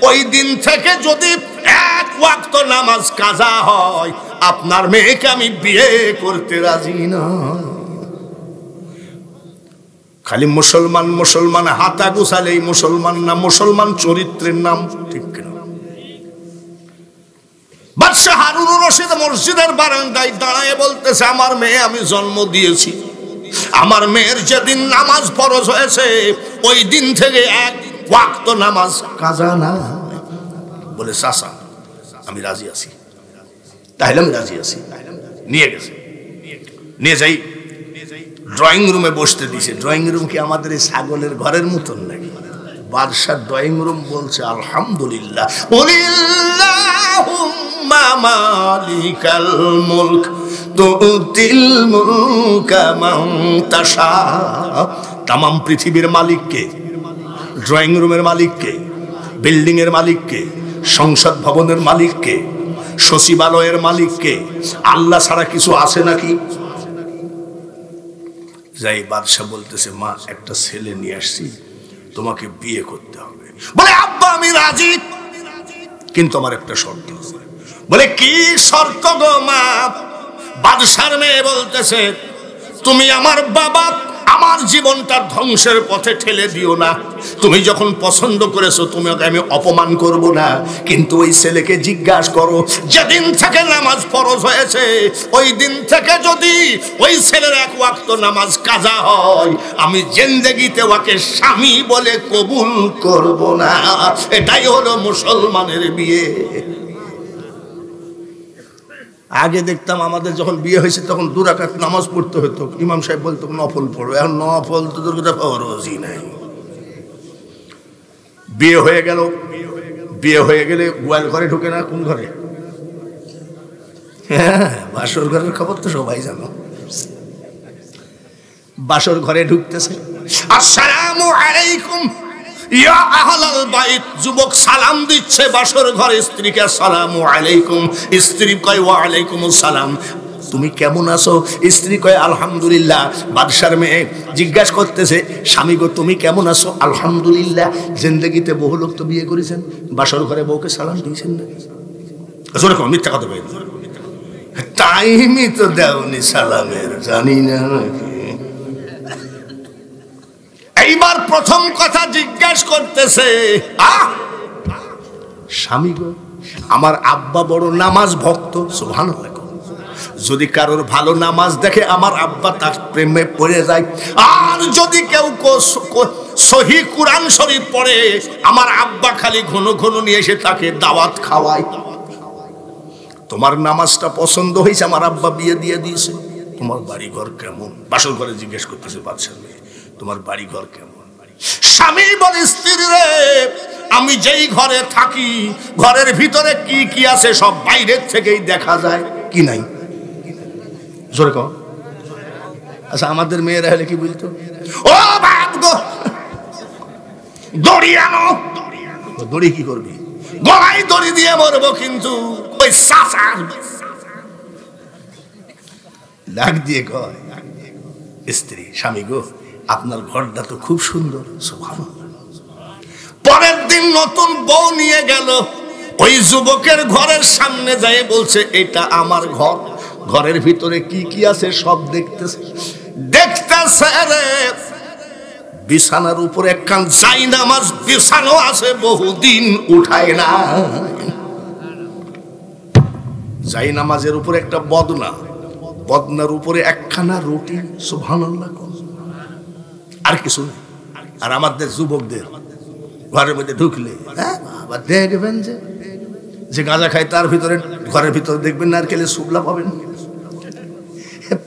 ওই দিন থেকে যদি 1 ওয়াক্ত নামাজ কাজা হয়, আপনার মেয়েকে আমি বিয়ে করতে রাজি না। খালি মুসলমান মুসলমান হাতা গুছালেই মুসলমান না, মুসলমান চরিত্রের নাম, ঠিক কিনা? বাদশাহ হারুন রশিদ মসজিদের বারান্দায় দাঁড়ায় বলতেছে, আমার মেয়ে আমি জন্ম দিয়েছি, আমার মেয়ের যেদিন নামাজ ফরজ হয়েছে ওই দিন থেকে 1 ওয়াক্ত নামাজ কাজা না। বলে চাচা আমি রাজি আছি। তাহলে আমি রাজি আছি। নিয়ে গেছে, নিয়ে যাই ড্রয়িং রুমে বসতে দিছে। ড্রয়িং রুম কি আমাদের এই ছাগলের ঘরের মতন নাকি? বাদশাহ ড্রয়িং রুম বলছে আলহামদুলিল্লাহ, কুলিল্লাহুম্মা মালিকাল মুলক তুতিল মুলকা মান তাশা। তামাম পৃথিবীর মালিক কে? ড্রয়িং রুমের মালিক কে? বিল্ডিং এর মালিক কে? সংসদ ভবনের মালিক কে? সচিবালয়ের মালিক কে? আল্লাহ ছাড়া কিছু আছে নাকি? যাই বাদশাহ বলতেছে, মা একটা ছেলে নিয়ে আসছি, তোমাকে বিয়ে করতে হবে। বলে আব্বা আমি রাজি, কিন্তু আমার একটা শর্ত আছে। বলে কি শর্ত গো মা? বাদশার মেয়ে বলতেছে, তুমি আমার বাবা, আমার জীবনটা ধ্বংসের পথে ঠেলে দিও না। তুমি যখন পছন্দ করেছো তুমি আমি অপমান করব না, কিন্তু ওই ছেলেকে জিজ্ঞাসা করো, যেদিন থেকে নামাজ ফরজ হয়েছে ওই দিন থেকে যদি ওই ছেলের 1 ওয়াক্ত নামাজ কাজা হয়, আমি জিন্দেগিতে ওকে স্বামী বলে কবুল করব না। এটাই হলো মুসলমানের বিয়ে। আগে দেখতাম আমাদের যখন বিয়ে হয়েছে তখন 2 রাকাত নামাজ পড়তে হতো, ইমাম সাহেব বলতো নফল পড়ো। এখন নফল তো তোর কথা ফরজই নাই। বিয়ে হয়ে গেল, বিয়ে হয়ে গেলে গোয়াল ঘরে ঢুকে না, কোন ঘরে? হ্যাঁ, বাসর ঘরের খবর তো সবাই জানো। বাসর ঘরে ঢুকতেছে, আসসালামু আলাইকুম ইয়া আহলাল বাইত। যুবক সালাম দিচ্ছে বাসর ঘরে স্ত্রীকে, আসসালামু আলাইকুম। স্ত্রী কয় ওয়া আলাইকুমুস সালাম। তুমি কেমন আছো? স্ত্রী কয় আলহামদুলিল্লাহ। বাদশার মেয়ে জিজ্ঞাসা করতেছে, স্বামী গো তুমি কেমন আছো? আলহামদুলিল্লাহ। জিন্দেগিতে বহু লোক তো বিয়ে করেছেন, বাসর ঘরে বউকে সালাম দিয়েছেন না? মিথ্যা কথা বলেন। তাই টাইমই তো দেওনি সালামের, জানি না নাকি। এইবার প্রথম কথা জিজ্ঞেস করতেছে, স্বামী গো, আমার আব্বা বড় নামাজ ভক্ত, সুবহানাল্লাহ। যদি কারোর ভালো নামাজ দেখে আমার আব্বা তার প্রেমে পড়ে যায়, আর যদি কেউ সহি কুরআন শরীফ পড়ে আমার আব্বা খালি ঘন ঘন নিয়ে এসে তাকে দাওয়াত খাওয়ায়। তোমার নামাজটা পছন্দ হয়েছে, আমার আব্বা বিয়ে দিয়ে দিয়েছে। তোমার বাড়ি ঘর কেমন? বাসর ঘরে জিজ্ঞেস করতেছে বাদশার মেয়ে, তোমার বাড়ি ঘর কেমন? স্বামী বলে, স্ত্রী রে, আমি যেই ঘরে থাকি ঘরের ভিতরে কি কি আছে সব বাইরের থেকেই দেখা যায়। কি নাই? জোরে কও। আচ্ছা, আমাদের মেয়েরা হলে কি বলতো? ও বাপ গো, দড়ি আনো। দড়ি কি করবি? গলায় দড়ি দিয়ে মরবো, কিন্তু ওই সাসার ডাক দিয়ে কয়, স্ত্রী, স্বামী গো, আপনার ঘরটা তো খুব সুন্দর, সুবহানাল্লাহ। পরের দিন নতুন বউ নিয়ে গেল, ওই যুবকের ঘরের সামনে যায় বলছে, এটা আমার ঘর, ঘরের ভিতরে কি কি আছে সব দেখতেছে। রে, বিছানার উপরে একখান জায়নামাজ বিছানো আছে, বহুদিন উঠায় না। জায়নামাজের উপরে একটা বদনা, বদনার উপরে একখানা রুটি, সুবহানাল্লাহ। আর কিছু। আর আমাদের যুবকদের ঘরের মধ্যে ঢুকলে আবার দেখবেন যে গাঁজা খায়, তার ভিতরে ঘরের ভিতরে দেখবেন নারকেলের শুকলা পাবেন।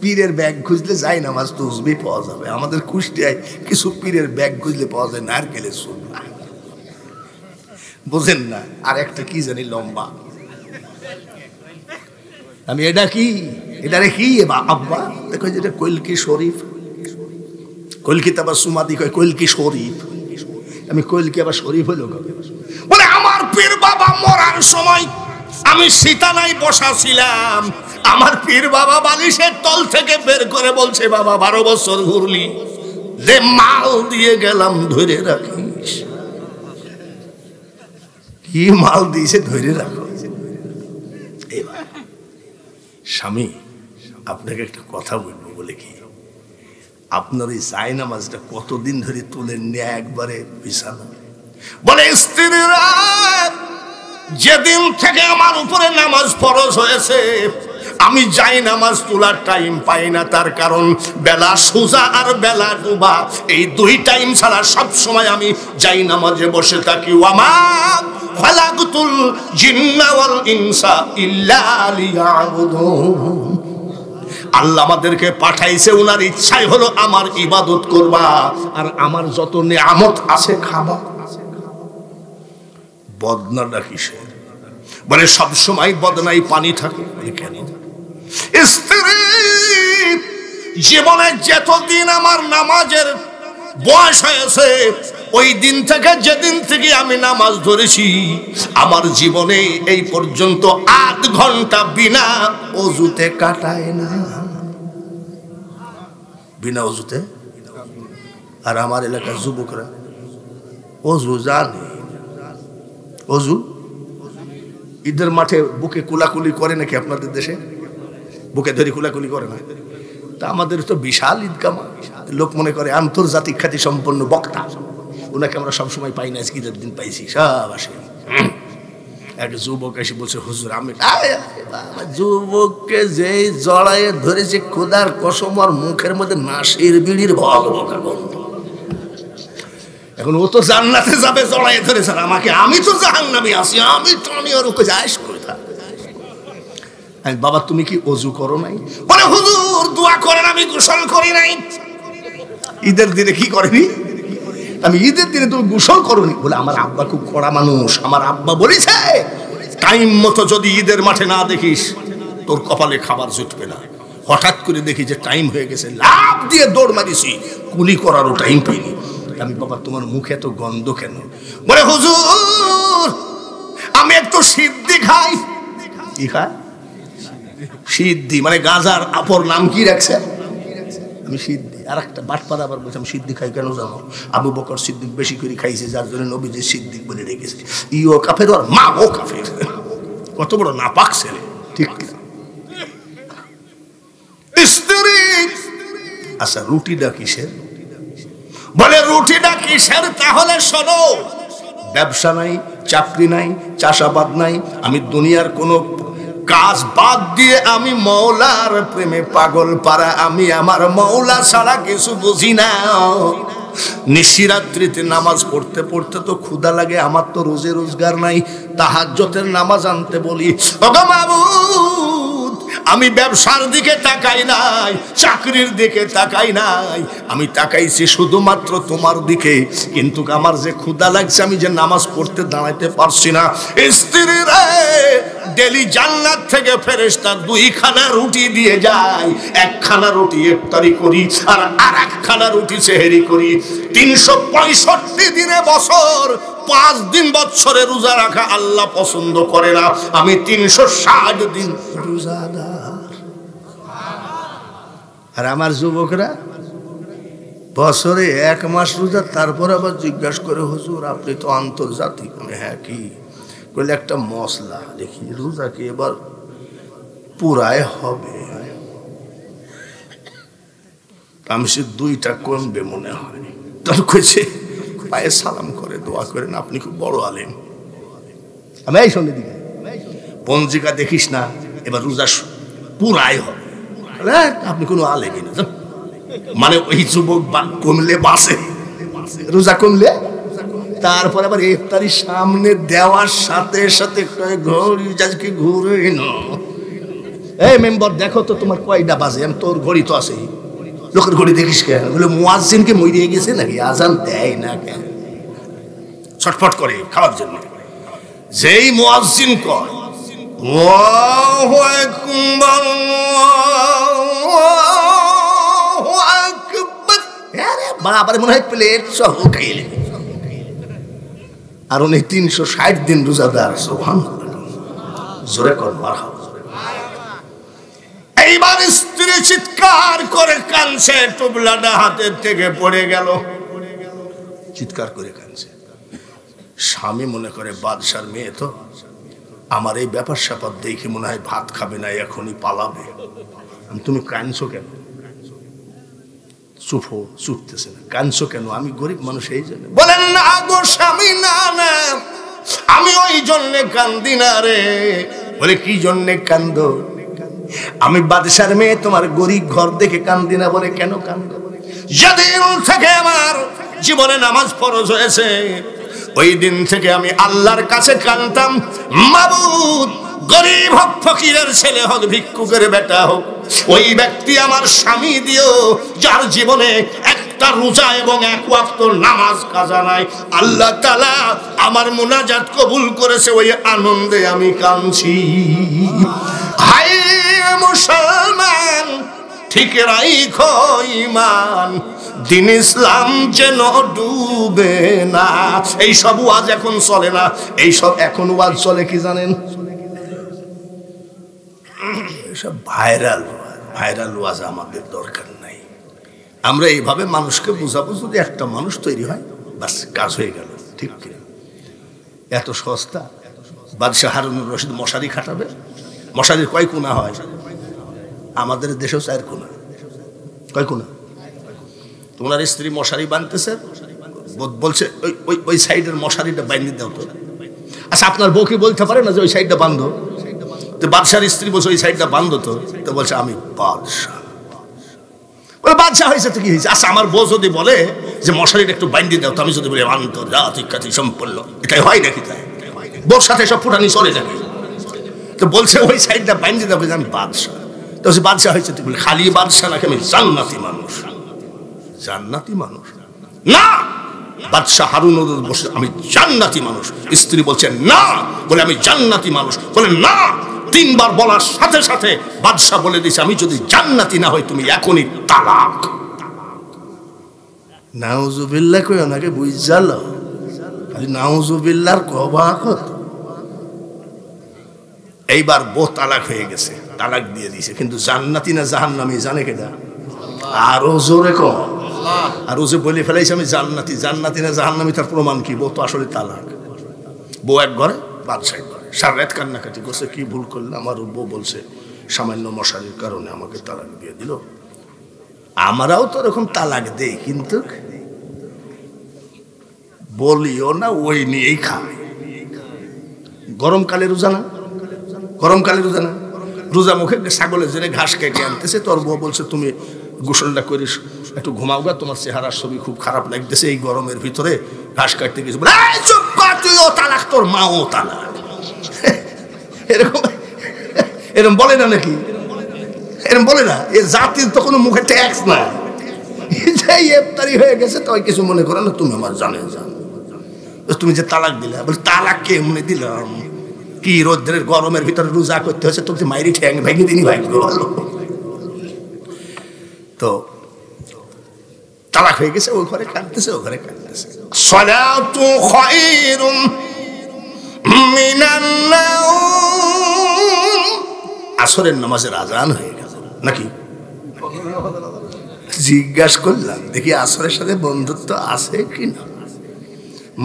পীরের ব্যাগ খুঁজলে জায়নামাজ তসবিহ পাওয়া যাবে। আমাদের কুষ্টিয়ায় কিছু পীরের ব্যাগ খুঁজলে পাওয়া যায় নারকেলের শুকলা, বুঝেন না? আর একটা কি জানি লম্বা, আমি এটা কি, এটারে কি আব্বা দেখো, যেটা কলকি শরীফ। কলকিতে আবার সুমাদি কয় কলকি শরীফ, আমি কলকি আবার শরীফ হইল বলে। আমার পীর বাবা মরার সময় আমি সীতানায় বসা ছিলাম, আমার পীর বাবা বালিশের তল থেকে বের করে বলছে, বাবা 12 বছর ঘুরলি, যে মাল দিয়ে গেলাম ধরে রাখিস। কি মাল দিয়েছে ধরে রাখো। এবার স্বামী, আপনাকে একটা কথা বলবো, বলে কি, আপনার এই জায়নামাজটা কতদিন ধরে তুলেন নিয়ে একবারে বিছানা? বলে, স্ত্রীরা, যেদিন থেকে আমার উপরে নামাজ ফরজ হয়েছে আমি জায়নামাজ তোলার টাইম পাই না। তার কারণ বেলা সোজা আর বেলা ডুবা, এই 2 টাইম ছাড়া সব সময় আমি জায়নামাজে বসে থাকি। ওয়ামা খালাকতুল জিন্না ওয়াল ইনসা ইল্লা লিয়াবুদুন। আল্লাহ আমাদেরকে পাঠাইছে, ওনার ইচ্ছাই হলো আমার ইবাদত করবা, আর আমার যত নিয়ামত আছে খাবা। বদনাটা কিসের? বলে, সব সময় বদনাই পানি থাকে। কেন? স্ত্রী জীবনে যতদিন আমার নামাজের বয়স হয়েছে, ওই দিন থেকে, যেদিন থেকে আমি নামাজ ধরেছি, আমার জীবনে এই পর্যন্ত 8 ঘন্টা বিনা ওযুতে কাটায় না। বিনা ওযুতে। আর আমার এলাকার যুবকরা ওযু জানে। ওযু ঈদের মাঠে বুকে কুলাকুলি করে নাকি আপনাদের দেশে? বুকে ধরে কুলাকুলি করে না? তা আমাদের তো বিশাল ঈদগাহ, লোক মনে করে আন্তর্জাতিক খ্যাতি সম্পন্ন বক্তা, ওনাকে আমরা সবসময় পাই না, ঈদের দিন পাইছি, সব আসে। এক যুবক এসে বলছে, হুজুর আমি, যুবককে যেই জড়াইয়ে ধরেছে খোদার কসম, আর মুখের মধ্যে নাশির বিড়ির ভগ ভগা গন্ধ। এখন ও তো জান্নাতে যাবে, জড়াইয়ে ধরেছে আমাকে, আমি তো জাহান্নামে আছি, আমি ওর ওকে যাইস করে থাকি। বাবা, তুমি কি ওযু করো নাই? বলে, হুজুর দোয়া করেন, আমি গোসল করি নাই। ঈদের দিনে কি করেনি? আমি ঈদের দিনে তুমি গোসল করোনি? বলে, আমার আব্বা খুব কড়া মানুষ, আমার আব্বা বলেছে টাইম মতো যদি ঈদের মাঠে না দেখিস তোর কপালে খাবার জুটবে না। হঠাৎ করে দেখি যে টাইম হয়ে গেছে, লাফ দিয়ে দৌড় মারিছি, কুলি করারও টাইম পাইনি। আমি, বাবা তোমার মুখে এত গন্ধ কেন? বলে, হুজুর আমি একটু সিদ্ধি খাই। কি খায়? সিদ্ধি, মানে গাঁজার আপর নাম কি রাখছে? আমি সিদ্ধি। আর একটা বাটপাড়া আবার বলছে, আমি সিদ্ধি খাই কেন জানো? আবু বকর সিদ্দিক বেশি করে খাইছে, যার জন্য নবীজি সিদ্দিক বলে রেখেছে। ইও কাফের আর মা ও কাফের। কত বড় নাপাক ছেলে, ঠিক না? আচ্ছা রুটিটা কিসের? বলে রুটিটা কিসের? তাহলে শোনো, ব্যবসা নাই, চাকরি নাই, চাষাবাদ নাই, আমি দুনিয়ার কোনো কাজ বাদ দিয়ে আমি মওলার প্রেমে পাগল পারা, আমি আমার মওলা ছাড়া কিছু বুঝি না। নিশিরাত্রিতে নামাজ পড়তে পড়তে তো ক্ষুধা লাগে, আমার তো রোজে রোজগার নাই, তাহাজ্জুদের নামাজ আনতে বলি, ওগো মাবুদ আমি ব্যবসার দিকে তাকাই নাই, চাকরির দিকে তাকাই নাই, আমি তাকাইছি শুধুমাত্র তোমার দিকে। কিন্তু আমার যে ক্ষুধা লাগছে, আমি যে নামাজ পড়তে দাঁড়াইতে পারছি না। স্ত্রী রে, ডেলি জান্নাত থেকে ফেরেশতা 2খানা রুটি দিয়ে যায়, 1খানা রুটি ইফতারি করি আর 1খানা রুটি সেহরি করি। 365 দিনে বছর, 5 দিন বছরে রোজা রাখা আল্লাহ পছন্দ করে না, আমি 360 দিন রোজাদার। আর আমার যুবকরা বছরে 1 মাস রোজা, তারপর আবার জিজ্ঞাসা করে হুজুর আপনি তো আন্তর্জাতিক। হ্যাঁ কি বলে? একটা মশলা দেখি রোজা কি এবার পুরায় হবে? আমি সে 2টা কমবে মনে হয়। তার কইছে পায়ে সালাম করে দোয়া করেন, আপনি খুব বড় আলেম। আমি এই সঙ্গে দিকে পঞ্জিকা দেখিস না, এবার রোজা পুরাই হবে। আপনি কোনো আলেমই না। মানে ওই যুবক কমলে বাসে, রোজা কমলে তারপর আবার ইফতারির সামনে দেওয়ার সাথে সাথে ঘড়ি আজকে ঘুরে না। এই মেম্বার দেখো তো তোমার কয়টা বাজে? আমি তোর ঘড়ি তো আছে। লোকের ঘড়ি দেখিস কেন? বলে মুয়াজ্জিনকে মরিয়ে গেছে নাকি, আজান দেয় না কেন? ছটফট করে খাওয়ার জন্য। যেই মুয়াজ্জিন কয় আল্লাহু আকবার আল্লাহু আকবার, আরে বাবারে মনে হয় প্লেট সহ খাইলে। আর উনি 360 দিন রোজাদার। সুবহানাল্লাহ, জোরে কর মারহাবা। এইবার স্ত্রী চিৎকার করে কাঁদছে, টুবলাটা হাতের থেকে পড়ে গেল, চিৎকার করে কাঁদছে। স্বামী মনে করে বাদশার মেয়ে তো, আমার এই ব্যাপার স্যাপার দেখে মনে হয় ভাত খাবে না, এখনই পালাবে। তুমি কাঁদছো কেন? চুপতেছে না। কাঁদছো কেন? আমি গরিব মানুষ এই জন্য। বলেন না গো স্বামী, না না আমি ওই জন্যে কান্দি না রে। বলে কি জন্যে কান্দো? আমি বাদশার মেয়ে, তোমার গরিব ঘর দেখে কান্দি না। বলে কেন কান্দো? যেদিন থেকে আমার জীবনে নামাজ ফরজ হয়েছে, ওই দিন থেকে আমি আল্লাহর কাছে কাঁদতাম, মাবুদ গরিব হোক, ফকিরের ছেলে হোক, ভিক্ষুকের বেটা হোক, ওই ব্যক্তি আমার স্বামী দিও যার জীবনে একটা রোজা এবং 1 ওয়াক্ত নামাজ কাজা নাই। আল্লাহ তাআলা আমার মুনাজাত কবুল করেছে, ওই আনন্দে আমি কাঁদছি। হায় মুসলমান, ঠিক রাইখো ঈমান, দিন ইসলাম যেন ডুবে না। এইসব ওয়াজ এখন চলে না। এইসব এখন ওয়াজ চলে কি জানেন? এসব ভাইরাল ওয়াজ আমাদের দরকার নাই। আমরা এইভাবে মানুষকে বুঝাবো, যদি একটা মানুষ তৈরি হয় বাস কাজ হয়ে গেল। ঠিক কিনা? এত সস্তা। বাদশাহ হারুনুর রশিদ মশারি খাটাবে। মশারির কয় কোনা হয়? আমাদের দেশেও 4 কোনা। কয় কোনা? তোমার স্ত্রী মশারি বাঁধতেছে, বলছে ওই সাইডের মশারিটা বাঁধিয়ে দাও তো। আচ্ছা আপনার বউকে বলতে পারে না যে ওই সাইডটা বাঁধো? তো বাদশার স্ত্রী বলছে ওই সাইডটা বাঁধো তো। তো বলছে আমি বাদশাহ। বলে বাদশাহ হয়েছে তো কি হয়েছে? আচ্ছা আমার বউ যদি বলে যে মশারিটা একটু বাঁধিয়ে দাও, তো আমি যদি বলি আন্তর্জাতিক খ্যাতি সম্পন্ন, এটাই হয় নাকি? তাই বউর সাথে সব ফুটানি চলে যাবে। তো বলছে ওই সাইডটা বাঁধিয়ে দাও, আমি বাদশাহ। তো বাদশাহ হয়েছে তুই বলে খালি বাদশাহ নাকি আমি জান্নাতি মানুষ? জান্নাতি মানুষ না, বাদশাহ হারুন বসে আমি জান্নাতি মানুষ। স্ত্রী বলছে না, বলে আমি জান্নাতি মানুষ। বলে না, 3 বার বলার সাথে সাথে বাদশাহ বলে দিয়েছে আমি যদি জান্নাতি না হই তুমি এখনই তালাক। নাউজুবিল্লাহ কই ওনাকে বুঝাল, খালি নাউজুবিল্লাহর কবাকত। এইবার বউ তালাক হয়ে গেছে, তালাক দিয়ে দিয়েছে। কিন্তু জান্নাতি না জাহান্নামী জানে কেডা? আরো জোরে কম। আর ও যে বলে ফেলাইছে আমি জান্নাতি, জান্নাতি না জাহান্নামী তার প্রমাণ কি? বউ তো আসলে তালাক। বউ এক ঘরে, বাদশাহ এক ঘরে। সারা রাত কান্নাকাটি করছে, কি ভুল করলে আমার বউ বলছে সামান্য মশারির কারণে আমাকে তালাক দিয়ে দিল। আমরাও তো এরকম তালাক দেই, কিন্তু বলিও না, ওই নিয়েই খাই। গরমকালে রোজা না, গরমকালে রোজা না, রোজা মুখে ছাগলের জন্য ঘাস কেটে আনতেছে, তোর বউ বলছে তুমি গোসলটা করিস, একটু ঘুমাও গা, তোমার চেহারার ছবি খুব খারাপ লাগতেছে এই গরমের ভিতরে, ঘাস কাটতে গেছে। চুপ কর, তুইও তালাক, তোর মাও তালাক। এরকম এরকম বলে না নাকি? এরকম বলে না? এ জাতির তো কোনো মুখে ট্যাক্স না। ইফতারি হয়ে গেছে তাই কিছু মনে করে না, তুমি আমার জানে জান, তুমি যে তালাক দিলা, বলে তালাক কে এমনি দিলাম, কি রোদ্রের গরমের ভিতরে রোজা করতে হচ্ছে, তোকে মাইরি ঠ্যাং ভেঙে দিনই ভাই। তো তালাক হয়ে গেছে, ওই ঘরে কাঁদতেছে, ও ঘরে কাঁদতেছে। সালাতু খায়রুম মিনান নাওম, আসরের নামাজের আজান হয়ে গেল নাকি? জিজ্ঞাসা করলাম দেখি আসরের সাথে বন্ধুত্ব আছে কিনা।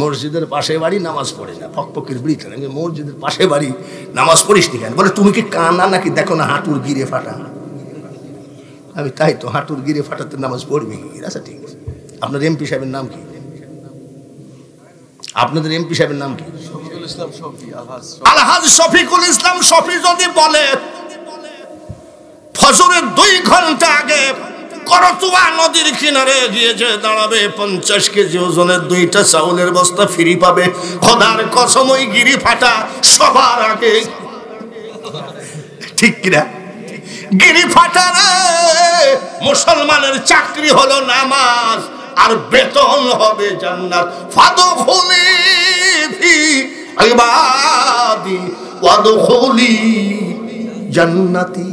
মসজিদের পাশে বাড়ি, নামাজ পড়ে না, ফকফকির বৃথ, মসজিদের পাশে বাড়ি, নামাজ পড়িস নি কেন? বলে তুমি কি কানা নাকি, দেখো না হাঁটুর গিরে ফাটা। আমি তাই তো, হাঁটুর গিরে ফাটাতে নামাজ পড়বি? আচ্ছা ঠিক আছে। আপনার এমপি সাহেবের নাম কি? আপনাদের এমপি সাহেবের নাম কি? আলহাজ শফিকুল ইসলাম শফি যদি বলে ফজরের 2 ঘন্টা আগে করতুয়া নদীর কিনারে গিয়ে যে দাঁড়াবে, 50 কেজি ওজনের 2টা চাউলের বস্তা ফ্রি পাবে, খোদার কসম ওই গিরি ফাটা সবার আগে। ঠিক কিনা? গিরি ফাটা রে, মুসলমানের চাকরি হলো নামাজ, আর বেতন হবে জান্নাত। ফাদখুলি ফি ইবাদি ওয়াদখুলি জান্নাতি।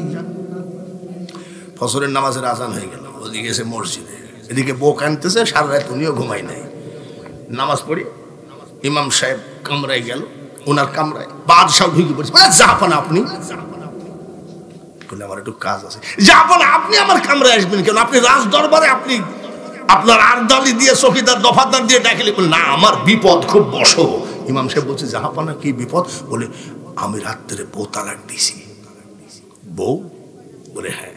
ফজরের নামাজের আজান হয়ে গেল, ওদিকে এসে মসজিদে, এদিকে বউ কাঁদতেছে, সারা রাত উনিও ঘুমাই নাই। নামাজ পড়ি ইমাম সাহেব কামরায় গেল, ওনার কামরায় বাদশাহ ঢুকে পড়ছে। যাবেন আপনি? বলে আমার একটু কাজ আছে। যাবেন আপনি আমার কামরায় আসবেন কেন? আপনি রাজ দরবারে, আপনি আপনার আরদালি দিয়ে চকিদার দফাদার দিয়ে ডাকলে। না আমার বিপদ, খুব বসো। ইমাম সাহেব বলছে জাহাপানা কি বিপদ? বলে আমি রাত্রে বউ তালাক দিছি। বউ? বলে হ্যাঁ।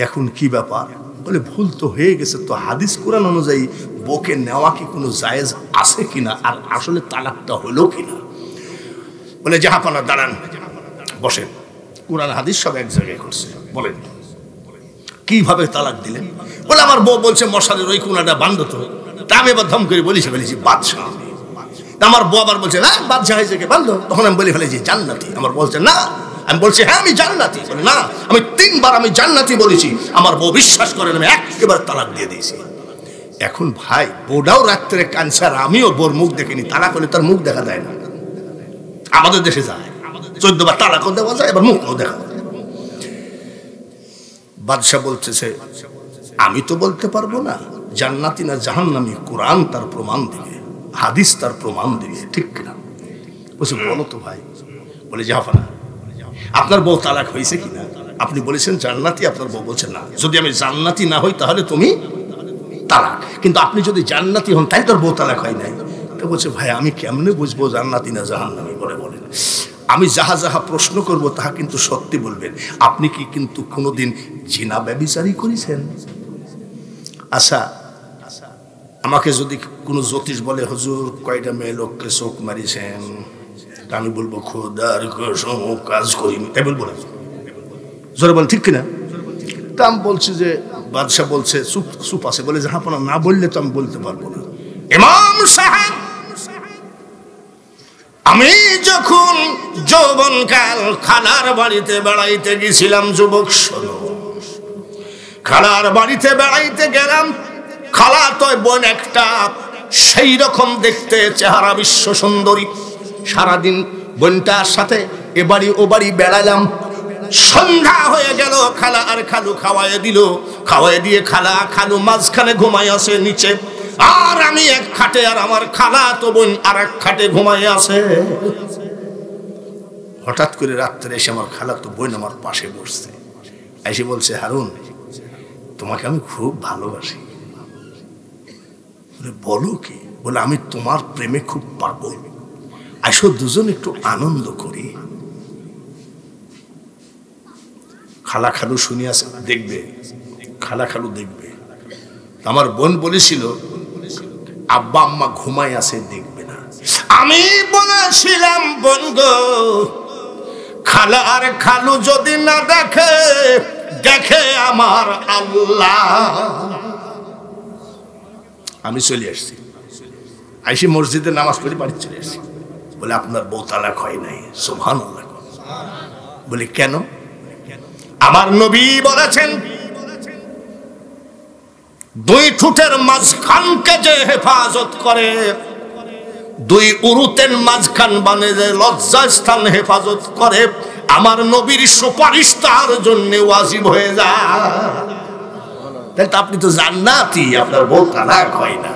এখন কি ব্যাপার? বলে ভুল তো হয়ে গেছে, তো হাদিস কোরআন অনুযায়ী বউকে নেওয়া কি কোনো জায়েজ আছে কিনা, আর আসলে তালাকটা হলো কিনা? বলে জাহাপানা দাঁড়ান, বসেন, কোরআন হাদিস সব এক জায়গায় করছে, বলেন কিভাবে তালাক দিলেন? বলে আমার বউ বলছে মশালের ওই কোনাটা বান্ধ তো। তা আমি এবার ধম করে বলেছি বাদশাহ। আমার বউ আবার বলছে না বাদশাহ হয়েছে কে বান্ধ। তখন আমি বলে ফেলেছি জান্নাতি। আমার বলছে না, আমি বলছি হ্যাঁ আমি জান্নাতি। বলে না, আমি 3 বার আমি জান্নাতি বলেছি। আমার বউ বিশ্বাস করেন, আমি একেবারে তালাক দিয়ে দিয়েছি। এখন ভাই বউটাও রাত্রে কাঁদছে, আর আমিও বোর মুখ দেখিনি। তালাক হলে তার মুখ দেখা যায় না, আমাদের দেশে যায় 14 বার তালাকও দেওয়া যায়, এবার মুখও দেখা যায়। বাদশাহ বলতেছে আমি তো বলতে পারবো না জান্নাতি না জাহান্নামী, কোরআন তার প্রমাণ দিবে, হাদিস তার প্রমাণ দিবে, ঠিক কিনা? বলছে বলো তো ভাই। বলে জাহাপানা আপনার বউ তালাক হয়েছে কিনা? আপনি বলেছেন জান্নাতি, আপনার বউ বলছে না। যদি আমি জান্নাতি না হই তাহলে তুমি তালাক, কিন্তু আপনি যদি জান্নাতি হন তাই তোর বউ তালাক হয় নাই। তো বলছে ভাই আমি কেমনে বুঝবো জান্নাতি না জাহান্নামী? বলেন আমি যাহা যাহা প্রশ্ন করব তাহা কিন্তু সত্যি বলবেন। আপনি কি কিন্তু কোনোদিন জিনা ব্যভিচারী করেছেন? আচ্ছা আমাকে যদি কোনো জ্যোতিষ বলে হুজুর কয়টা মেয়ে লোককে চোখ মারিছেন, তা আমি বলবো খোদার কসম কাজ করিনি, তাই বলবো না? জোরে বল ঠিক কিনা? তা আমি বলছি যে বাদশাহ বলছে চুপ আছে। বলে জাহাপানা না বললে তো আমি বলতে পারবো না। ইমাম সাহেব আমি যখন যৌবনকাল খালার বাড়িতে বেড়াইতে গেছিলাম, যুবক শোনো, খালার বাড়িতে বেড়াইতে গেলাম। খালা তো বোন একটা, সেই রকম দেখতে, চেহারা বিশ্ব সুন্দরী। সারাদিন বোনটার সাথে এ বাড়ি ও বাড়ি বেড়ালাম। সন্ধ্যা হয়ে গেল, খালা আর খালু খাওয়াই দিল। খাওয়াই দিয়ে খালা খালু মাঝখানে ঘুমাই আছে নিচে, আর আমি এক খাটে, আর আমার খালা তো বোন আর এক খাটে ঘুমাই আছে। হঠাৎ করে রাত্রে এসে আমার খালা তো বোন আমার পাশে বসছে, এসে বলছে হারুন তোমাকে আমি খুব ভালোবাসি। বলো কি? বলে আমি তোমার প্রেমে খুব পাগল, আসো দুজন একটু আনন্দ করি। খালা খালু শুনিয়াছে, দেখবে খালা খালু দেখবে। আমার বোন বলেছিল আব্বা আম্মা ঘুমায় আছে, দেখবে না। আমি বলেছিলাম বোন গো, খালা আর খালু যদি না দেখে, দেখে আমার আল্লাহ। আমি চলে আসছি, আইসি মসজিদে নামাজ পড়ে বাড়ি চলে আসছি। বলে আপনার বউ তালাক হয় নাই। সুবহানাল্লাহ। বলি কেন? আমার নবী বলেছেন দুই ঠোঁটের মাঝখানকে যে হেফাজত করে, দুই উরুতের মাঝখান মানে যে লজ্জাস্থান হেফাজত করে, আমার নবীর সুপারিশ তার জন্য ওয়াজিব হয়ে যায়। তাহলে আপনি তো জান্নাতি, আপনার বউ তালাক হয় না।